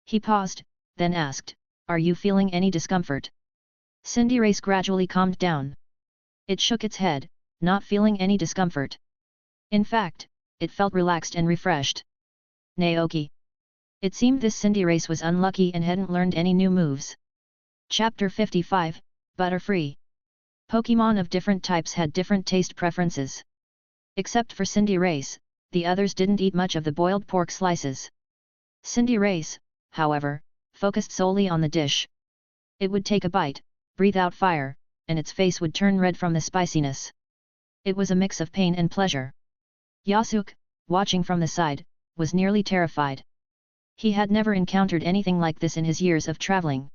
He paused, then asked, Are you feeling any discomfort? Cinderace gradually calmed down. It shook its head, not feeling any discomfort. In fact, it felt relaxed and refreshed. Naoki. It seemed this Cinderace was unlucky and hadn't learned any new moves. Chapter 55, Butterfree. Pokémon of different types had different taste preferences. Except for Cinderace, the others didn't eat much of the boiled pork slices. Cinderace, however, focused solely on the dish. It would take a bite, breathe out fire, and its face would turn red from the spiciness. It was a mix of pain and pleasure. Yasuke, watching from the side, was nearly terrified. He had never encountered anything like this in his years of traveling.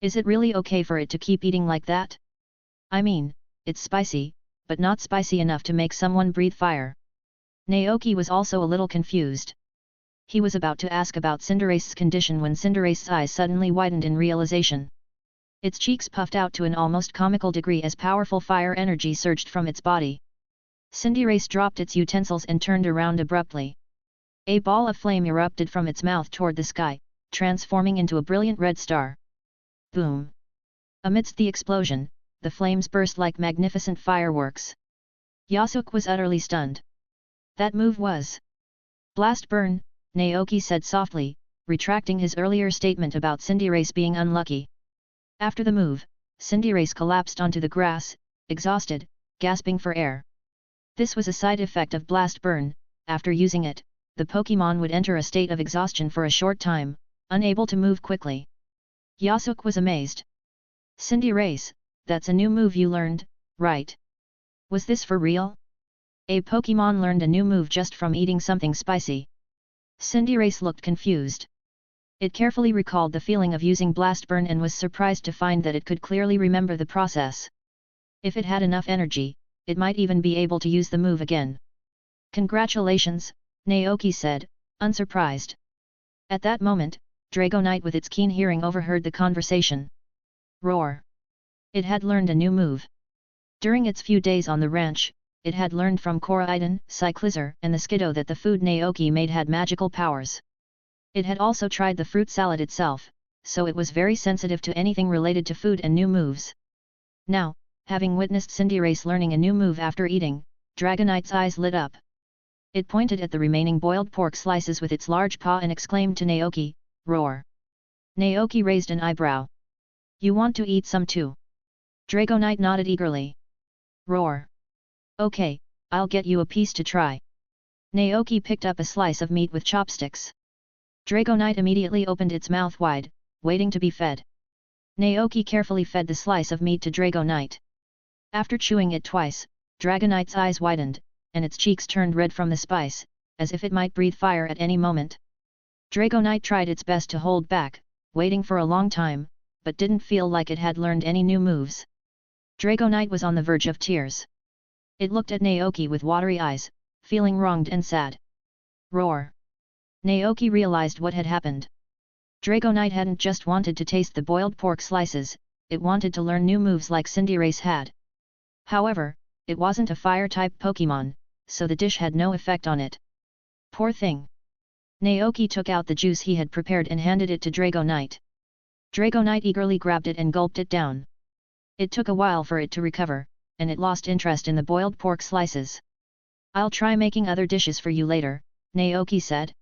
Is it really okay for it to keep eating like that? I mean, it's spicy, but not spicy enough to make someone breathe fire. Naoki was also a little confused. He was about to ask about Cinderace's condition when Cinderace's eyes suddenly widened in realization. Its cheeks puffed out to an almost comical degree as powerful fire energy surged from its body. Cinderace dropped its utensils and turned around abruptly. A ball of flame erupted from its mouth toward the sky, transforming into a brilliant red star. Boom! Amidst the explosion, the flames burst like magnificent fireworks. Yasuke was utterly stunned. That move was Blast Burn, Naoki said softly, retracting his earlier statement about Cinderace being unlucky. After the move, Cinderace collapsed onto the grass, exhausted, gasping for air. This was a side effect of Blast Burn. After using it, the Pokémon would enter a state of exhaustion for a short time, unable to move quickly. Yasuke was amazed. Cinderace, that's a new move you learned, right? Was this for real? A Pokémon learned a new move just from eating something spicy. Cinderace looked confused. It carefully recalled the feeling of using Blast Burn and was surprised to find that it could clearly remember the process. If it had enough energy, it might even be able to use the move again. Congratulations, Naoki said, unsurprised. At that moment, Dragonite with its keen hearing overheard the conversation. Roar! It had learned a new move. During its few days on the ranch, it had learned from Koraiden, Cyclizar and the Skiddo that the food Naoki made had magical powers. It had also tried the fruit salad itself, so it was very sensitive to anything related to food and new moves. Now, having witnessed Cinderace learning a new move after eating, Dragonite's eyes lit up. It pointed at the remaining boiled pork slices with its large paw and exclaimed to Naoki, Roar! Naoki raised an eyebrow. You want to eat some too? Dragonite nodded eagerly. Roar! Okay, I'll get you a piece to try. Naoki picked up a slice of meat with chopsticks. Dragonite immediately opened its mouth wide, waiting to be fed. Naoki carefully fed the slice of meat to Dragonite. After chewing it twice, Dragonite's eyes widened, and its cheeks turned red from the spice, as if it might breathe fire at any moment. Dragonite tried its best to hold back, waiting for a long time, but didn't feel like it had learned any new moves. Dragonite was on the verge of tears. It looked at Naoki with watery eyes, feeling wronged and sad. Roar! Naoki realized what had happened. Dragonite hadn't just wanted to taste the boiled pork slices, it wanted to learn new moves like Cinderace had. However, it wasn't a fire-type Pokémon, so the dish had no effect on it. Poor thing! Naoki took out the juice he had prepared and handed it to Dragonite. Dragonite eagerly grabbed it and gulped it down. It took a while for it to recover, and it lost interest in the boiled pork slices. I'll try making other dishes for you later, Naoki said.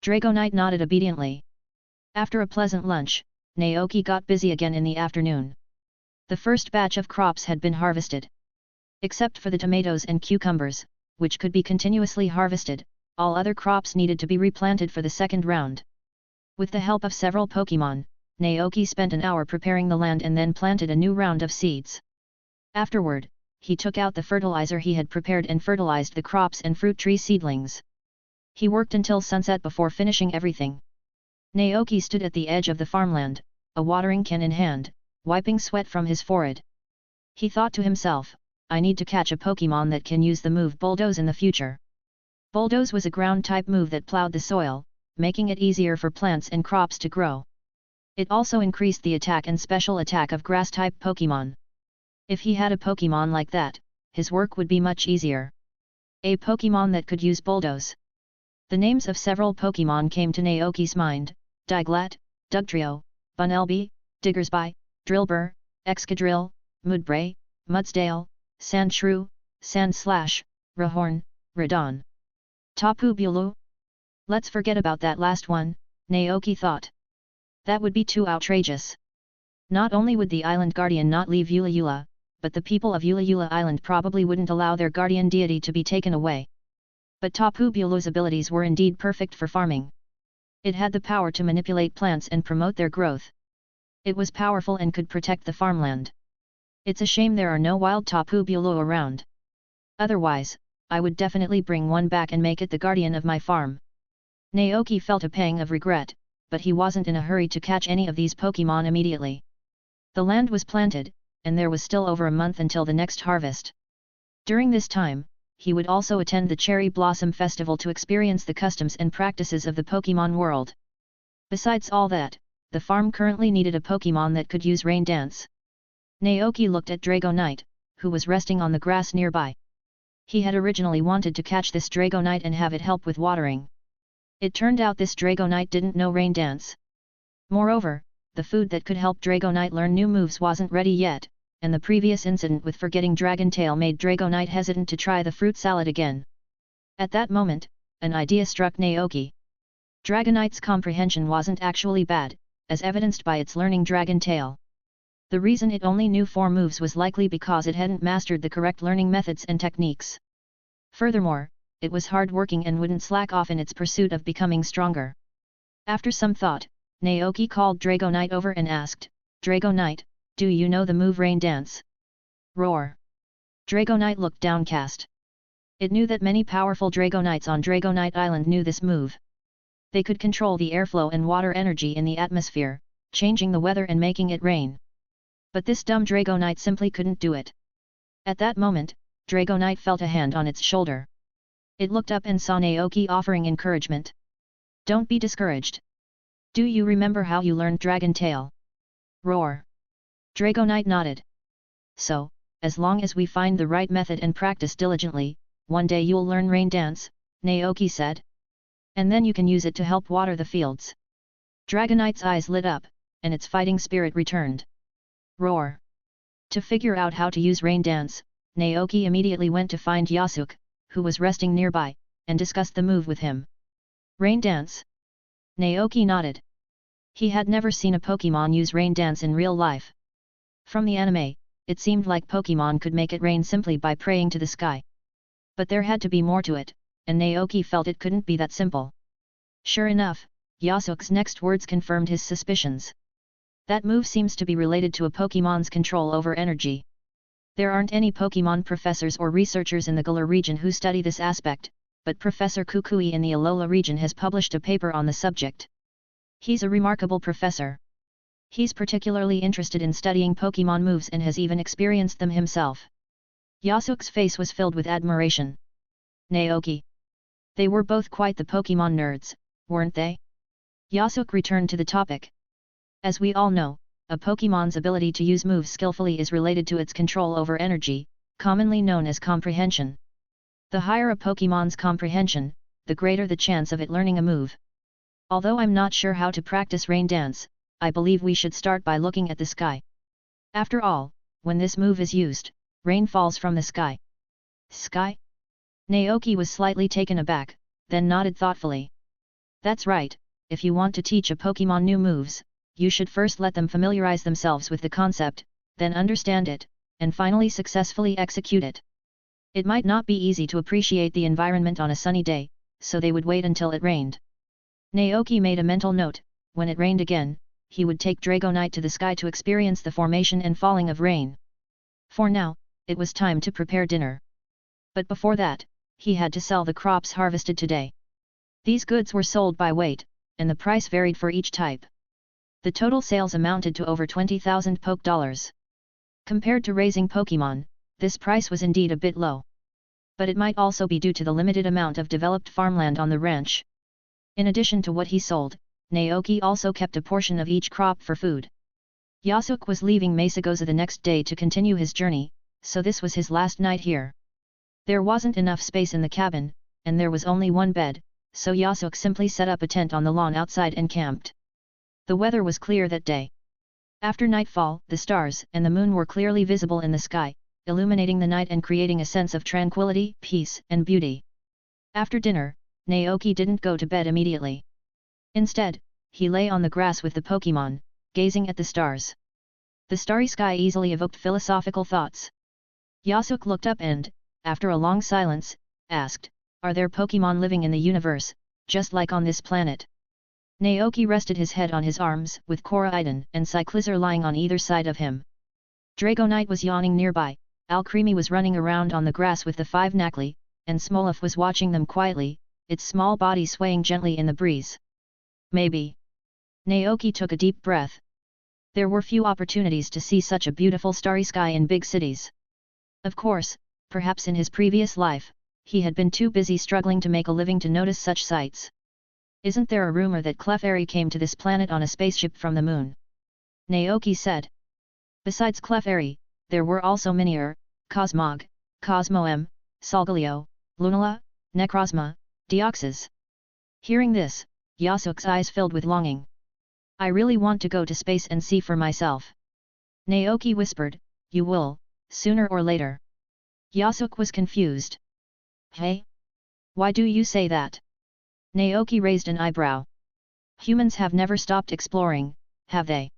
Dragonite nodded obediently. After a pleasant lunch, Naoki got busy again in the afternoon. The first batch of crops had been harvested. Except for the tomatoes and cucumbers, which could be continuously harvested, all other crops needed to be replanted for the second round. With the help of several Pokémon, Naoki spent an hour preparing the land and then planted a new round of seeds. Afterward, he took out the fertilizer he had prepared and fertilized the crops and fruit tree seedlings. He worked until sunset before finishing everything. Naoki stood at the edge of the farmland, a watering can in hand, wiping sweat from his forehead. He thought to himself, I need to catch a Pokémon that can use the move Bulldoze in the future. Bulldoze was a ground-type move that plowed the soil, making it easier for plants and crops to grow. It also increased the attack and special attack of grass-type Pokémon. If he had a Pokémon like that, his work would be much easier. A Pokémon that could use Bulldoze. The names of several Pokémon came to Naoki's mind: Diglett, Dugtrio, Bunnelby, Diggersby, Drillbur, Excadrill, Mudbray, Mudsdale, Sandshrew, Sandslash, Rhyhorn, Radon. Tapu Bulu? Let's forget about that last one, Naoki thought. That would be too outrageous. Not only would the island guardian not leave Ula'ula, but the people of Ula'ula Island probably wouldn't allow their guardian deity to be taken away. But Tapu Bulu's abilities were indeed perfect for farming. It had the power to manipulate plants and promote their growth. It was powerful and could protect the farmland. It's a shame there are no wild Tapu Bulu around. Otherwise, I would definitely bring one back and make it the guardian of my farm. Naoki felt a pang of regret, but he wasn't in a hurry to catch any of these Pokémon immediately. The land was planted, and there was still over a month until the next harvest. During this time, he would also attend the Cherry Blossom Festival to experience the customs and practices of the Pokémon world. Besides all that, the farm currently needed a Pokémon that could use Rain Dance. Naoki looked at Dragonite, who was resting on the grass nearby. He had originally wanted to catch this Dragonite and have it help with watering. It turned out this Dragonite didn't know Rain Dance. Moreover, the food that could help Dragonite learn new moves wasn't ready yet, and the previous incident with forgetting Dragontail made Dragonite hesitant to try the fruit salad again. At that moment, an idea struck Naoki. Dragonite's comprehension wasn't actually bad, as evidenced by its learning Dragontail. The reason it only knew 4 moves was likely because it hadn't mastered the correct learning methods and techniques. Furthermore, it was hard-working and wouldn't slack off in its pursuit of becoming stronger. After some thought, Naoki called Dragonite over and asked, Dragonite, do you know the move Rain Dance? Roar! Dragonite looked downcast. It knew that many powerful Dragonites on Dragonite Island knew this move. They could control the airflow and water energy in the atmosphere, changing the weather and making it rain. But this dumb Dragonite simply couldn't do it. At that moment, Dragonite felt a hand on its shoulder. It looked up and saw Naoki offering encouragement. Don't be discouraged. Do you remember how you learned Dragontail? Roar! Dragonite nodded. So, as long as we find the right method and practice diligently, one day you'll learn Rain Dance, Naoki said. And then you can use it to help water the fields. Dragonite's eyes lit up, and its fighting spirit returned. Roar! To figure out how to use Rain Dance, Naoki immediately went to find Yasuke, who was resting nearby, and discussed the move with him. Rain Dance? Naoki nodded. He had never seen a Pokémon use Rain Dance in real life. From the anime, it seemed like Pokémon could make it rain simply by praying to the sky. But there had to be more to it, and Naoki felt it couldn't be that simple. Sure enough, Yasuo's next words confirmed his suspicions. That move seems to be related to a Pokémon's control over energy. There aren't any Pokémon professors or researchers in the Galar region who study this aspect, but Professor Kukui in the Alola region has published a paper on the subject. He's a remarkable professor. He's particularly interested in studying Pokémon moves and has even experienced them himself. Yasuo's face was filled with admiration. Naoki. They were both quite the Pokémon nerds, weren't they? Yasuo returned to the topic. As we all know, a Pokémon's ability to use moves skillfully is related to its control over energy, commonly known as comprehension. The higher a Pokémon's comprehension, the greater the chance of it learning a move. Although I'm not sure how to practice rain dance, I believe we should start by looking at the sky. After all, when this move is used, rain falls from the sky. Sky? Naoki was slightly taken aback, then nodded thoughtfully. That's right, if you want to teach a Pokémon new moves, you should first let them familiarize themselves with the concept, then understand it, and finally successfully execute it. It might not be easy to appreciate the environment on a sunny day, so they would wait until it rained. Naoki made a mental note, when it rained again, he would take Dragonite to the sky to experience the formation and falling of rain. For now, it was time to prepare dinner. But before that, he had to sell the crops harvested today. These goods were sold by weight, and the price varied for each type. The total sales amounted to over 20,000 Poke dollars. Compared to raising Pokémon, this price was indeed a bit low. But it might also be due to the limited amount of developed farmland on the ranch. In addition to what he sold, Naoki also kept a portion of each crop for food. Yasuo was leaving Mesagoza the next day to continue his journey, so this was his last night here. There wasn't enough space in the cabin, and there was only one bed, so Yasuo simply set up a tent on the lawn outside and camped. The weather was clear that day. After nightfall, the stars and the moon were clearly visible in the sky, illuminating the night and creating a sense of tranquility, peace, and beauty. After dinner, Naoki didn't go to bed immediately. Instead, he lay on the grass with the Pokémon, gazing at the stars. The starry sky easily evoked philosophical thoughts. Yasuo looked up and, after a long silence, asked, "Are there Pokémon living in the universe, just like on this planet?" Naoki rested his head on his arms, with Koraidon and Cyclizar lying on either side of him. Dragonite was yawning nearby, Alcremie was running around on the grass with the 5 Knackley, and Smolov was watching them quietly, its small body swaying gently in the breeze. Maybe. Naoki took a deep breath. There were few opportunities to see such a beautiful starry sky in big cities. Of course, perhaps in his previous life, he had been too busy struggling to make a living to notice such sights. Isn't there a rumor that Clefairy came to this planet on a spaceship from the moon? Naoki said. Besides Clefairy, there were also Minior, Cosmog, Cosmoem, Solgaleo, Lunala, Necrozma, Deoxys. Hearing this, Yasuo's eyes filled with longing. I really want to go to space and see for myself. Naoki whispered, you will, sooner or later. Yasuo was confused. Hey? Why do you say that? Naoki raised an eyebrow. Humans have never stopped exploring, have they?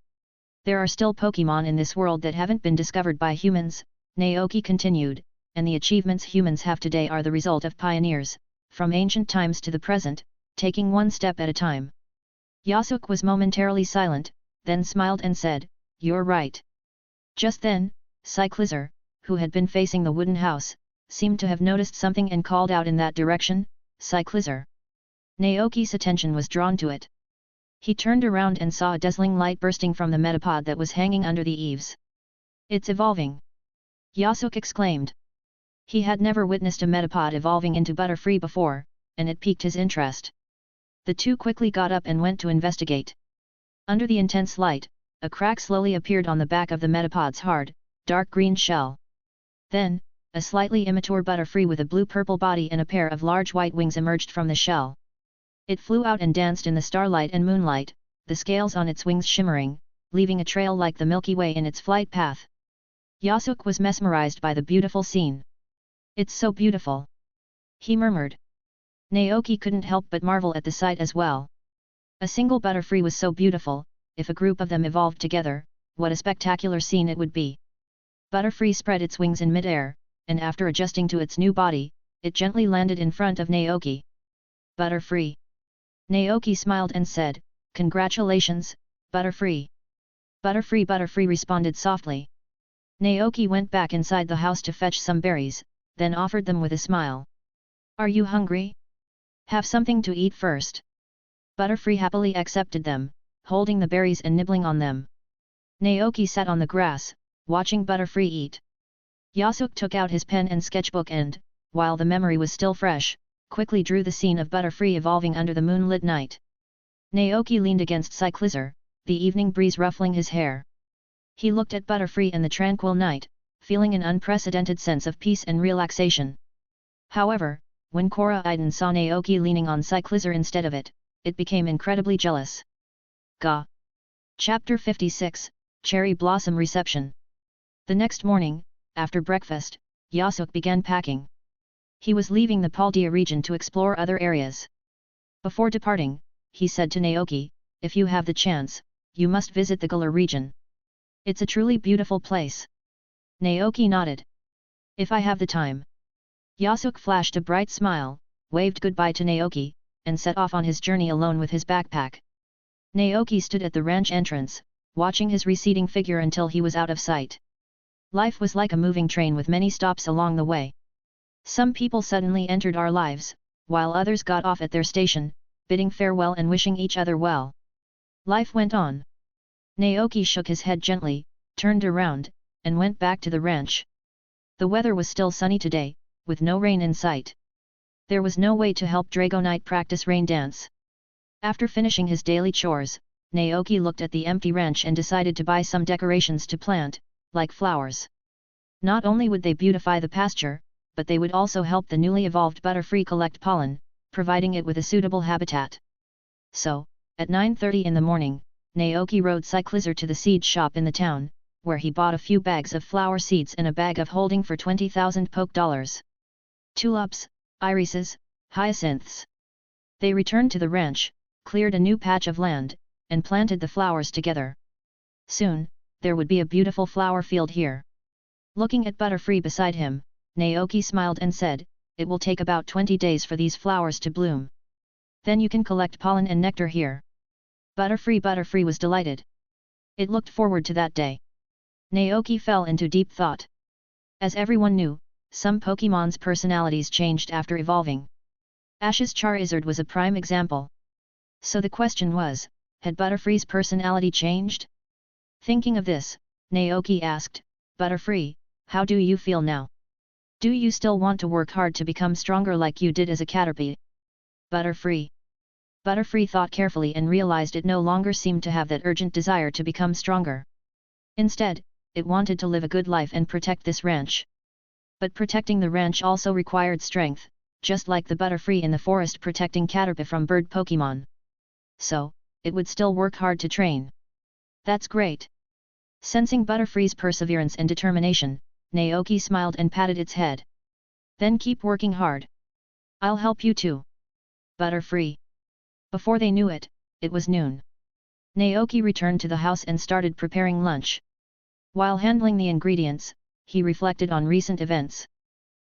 There are still Pokémon in this world that haven't been discovered by humans, Naoki continued, and the achievements humans have today are the result of pioneers, from ancient times to the present, taking one step at a time. Yasuo was momentarily silent, then smiled and said, you're right. Just then, Cyclizar, who had been facing the wooden house, seemed to have noticed something and called out in that direction, Cyclizar. Naoki's attention was drawn to it. He turned around and saw a dazzling light bursting from the metapod that was hanging under the eaves. It's evolving! Yasuo exclaimed. He had never witnessed a metapod evolving into Butterfree before, and it piqued his interest. The two quickly got up and went to investigate. Under the intense light, a crack slowly appeared on the back of the metapod's hard, dark green shell. Then, a slightly immature Butterfree with a blue-purple body and a pair of large white wings emerged from the shell. It flew out and danced in the starlight and moonlight, the scales on its wings shimmering, leaving a trail like the Milky Way in its flight path. Yasuo was mesmerized by the beautiful scene. It's so beautiful! He murmured. Naoki couldn't help but marvel at the sight as well. A single Butterfree was so beautiful, if a group of them evolved together, what a spectacular scene it would be. Butterfree spread its wings in mid-air, and after adjusting to its new body, it gently landed in front of Naoki. Butterfree. Naoki smiled and said, "Congratulations, Butterfree." Butterfree responded softly. Naoki went back inside the house to fetch some berries, then offered them with a smile. "Are you hungry? Have something to eat first." Butterfree happily accepted them, holding the berries and nibbling on them. Naoki sat on the grass, watching Butterfree eat. Yasuke took out his pen and sketchbook and, while the memory was still fresh, quickly drew the scene of Butterfree evolving under the moonlit night. Naoki leaned against Cyclizer, the evening breeze ruffling his hair. He looked at Butterfree and the tranquil night, feeling an unprecedented sense of peace and relaxation. However, when Koraiden saw Naoki leaning on Cyclizer instead of it, it became incredibly jealous. Ga. Chapter 56, Cherry Blossom Reception. The next morning, after breakfast, Yasuke began packing. He was leaving the Paldea region to explore other areas. Before departing, he said to Naoki, "If you have the chance, you must visit the Galar region. It's a truly beautiful place." Naoki nodded. "If I have the time." Yasuke flashed a bright smile, waved goodbye to Naoki, and set off on his journey alone with his backpack. Naoki stood at the ranch entrance, watching his receding figure until he was out of sight. Life was like a moving train with many stops along the way. Some people suddenly entered our lives, while others got off at their station, bidding farewell and wishing each other well. Life went on. Naoki shook his head gently, turned around, and went back to the ranch. The weather was still sunny today, with no rain in sight. There was no way to help Dragonite practice rain dance. After finishing his daily chores, Naoki looked at the empty ranch and decided to buy some decorations to plant, like flowers. Not only would they beautify the pasture, but they would also help the newly evolved Butterfree collect pollen, providing it with a suitable habitat. So, at 9:30 in the morning, Naoki rode Cyclizer to the seed shop in the town, where he bought a few bags of flower seeds and a bag of holding for 20,000 poke dollars. Tulips, irises, hyacinths. They returned to the ranch, cleared a new patch of land, and planted the flowers together. Soon, there would be a beautiful flower field here. Looking at Butterfree beside him, Naoki smiled and said, "It will take about 20 days for these flowers to bloom. Then you can collect pollen and nectar here." Butterfree was delighted. It looked forward to that day. Naoki fell into deep thought. As everyone knew, some Pokémon's personalities changed after evolving. Ash's Charizard was a prime example. So the question was, had Butterfree's personality changed? Thinking of this, Naoki asked, "Butterfree, how do you feel now? Do you still want to work hard to become stronger like you did as a Caterpie?" Butterfree thought carefully and realized it no longer seemed to have that urgent desire to become stronger. Instead, it wanted to live a good life and protect this ranch. But protecting the ranch also required strength, just like the Butterfree in the forest protecting Caterpie from bird Pokémon. So, it would still work hard to train. That's great. Sensing Butterfree's perseverance and determination, Naoki smiled and patted its head. Then keep working hard. I'll help you too. Butterfree. Before they knew it, it was noon. Naoki returned to the house and started preparing lunch. While handling the ingredients, he reflected on recent events.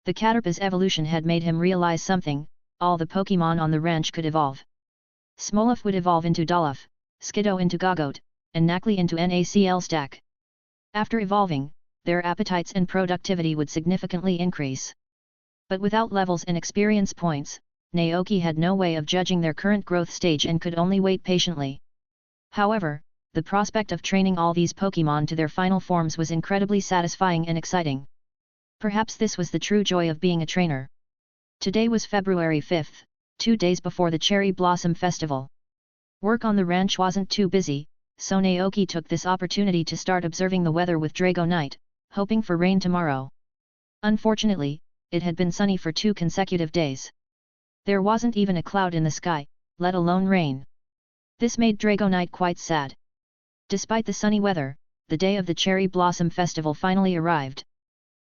The Caterpie's evolution had made him realize something: all the Pokémon on the ranch could evolve. Smolov would evolve into Dolph, Skiddo into Gogoat, and Nacli into Nacl Stack. After evolving, their appetites and productivity would significantly increase. But without levels and experience points, Naoki had no way of judging their current growth stage and could only wait patiently. However, the prospect of training all these Pokémon to their final forms was incredibly satisfying and exciting. Perhaps this was the true joy of being a trainer. Today was February 5th, 2 days before the Cherry Blossom Festival. Work on the ranch wasn't too busy, so Naoki took this opportunity to start observing the weather with Dragonite, hoping for rain tomorrow. Unfortunately, it had been sunny for 2 consecutive days. There wasn't even a cloud in the sky, let alone rain. This made Dragonite quite sad. Despite the sunny weather, the day of the Cherry Blossom Festival finally arrived.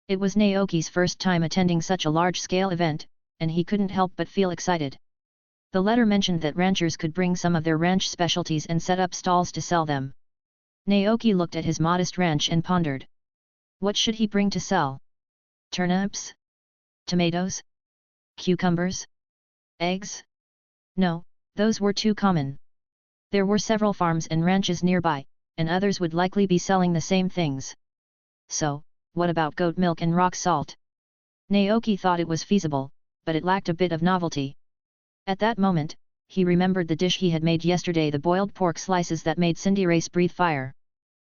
It was Naoki's first time attending such a large-scale event, and he couldn't help but feel excited. The letter mentioned that ranchers could bring some of their ranch specialties and set up stalls to sell them. Naoki looked at his modest ranch and pondered. What should he bring to sell? Turnips? Tomatoes? Cucumbers? Eggs? No, those were too common. There were several farms and ranches nearby, and others would likely be selling the same things. So, what about goat milk and rock salt? Naoki thought it was feasible, but it lacked a bit of novelty. At that moment, he remembered the dish he had made yesterday, the boiled pork slices that made Cinderace breathe fire.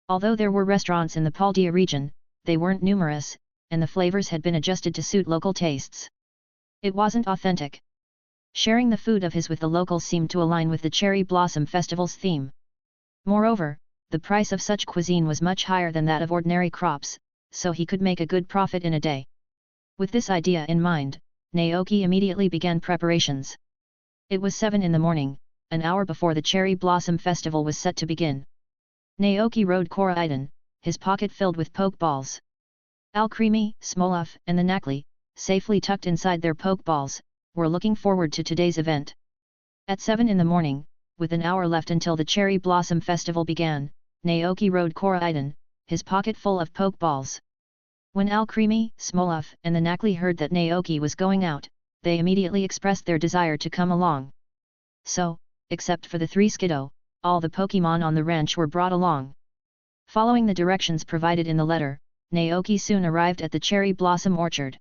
Although there were restaurants in the Paldea region, they weren't numerous, and the flavors had been adjusted to suit local tastes. It wasn't authentic. Sharing the food of his with the locals seemed to align with the Cherry Blossom Festival's theme. Moreover, the price of such cuisine was much higher than that of ordinary crops, so he could make a good profit in a day. With this idea in mind, Naoki immediately began preparations. It was 7 in the morning, an hour before the Cherry Blossom Festival was set to begin. Naoki rode Koraidon, his pocket filled with pokeballs. Alcremie, Smolov, and the Nakli, safely tucked inside their pokeballs, were looking forward to today's event. At 7 in the morning, with an hour left until the Cherry Blossom Festival began, Naoki rode Koraidon, his pocket full of pokeballs. When Alcremie, Smolov, and the Nakli heard that Naoki was going out, they immediately expressed their desire to come along. So, except for the 3 Skiddo, all the Pokémon on the ranch were brought along. Following the directions provided in the letter, Naoki soon arrived at the cherry blossom orchard.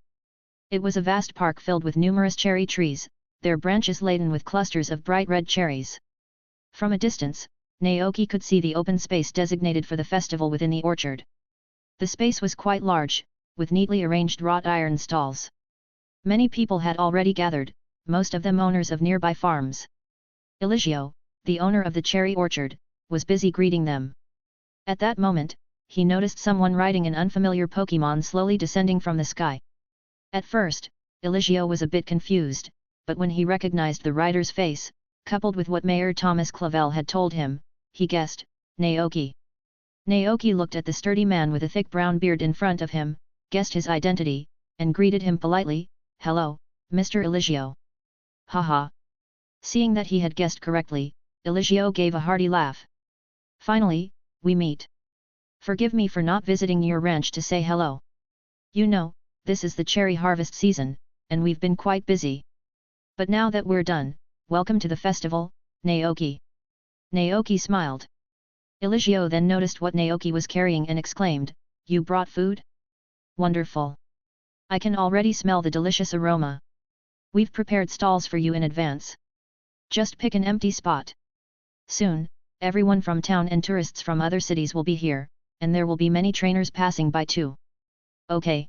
It was a vast park filled with numerous cherry trees, their branches laden with clusters of bright red cherries. From a distance, Naoki could see the open space designated for the festival within the orchard. The space was quite large, with neatly arranged wrought iron stalls. Many people had already gathered, most of them owners of nearby farms. Eligio, the owner of the cherry orchard, was busy greeting them. At that moment, he noticed someone riding an unfamiliar Pokémon slowly descending from the sky. At first, Eligio was a bit confused, but when he recognized the rider's face, coupled with what Mayor Thomas Clavel had told him, he guessed, Naoki. Naoki looked at the sturdy man with a thick brown beard in front of him, guessed his identity, and greeted him politely, "Hello, Mr. Eligio." Haha. Seeing that he had guessed correctly, Eligio gave a hearty laugh. "Finally, we meet. Forgive me for not visiting your ranch to say hello. You know, this is the cherry harvest season, and we've been quite busy. But now that we're done, welcome to the festival, Naoki." Naoki smiled. Eligio then noticed what Naoki was carrying and exclaimed, "You brought food? Wonderful. I can already smell the delicious aroma. We've prepared stalls for you in advance. Just pick an empty spot. Soon, everyone from town and tourists from other cities will be here, and there will be many trainers passing by too." "Okay."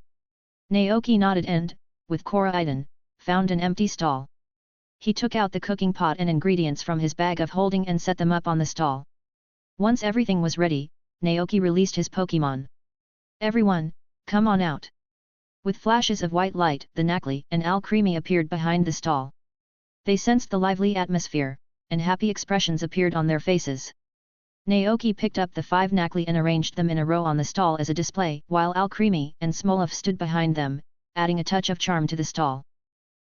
Naoki nodded and, with Koraidon, found an empty stall. He took out the cooking pot and ingredients from his bag of holding and set them up on the stall. Once everything was ready, Naoki released his Pokémon. "Everyone, come on out." With flashes of white light, the Nakli and Alcremie appeared behind the stall. They sensed the lively atmosphere, and happy expressions appeared on their faces. Naoki picked up the 5 Nakli and arranged them in a row on the stall as a display, while Alcremie and Smolov stood behind them, adding a touch of charm to the stall.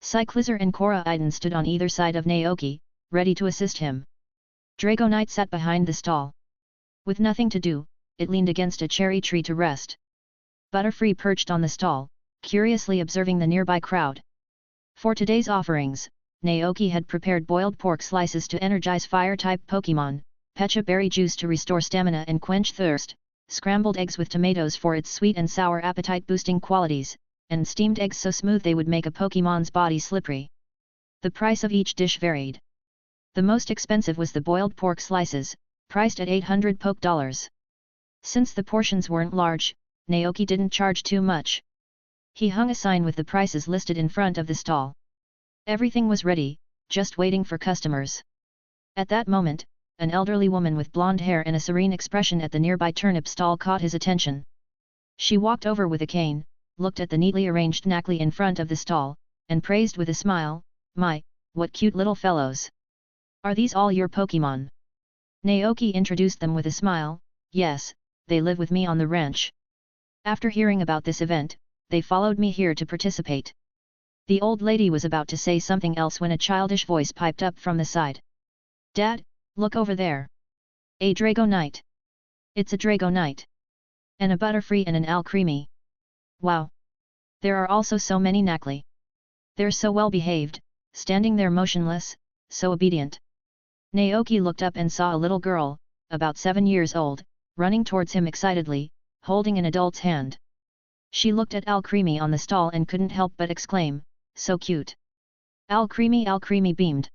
Cyclizar and Koraidon stood on either side of Naoki, ready to assist him. Dragonite sat behind the stall. With nothing to do, it leaned against a cherry tree to rest. Butterfree perched on the stall, curiously observing the nearby crowd. For today's offerings, Naoki had prepared boiled pork slices to energize fire-type Pokémon, Pecha berry juice to restore stamina and quench thirst, scrambled eggs with tomatoes for its sweet and sour appetite-boosting qualities, and steamed eggs so smooth they would make a Pokémon's body slippery. The price of each dish varied. The most expensive was the boiled pork slices, priced at 800 Poke dollars. Since the portions weren't large, Naoki didn't charge too much. He hung a sign with the prices listed in front of the stall. Everything was ready, just waiting for customers. At that moment, an elderly woman with blonde hair and a serene expression at the nearby turnip stall caught his attention. She walked over with a cane, looked at the neatly arranged Nakli in front of the stall, and praised with a smile, "My, what cute little fellows! Are these all your Pokémon?" Naoki introduced them with a smile, "Yes, they live with me on the ranch. After hearing about this event, they followed me here to participate." The old lady was about to say something else when a childish voice piped up from the side. "Dad, look over there. A Dragonite. It's a Dragonite." And a Butterfree and an Alcremie. Wow! There are also so many Nacli. They're so well behaved, standing there motionless, so obedient. Naoki looked up and saw a little girl, about 7 years old, running towards him excitedly, holding an adult's hand. She looked at Alcremie on the stall and couldn't help but exclaim, "So cute!" Alcremie beamed.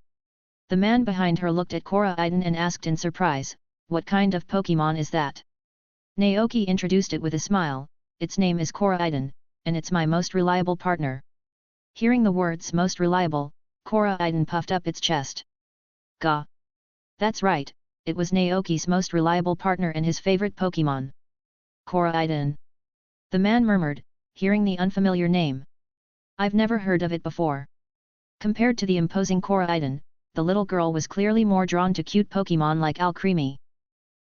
The man behind her looked at Koraidon and asked in surprise, "What kind of Pokémon is that?" Naoki introduced it with a smile, "Its name is Koraidon, and it's my most reliable partner." Hearing the words "most reliable," Koraidon puffed up its chest. Gah! That's right, it was Naoki's most reliable partner and his favorite Pokémon. Koraidon. The man murmured, hearing the unfamiliar name. "I've never heard of it before." Compared to the imposing Koraidon, the little girl was clearly more drawn to cute Pokémon like Alcremie.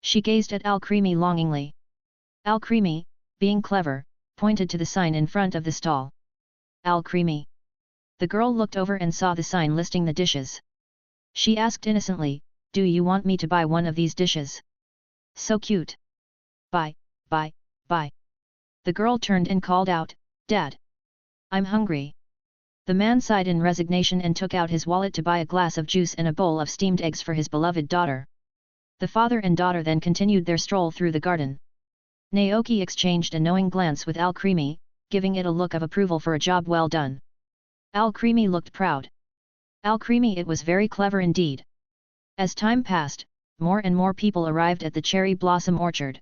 She gazed at Alcremie longingly. Alcremie, being clever, pointed to the sign in front of the stall. Alcremie. The girl looked over and saw the sign listing the dishes. She asked innocently, "Do you want me to buy one of these dishes?" "So cute." Buy. The girl turned and called out, "Dad! I'm hungry." The man sighed in resignation and took out his wallet to buy a glass of juice and a bowl of steamed eggs for his beloved daughter. The father and daughter then continued their stroll through the garden. Naoki exchanged a knowing glance with Alcremie, giving it a look of approval for a job well done. Alcremie looked proud. Alcremie, it was very clever indeed. As time passed, more and more people arrived at the cherry blossom orchard.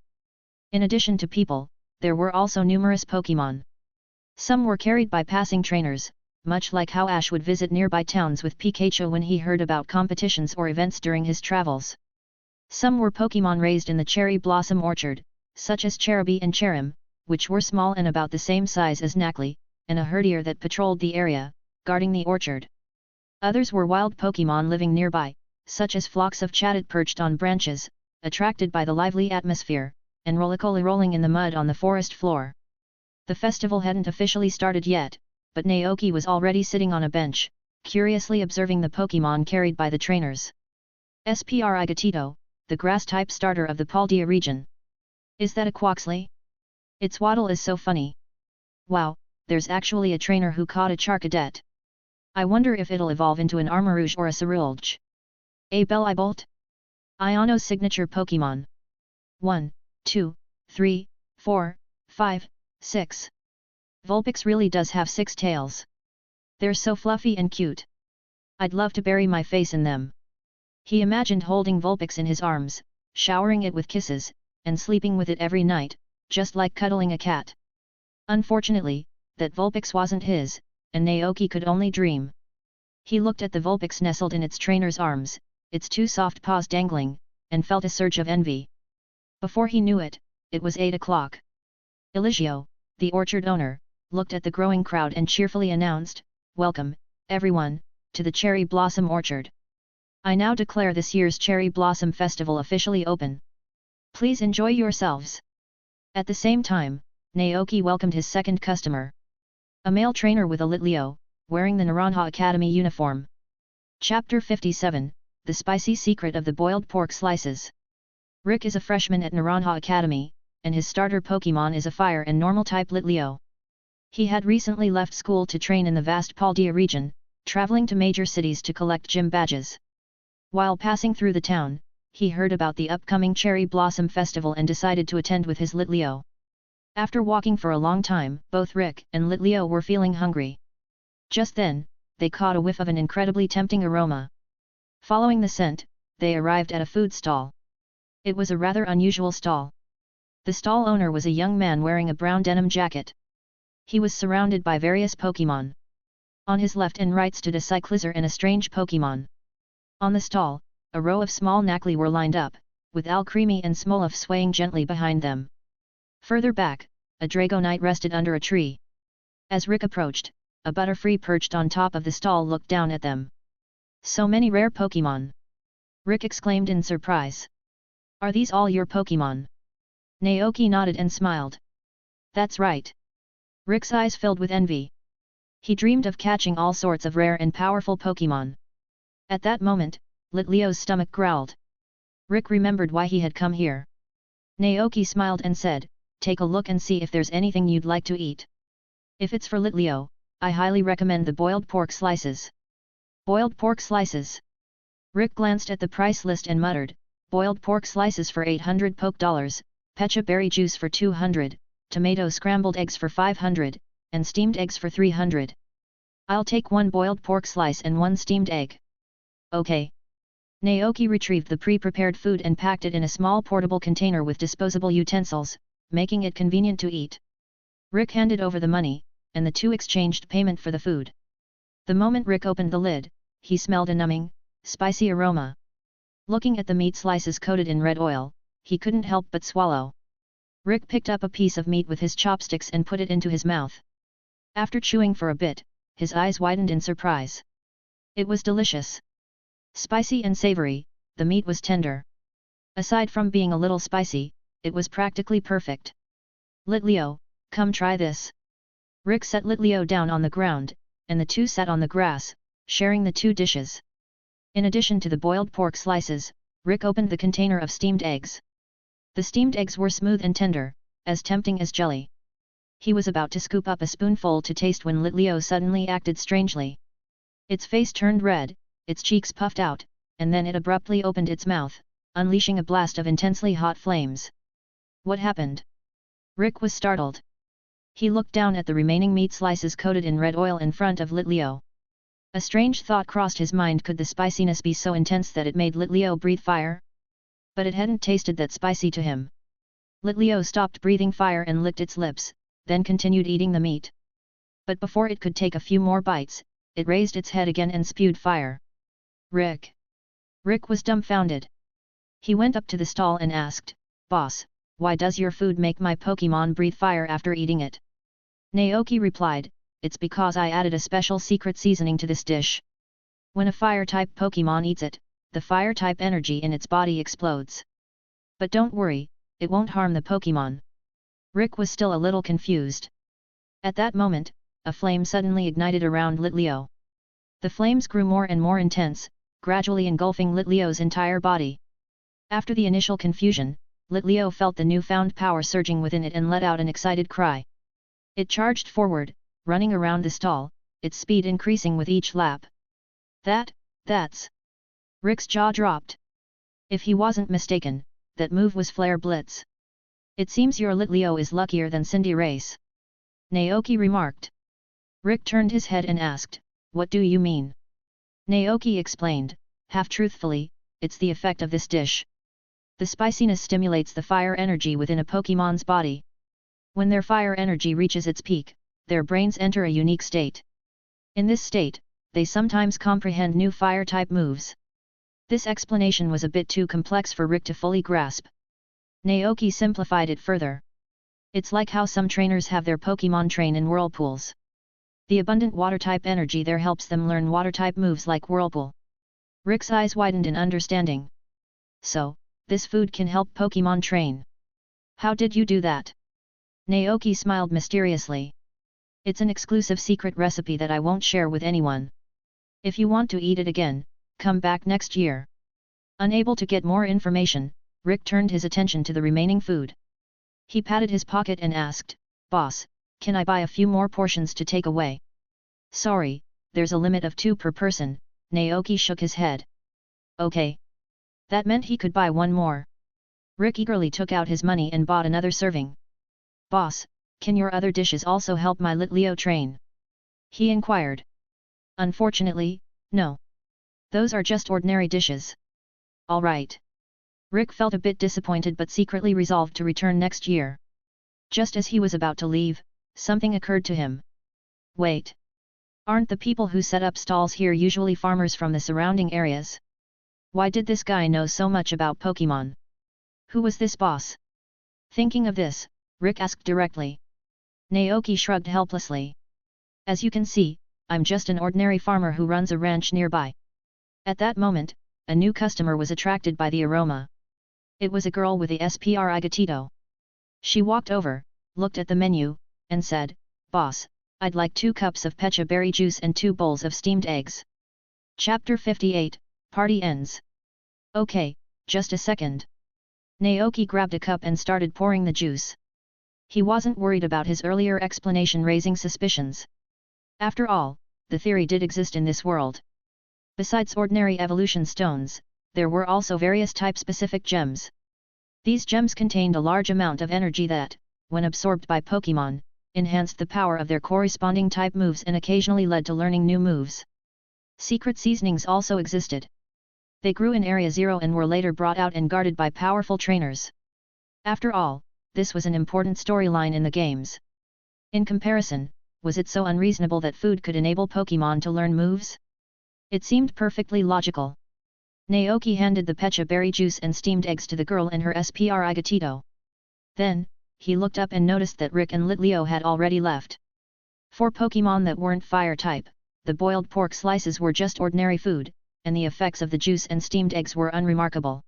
In addition to people, there were also numerous Pokémon. Some were carried by passing trainers, much like how Ash would visit nearby towns with Pikachu when he heard about competitions or events during his travels. Some were Pokémon raised in the cherry blossom orchard, such as Cherubi and Cherim, which were small and about the same size as Nacli, and a herdier that patrolled the area, guarding the orchard. Others were wild Pokémon living nearby, such as flocks of Chatot perched on branches, attracted by the lively atmosphere, and Rolycoly rolling in the mud on the forest floor. The festival hadn't officially started yet, but Naoki was already sitting on a bench, curiously observing the Pokémon carried by the trainers. Spri Gatito, the grass-type starter of the Paldea region. Is that a Quaxley? Its waddle is so funny. Wow, there's actually a trainer who caught a Charcadet. I wonder if it'll evolve into an Armarouge or a Cerulge. A Bellibolt? Iono's signature Pokémon. 1, 2, 3, 4, 5, 6. Vulpix really does have 6 tails. They're so fluffy and cute. I'd love to bury my face in them. He imagined holding Vulpix in his arms, showering it with kisses, and sleeping with it every night, just like cuddling a cat. Unfortunately, that Vulpix wasn't his, and Naoki could only dream. He looked at the Vulpix nestled in its trainer's arms, its 2 soft paws dangling, and felt a surge of envy. Before he knew it, it was 8 o'clock. Eligio, the orchard owner, looked at the growing crowd and cheerfully announced, "Welcome, everyone, to the Cherry Blossom Orchard. I now declare this year's Cherry Blossom Festival officially open. Please enjoy yourselves." At the same time, Naoki welcomed his second customer. A male trainer with a Litleo, wearing the Naranja Academy uniform. Chapter 57, The Spicy Secret of the Boiled Pork Slices. Rick is a freshman at Naranja Academy, and his starter Pokémon is a fire and normal type Litleo. He had recently left school to train in the vast Paldea region, traveling to major cities to collect gym badges. While passing through the town, he heard about the upcoming Cherry Blossom Festival and decided to attend with his Litleo. After walking for a long time, both Rick and Litleo were feeling hungry. Just then, they caught a whiff of an incredibly tempting aroma. Following the scent, they arrived at a food stall. It was a rather unusual stall. The stall owner was a young man wearing a brown denim jacket. He was surrounded by various Pokémon. On his left and right stood a Cyclizar and a strange Pokémon. On the stall, a row of small Nacli were lined up, with Alcremie and Smolov swaying gently behind them. Further back, a Dragonite rested under a tree. As Rick approached, a Butterfree perched on top of the stall looked down at them. "So many rare Pokémon!" Rick exclaimed in surprise. "Are these all your Pokémon?" Naoki nodded and smiled. "That's right." Rick's eyes filled with envy. He dreamed of catching all sorts of rare and powerful Pokémon. At that moment, Litleo's stomach growled. Rick remembered why he had come here. Naoki smiled and said, take a look and see if there's anything you'd like to eat. If it's for Litleo, I highly recommend the boiled pork slices. Boiled pork slices. Rick glanced at the price list and muttered, boiled pork slices for 800 poke dollars, pecha berry juice for 200, tomato scrambled eggs for 500, and steamed eggs for 300. I'll take one boiled pork slice and one steamed egg. Okay. Naoki retrieved the pre-prepared food and packed it in a small portable container with disposable utensils, making it convenient to eat. Rick handed over the money, and the two exchanged payment for the food. The moment Rick opened the lid, he smelled a numbing, spicy aroma. Looking at the meat slices coated in red oil, he couldn't help but swallow. Rick picked up a piece of meat with his chopsticks and put it into his mouth. After chewing for a bit, his eyes widened in surprise. It was delicious. Spicy and savory, the meat was tender. Aside from being a little spicy, it was practically perfect. Litleo, come try this. Rick set Litleo down on the ground, and the two sat on the grass, sharing the two dishes. In addition to the boiled pork slices, Rick opened the container of steamed eggs. The steamed eggs were smooth and tender, as tempting as jelly. He was about to scoop up a spoonful to taste when Litleo suddenly acted strangely. Its face turned red, its cheeks puffed out, and then it abruptly opened its mouth, unleashing a blast of intensely hot flames. What happened? Rick was startled. He looked down at the remaining meat slices coated in red oil in front of Litleo. A strange thought crossed his mind: could the spiciness be so intense that it made Litleo breathe fire? But it hadn't tasted that spicy to him. Litleo stopped breathing fire and licked its lips, then continued eating the meat. But before it could take a few more bites, it raised its head again and spewed fire. Rick! Rick was dumbfounded. He went up to the stall and asked, "Boss, why does your food make my Pokémon breathe fire after eating it?" Naoki replied, "It's because I added a special secret seasoning to this dish. When a fire-type Pokémon eats it, the fire-type energy in its body explodes. But don't worry, it won't harm the Pokémon." Rick was still a little confused. At that moment, a flame suddenly ignited around Litleo. The flames grew more and more intense, gradually engulfing Litleo's entire body. After the initial confusion, Litleo felt the newfound power surging within it and let out an excited cry. It charged forward, running around the stall, its speed increasing with each lap. That's... Rick's jaw dropped. If he wasn't mistaken, that move was Flare Blitz. "It seems your Litleo is luckier than Cinderace," Naoki remarked. Rick turned his head and asked, "What do you mean?" Naoki explained, half truthfully, "It's the effect of this dish. The spiciness stimulates the fire energy within a Pokémon's body. When their fire energy reaches its peak, their brains enter a unique state. In this state, they sometimes comprehend new fire-type moves." This explanation was a bit too complex for Rick to fully grasp. Naoki simplified it further. "It's like how some trainers have their Pokémon train in whirlpools. The abundant water-type energy there helps them learn water-type moves like Whirlpool." Rick's eyes widened in understanding. "So, this food can help Pokémon train. How did you do that?" Naoki smiled mysteriously. "It's an exclusive secret recipe that I won't share with anyone. If you want to eat it again, come back next year." Unable to get more information, Rick turned his attention to the remaining food. He patted his pocket and asked, "Boss, can I buy a few more portions to take away?" "Sorry, there's a limit of 2 per person," Naoki shook his head. "Okay." That meant he could buy one more. Rick eagerly took out his money and bought another serving. "Boss, can your other dishes also help my Litleo train?" he inquired. "Unfortunately, no. Those are just ordinary dishes." "All right." Rick felt a bit disappointed but secretly resolved to return next year. Just as he was about to leave, something occurred to him. Wait! Aren't the people who set up stalls here usually farmers from the surrounding areas? Why did this guy know so much about Pokémon? Who was this boss? Thinking of this, Rick asked directly. Naoki shrugged helplessly. "As you can see, I'm just an ordinary farmer who runs a ranch nearby." At that moment, a new customer was attracted by the aroma. It was a girl with the SPR gatito. She walked over, looked at the menu, and said, "Boss, I'd like 2 cups of pecha berry juice and 2 bowls of steamed eggs." Chapter 58, Party Ends. "Okay, just a second." Naoki grabbed a cup and started pouring the juice. He wasn't worried about his earlier explanation raising suspicions. After all, the theory did exist in this world. Besides ordinary evolution stones, there were also various type-specific gems. These gems contained a large amount of energy that, when absorbed by Pokémon, enhanced the power of their corresponding type moves and occasionally led to learning new moves. Secret seasonings also existed. They grew in Area Zero and were later brought out and guarded by powerful trainers. After all, this was an important storyline in the games. In comparison, was it so unreasonable that food could enable Pokémon to learn moves? It seemed perfectly logical. Naoki handed the pecha berry juice and steamed eggs to the girl and her SPRI gatito. Then, he looked up and noticed that Rick and Litleo had already left. For Pokémon that weren't fire type, the boiled pork slices were just ordinary food, and the effects of the juice and steamed eggs were unremarkable.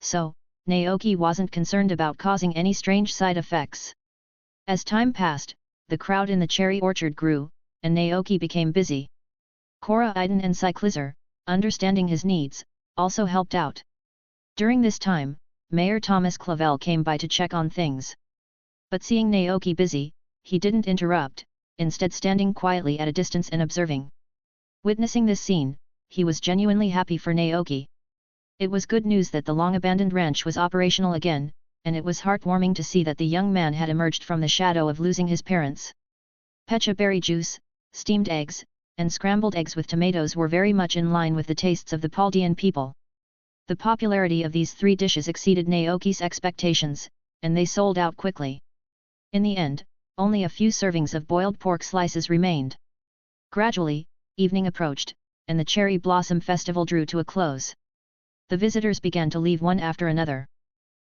So, Naoki wasn't concerned about causing any strange side effects. As time passed, the crowd in the cherry orchard grew, and Naoki became busy. Cora Iden and Cyclizar, understanding his needs, also helped out. During this time, Mayor Thomas Clavel came by to check on things. But seeing Naoki busy, he didn't interrupt, instead standing quietly at a distance and observing. Witnessing this scene, he was genuinely happy for Naoki. It was good news that the long-abandoned ranch was operational again, and it was heartwarming to see that the young man had emerged from the shadow of losing his parents. Pecha berry juice, steamed eggs, and scrambled eggs with tomatoes were very much in line with the tastes of the Paldean people. The popularity of these three dishes exceeded Naoki's expectations, and they sold out quickly. In the end, only a few servings of boiled pork slices remained. Gradually, evening approached, and the Cherry Blossom Festival drew to a close. The visitors began to leave one after another.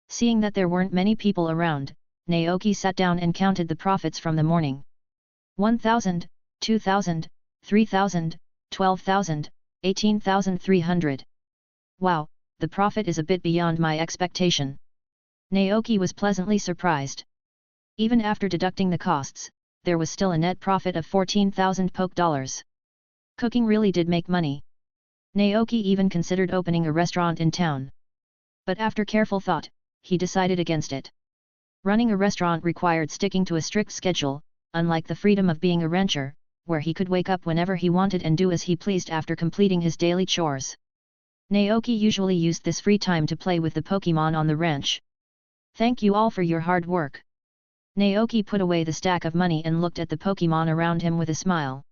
Seeing that there weren't many people around, Naoki sat down and counted the profits from the morning. 1,000, 2,000, 3,000, 12,000, 18,300. Wow, the profit is a bit beyond my expectation. Naoki was pleasantly surprised. Even after deducting the costs, there was still a net profit of 14,000 poke dollars. Cooking really did make money. Naoki even considered opening a restaurant in town. But after careful thought, he decided against it. Running a restaurant required sticking to a strict schedule, unlike the freedom of being a rancher, where he could wake up whenever he wanted and do as he pleased after completing his daily chores. Naoki usually used this free time to play with the Pokémon on the ranch. Thank you all for your hard work. Naoki put away the stack of money and looked at the Pokémon around him with a smile.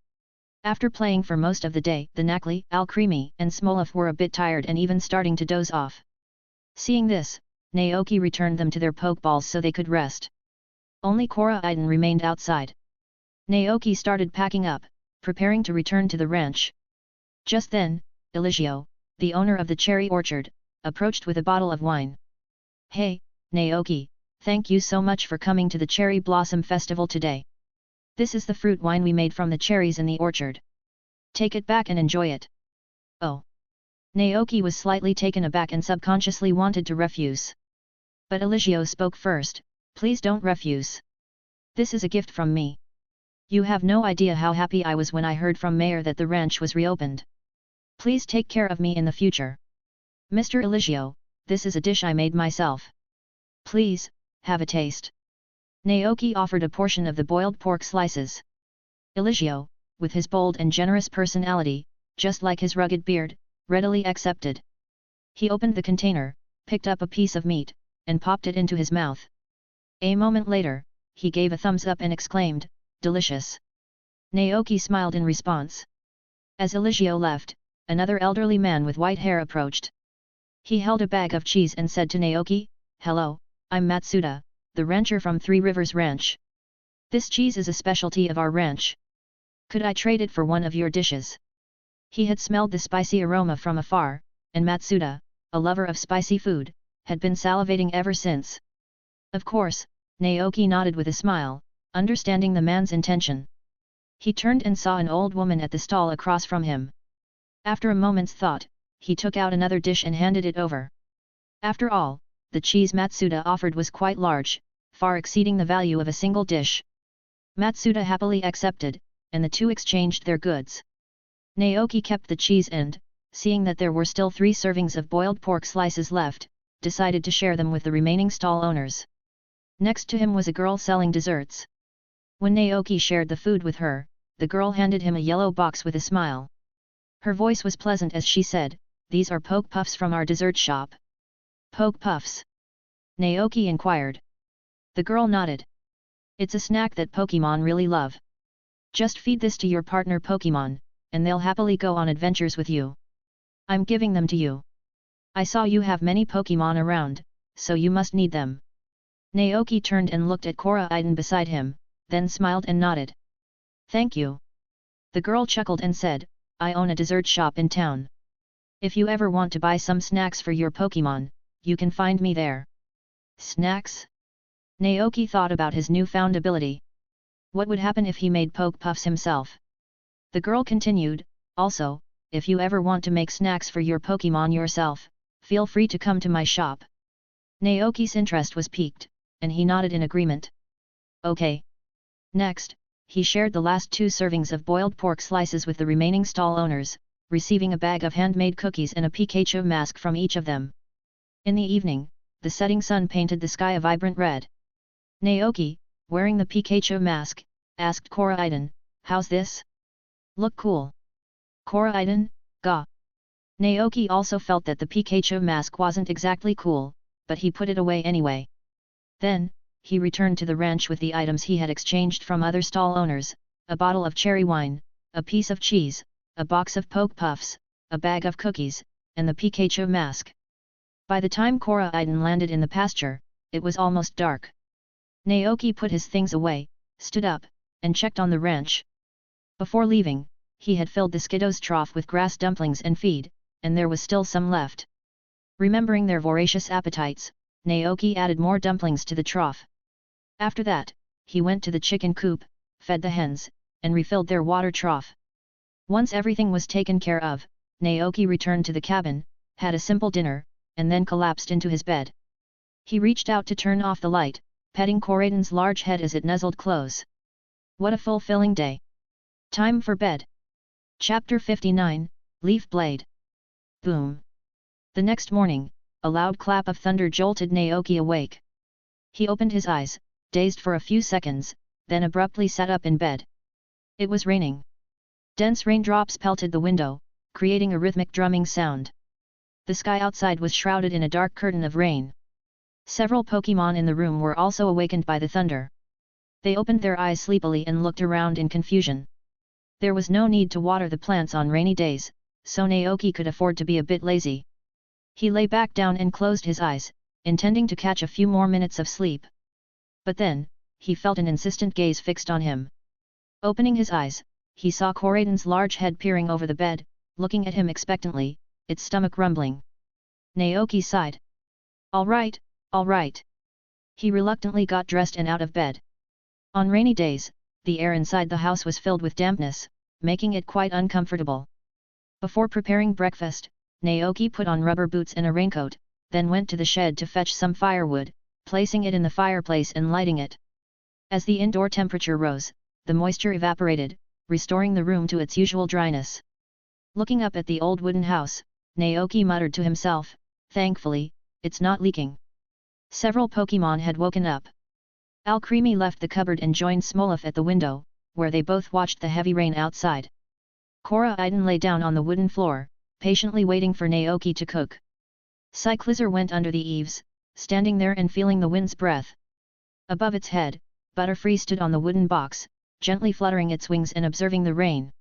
After playing for most of the day, the Nakli, Alcremie, and Smolov were a bit tired and even starting to doze off. Seeing this, Naoki returned them to their Pokeballs so they could rest. Only Cora Iden remained outside. Naoki started packing up, preparing to return to the ranch. Just then, Eligio, the owner of the cherry orchard, approached with a bottle of wine. Hey, Naoki, thank you so much for coming to the Cherry Blossom Festival today. This is the fruit wine we made from the cherries in the orchard. Take it back and enjoy it. Oh. Naoki was slightly taken aback and subconsciously wanted to refuse. But Eligio spoke first, please don't refuse. This is a gift from me. You have no idea how happy I was when I heard from Mayor that the ranch was reopened. Please take care of me in the future. Mr. Eligio, this is a dish I made myself. Please, have a taste. Naoki offered a portion of the boiled pork slices. Eligio, with his bold and generous personality, just like his rugged beard, readily accepted. He opened the container, picked up a piece of meat, and popped it into his mouth. A moment later, he gave a thumbs up and exclaimed, delicious. Naoki smiled in response. As Eligio left, another elderly man with white hair approached. He held a bag of cheese and said to Naoki, hello, I'm Matsuda, the rancher from Three Rivers Ranch. This cheese is a specialty of our ranch. Could I trade it for one of your dishes? He had smelled the spicy aroma from afar, and Matsuda, a lover of spicy food, had been salivating ever since. Of course, Naoki nodded with a smile, understanding the man's intention. He turned and saw an old woman at the stall across from him. After a moment's thought, he took out another dish and handed it over. After all, the cheese Matsuda offered was quite large, far exceeding the value of a single dish. Matsuda happily accepted, and the two exchanged their goods. Naoki kept the cheese and, seeing that there were still 3 servings of boiled pork slices left, decided to share them with the remaining stall owners. Next to him was a girl selling desserts. When Naoki shared the food with her, the girl handed him a yellow box with a smile. Her voice was pleasant as she said, "These are poke puffs from our dessert shop." Poke puffs? Naoki inquired. The girl nodded. It's a snack that Pokémon really love. Just feed this to your partner Pokémon, and they'll happily go on adventures with you. I'm giving them to you. I saw you have many Pokémon around, so you must need them. Naoki turned and looked at Koraiden beside him, then smiled and nodded. Thank you. The girl chuckled and said, I own a dessert shop in town. If you ever want to buy some snacks for your Pokémon, you can find me there. Snacks? Naoki thought about his newfound ability. What would happen if he made poke puffs himself? The girl continued, also, if you ever want to make snacks for your Pokémon yourself, feel free to come to my shop. Naoki's interest was piqued, and he nodded in agreement. Okay. Next, he shared the last 2 servings of boiled pork slices with the remaining stall owners, receiving a bag of handmade cookies and a Pikachu mask from each of them. In the evening, the setting sun painted the sky a vibrant red. Naoki, wearing the Pikachu mask, asked Koraiden, how's this? Look cool. Koraiden, ga. Naoki also felt that the Pikachu mask wasn't exactly cool, but he put it away anyway. Then, he returned to the ranch with the items he had exchanged from other stall owners, a bottle of cherry wine, a piece of cheese, a box of poke puffs, a bag of cookies, and the Pikachu mask. By the time Koraiden landed in the pasture, it was almost dark. Naoki put his things away, stood up, and checked on the ranch. Before leaving, he had filled the Skiddo's trough with grass dumplings and feed, and there was still some left. Remembering their voracious appetites, Naoki added more dumplings to the trough. After that, he went to the chicken coop, fed the hens, and refilled their water trough. Once everything was taken care of, Naoki returned to the cabin, had a simple dinner, and then collapsed into his bed. He reached out to turn off the light, petting Koraiden's large head as it nuzzled close. What a fulfilling day! Time for bed. Chapter 59, Leaf Blade. Boom! The next morning, a loud clap of thunder jolted Naoki awake. He opened his eyes, dazed for a few seconds, then abruptly sat up in bed. It was raining. Dense raindrops pelted the window, creating a rhythmic drumming sound. The sky outside was shrouded in a dark curtain of rain. Several Pokémon in the room were also awakened by the thunder. They opened their eyes sleepily and looked around in confusion. There was no need to water the plants on rainy days, so Naoki could afford to be a bit lazy. He lay back down and closed his eyes, intending to catch a few more minutes of sleep. But then, he felt an insistent gaze fixed on him. Opening his eyes, he saw Koraiden's large head peering over the bed, looking at him expectantly, its stomach rumbling. Naoki sighed. All right. He reluctantly got dressed and out of bed. On rainy days, the air inside the house was filled with dampness, making it quite uncomfortable. Before preparing breakfast, Naoki put on rubber boots and a raincoat, then went to the shed to fetch some firewood, placing it in the fireplace and lighting it. As the indoor temperature rose, the moisture evaporated, restoring the room to its usual dryness. Looking up at the old wooden house, Naoki muttered to himself, thankfully, it's not leaking. Several Pokémon had woken up. Alcremie left the cupboard and joined Smolov at the window, where they both watched the heavy rain outside. Koraiden lay down on the wooden floor, patiently waiting for Naoki to cook. Cyclizar went under the eaves, standing there and feeling the wind's breath. Above its head, Butterfree stood on the wooden box, gently fluttering its wings and observing the rain.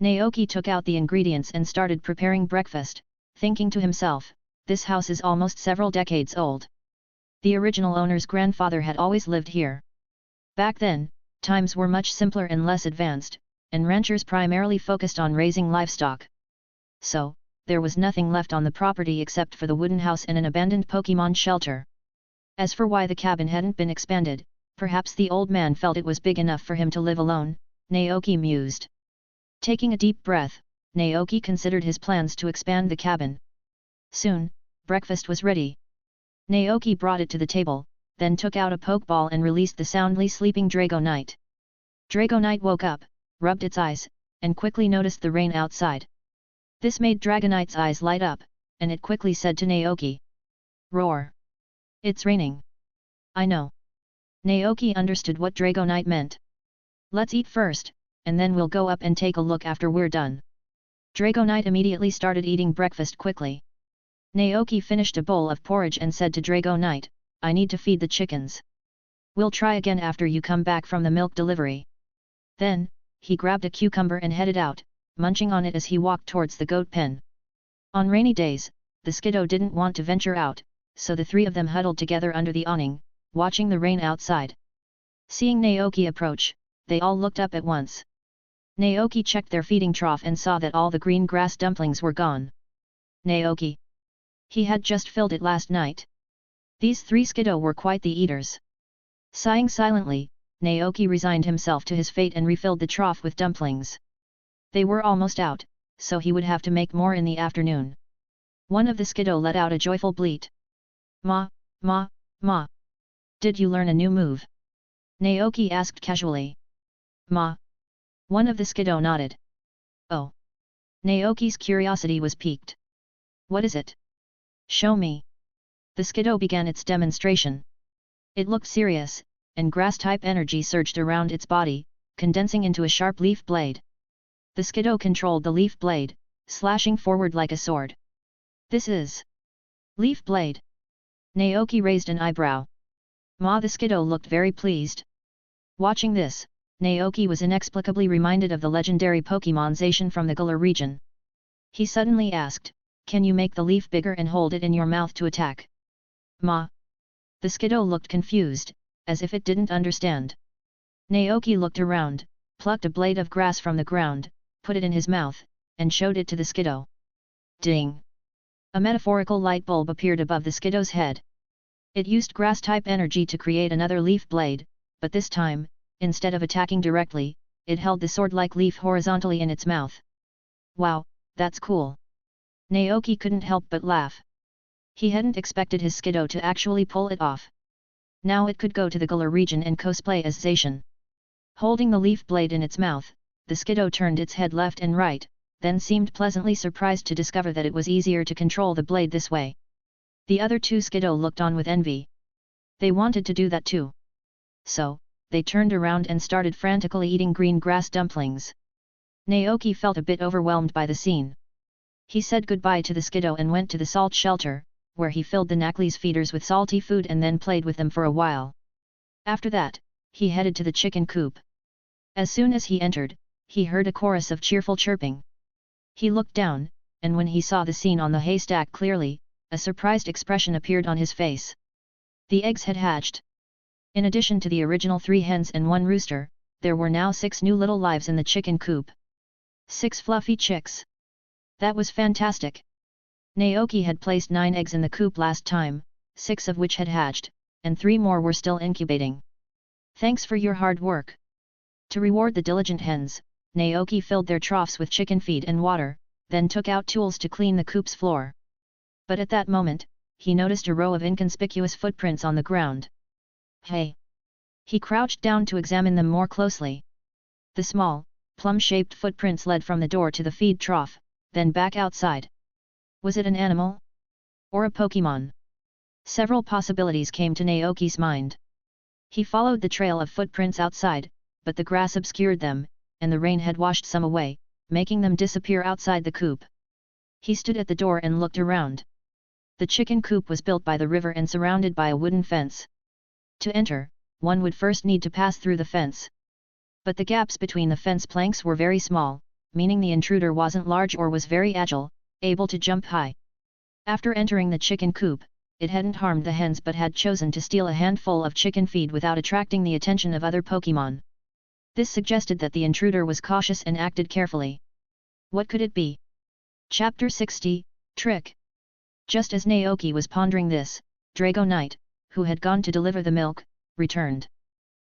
Naoki took out the ingredients and started preparing breakfast, thinking to himself, this house is almost several decades old. The original owner's grandfather had always lived here. Back then, times were much simpler and less advanced, and ranchers primarily focused on raising livestock. So, there was nothing left on the property except for the wooden house and an abandoned Pokémon shelter. As for why the cabin hadn't been expanded, perhaps the old man felt it was big enough for him to live alone, Naoki mused. Taking a deep breath, Naoki considered his plans to expand the cabin. Soon, breakfast was ready. Naoki brought it to the table, then took out a Pokeball and released the soundly sleeping Dragonite. Dragonite woke up, rubbed its eyes, and quickly noticed the rain outside. This made Dragonite's eyes light up, and it quickly said to Naoki. Roar! It's raining. I know. Naoki understood what Dragonite meant. Let's eat first, and then we'll go up and take a look after we're done. Dragonite immediately started eating breakfast quickly. Naoki finished a bowl of porridge and said to Dragonite, I need to feed the chickens. We'll try again after you come back from the milk delivery. Then, he grabbed a cucumber and headed out, munching on it as he walked towards the goat pen. On rainy days, the Skidoo didn't want to venture out, so the three of them huddled together under the awning, watching the rain outside. Seeing Naoki approach, they all looked up at once. Naoki checked their feeding trough and saw that all the green grass dumplings were gone. Naoki. He had just filled it last night. These three Skidoo were quite the eaters. Sighing silently, Naoki resigned himself to his fate and refilled the trough with dumplings. They were almost out, so he would have to make more in the afternoon. One of the Skidoo let out a joyful bleat. Ma, ma, ma. Did you learn a new move? Naoki asked casually. Ma. One of the Skidoo nodded. Oh. Naoki's curiosity was piqued. What is it? Show me. The Skidoo began its demonstration. It looked serious, and grass-type energy surged around its body, condensing into a sharp leaf blade. The Skidoo controlled the leaf blade, slashing forward like a sword. This is Leaf Blade. Naoki raised an eyebrow. Ma, the Skidoo looked very pleased. Watching this, Naoki was inexplicably reminded of the legendary Pokémonization from the Galar region. He suddenly asked, can you make the leaf bigger and hold it in your mouth to attack? Ma. The Skidoo looked confused, as if it didn't understand. Naoki looked around, plucked a blade of grass from the ground, put it in his mouth, and showed it to the Skidoo. Ding! A metaphorical light bulb appeared above the Skidoo's head. It used grass-type energy to create another leaf blade, but this time, instead of attacking directly, it held the sword-like leaf horizontally in its mouth. Wow, that's cool! Naoki couldn't help but laugh. He hadn't expected his Skidoo to actually pull it off. Now it could go to the Galar region and cosplay as Zacian. Holding the leaf blade in its mouth, the Skidoo turned its head left and right, then seemed pleasantly surprised to discover that it was easier to control the blade this way. The other two Skidoo looked on with envy. They wanted to do that too. So, they turned around and started frantically eating green grass dumplings. Naoki felt a bit overwhelmed by the scene. He said goodbye to the Skidoo and went to the salt shelter, where he filled the Nakli's feeders with salty food and then played with them for a while. After that, he headed to the chicken coop. As soon as he entered, he heard a chorus of cheerful chirping. He looked down, and when he saw the scene on the haystack clearly, a surprised expression appeared on his face. The eggs had hatched. In addition to the original 3 hens and 1 rooster, there were now 6 new little lives in the chicken coop. 6 fluffy chicks. That was fantastic. Naoki had placed 9 eggs in the coop last time, 6 of which had hatched, and 3 more were still incubating. Thanks for your hard work. To reward the diligent hens, Naoki filled their troughs with chicken feed and water, then took out tools to clean the coop's floor. But at that moment, he noticed a row of inconspicuous footprints on the ground. Hey! He crouched down to examine them more closely. The small, plum-shaped footprints led from the door to the feed trough, then back outside. Was it an animal? Or a Pokémon? Several possibilities came to Naoki's mind. He followed the trail of footprints outside, but the grass obscured them, and the rain had washed some away, making them disappear outside the coop. He stood at the door and looked around. The chicken coop was built by the river and surrounded by a wooden fence. To enter, one would first need to pass through the fence. But the gaps between the fence planks were very small, meaning the intruder wasn't large or was very agile, able to jump high. After entering the chicken coop, it hadn't harmed the hens but had chosen to steal a handful of chicken feed without attracting the attention of other Pokémon. This suggested that the intruder was cautious and acted carefully. What could it be? Chapter 60, Trick. Just as Naoki was pondering this, Dragonite, who had gone to deliver the milk, returned.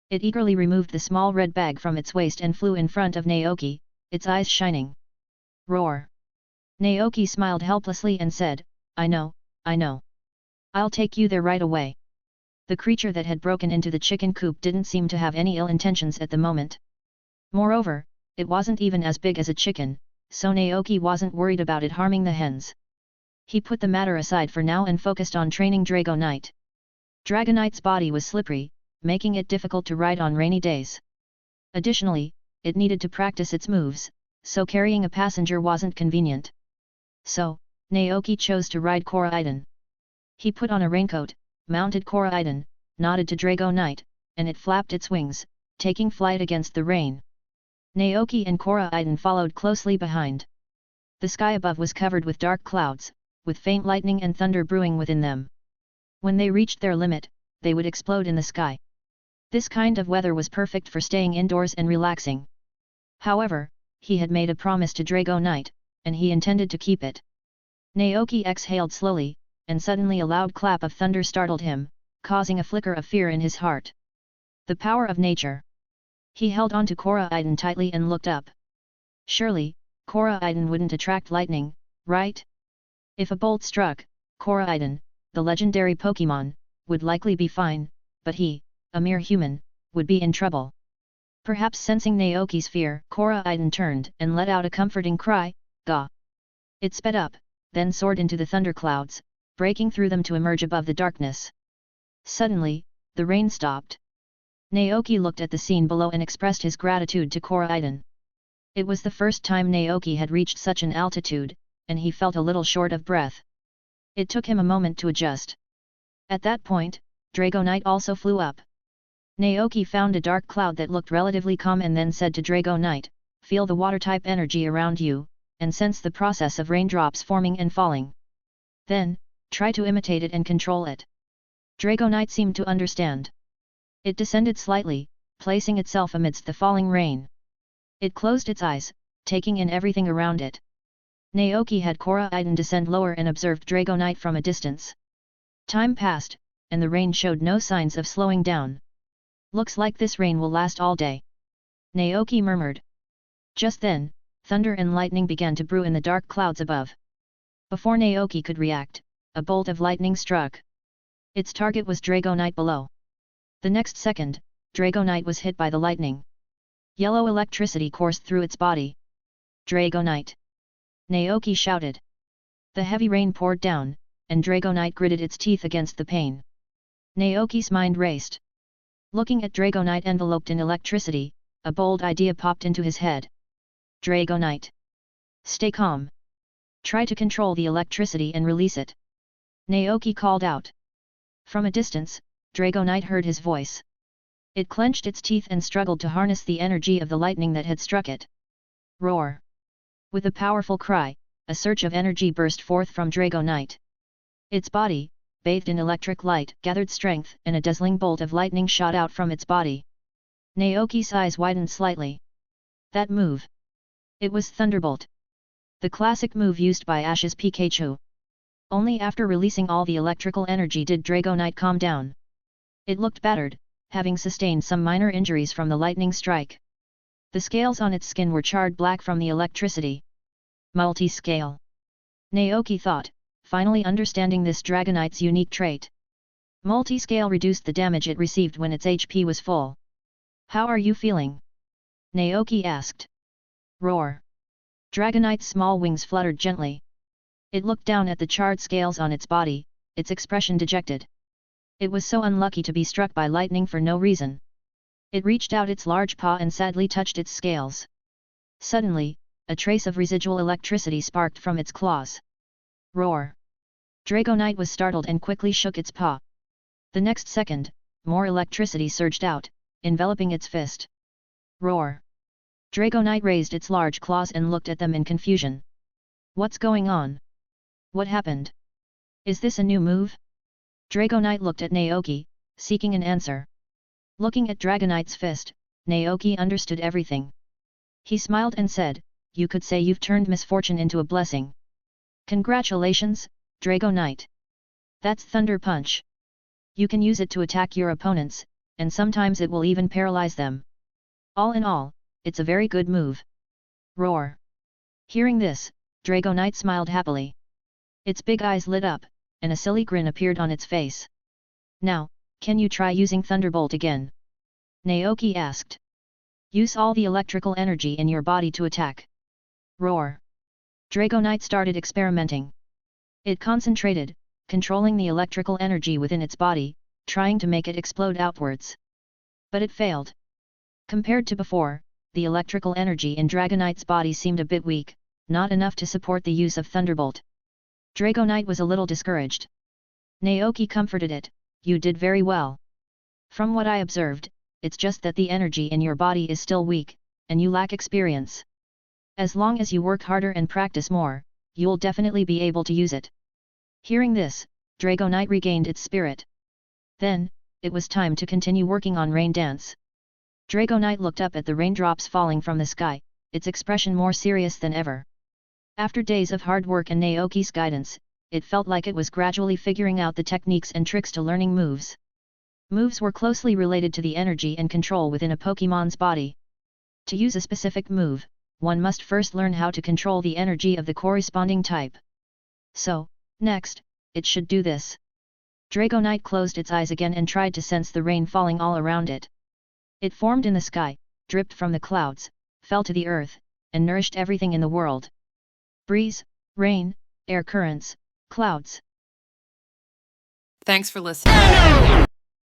It eagerly removed the small red bag from its waist and flew in front of Naoki, its eyes shining. Roar! Naoki smiled helplessly and said, I know. I'll take you there right away. The creature that had broken into the chicken coop didn't seem to have any ill intentions at the moment. Moreover, it wasn't even as big as a chicken, so Naoki wasn't worried about it harming the hens. He put the matter aside for now and focused on training Dragonite. Dragonite's body was slippery, making it difficult to ride on rainy days. Additionally, it needed to practice its moves, so carrying a passenger wasn't convenient. So, Naoki chose to ride Koraidon. He put on a raincoat, mounted Koraidon, nodded to Drago Knight, and it flapped its wings, taking flight against the rain. Naoki and Koraidon followed closely behind. The sky above was covered with dark clouds, with faint lightning and thunder brewing within them. When they reached their limit, they would explode in the sky. This kind of weather was perfect for staying indoors and relaxing. However, he had made a promise to Drago Knight, and he intended to keep it. Naoki exhaled slowly, and suddenly a loud clap of thunder startled him, causing a flicker of fear in his heart. The power of nature. He held on to Koraidon tightly and looked up. Surely, Koraidon wouldn't attract lightning, right? If a bolt struck, Koraidon, the legendary Pokémon, would likely be fine, but he, a mere human, would be in trouble. Perhaps sensing Naoki's fear, Koraidon turned and let out a comforting cry, "Gah!" It sped up, then soared into the thunderclouds, breaking through them to emerge above the darkness. Suddenly, the rain stopped. Naoki looked at the scene below and expressed his gratitude to Koraidon. It was the first time Naoki had reached such an altitude, and he felt a little short of breath. It took him a moment to adjust. At that point, Drago Knight also flew up. Naoki found a dark cloud that looked relatively calm and then said to Drago Knight, "Feel the water-type energy around you, and sense the process of raindrops forming and falling. Then, try to imitate it and control it." Drago Knight seemed to understand. It descended slightly, placing itself amidst the falling rain. It closed its eyes, taking in everything around it. Naoki had Koraidon descend lower and observed Drago Knight from a distance. Time passed, and the rain showed no signs of slowing down. "Looks like this rain will last all day," Naoki murmured. Just then, thunder and lightning began to brew in the dark clouds above. Before Naoki could react, a bolt of lightning struck. Its target was Drago Knight below. The next second, Drago Knight was hit by the lightning. Yellow electricity coursed through its body. "Drago Knight!" Naoki shouted. The heavy rain poured down, and Drago Knight gritted its teeth against the pain. Naoki's mind raced. Looking at Drago Knight enveloped in electricity, a bold idea popped into his head. "Drago Knight! Stay calm. Try to control the electricity and release it," Naoki called out. From a distance, Drago Knight heard his voice. It clenched its teeth and struggled to harness the energy of the lightning that had struck it. Roar! With a powerful cry, a surge of energy burst forth from Drago Knight. Its body, bathed in electric light, gathered strength, and a dazzling bolt of lightning shot out from its body. Naoki's eyes widened slightly. That move! It was Thunderbolt. The classic move used by Ash's Pikachu. Only after releasing all the electrical energy did Drago Knight calm down. It looked battered, having sustained some minor injuries from the lightning strike. The scales on its skin were charred black from the electricity. Multi-scale. Naoki thought, finally understanding this Dragonite's unique trait. Multi-scale reduced the damage it received when its HP was full. "How are you feeling?" Naoki asked. Roar! Dragonite's small wings fluttered gently. It looked down at the charred scales on its body, its expression dejected. It was so unlucky to be struck by lightning for no reason. It reached out its large paw and sadly touched its scales. Suddenly, a trace of residual electricity sparked from its claws. Roar! Drago Knight was startled and quickly shook its paw. The next second, more electricity surged out, enveloping its fist. Roar! Drago Knight raised its large claws and looked at them in confusion. "What's going on? What happened? Is this a new move?" Drago Knight looked at Naoki, seeking an answer. Looking at Dragonite's fist, Naoki understood everything. He smiled and said, "You could say you've turned misfortune into a blessing. Congratulations, Drago Knight. That's Thunder Punch. You can use it to attack your opponents, and sometimes it will even paralyze them. All in all, it's a very good move." Roar! Hearing this, Drago Knight smiled happily. Its big eyes lit up, and a silly grin appeared on its face. "Now, can you try using Thunderbolt again?" Naoki asked. "Use all the electrical energy in your body to attack." Roar! Drago Knight started experimenting. It concentrated, controlling the electrical energy within its body, trying to make it explode outwards. But it failed. Compared to before, the electrical energy in Dragonite's body seemed a bit weak, not enough to support the use of Thunderbolt. Dragonite was a little discouraged. Naoki comforted it, "You did very well. From what I observed, it's just that the energy in your body is still weak, and you lack experience. As long as you work harder and practice more, you'll definitely be able to use it." Hearing this, Dragonite regained its spirit. Then, it was time to continue working on Rain Dance. Dragonite looked up at the raindrops falling from the sky, its expression more serious than ever. After days of hard work and Naoki's guidance, it felt like it was gradually figuring out the techniques and tricks to learning moves. Moves were closely related to the energy and control within a Pokémon's body. To use a specific move, one must first learn how to control the energy of the corresponding type. So, next, it should do this. Dragonite closed its eyes again and tried to sense the rain falling all around it. It formed in the sky, dripped from the clouds, fell to the earth, and nourished everything in the world. Breeze, rain, air currents, clouds. Thanks for listening.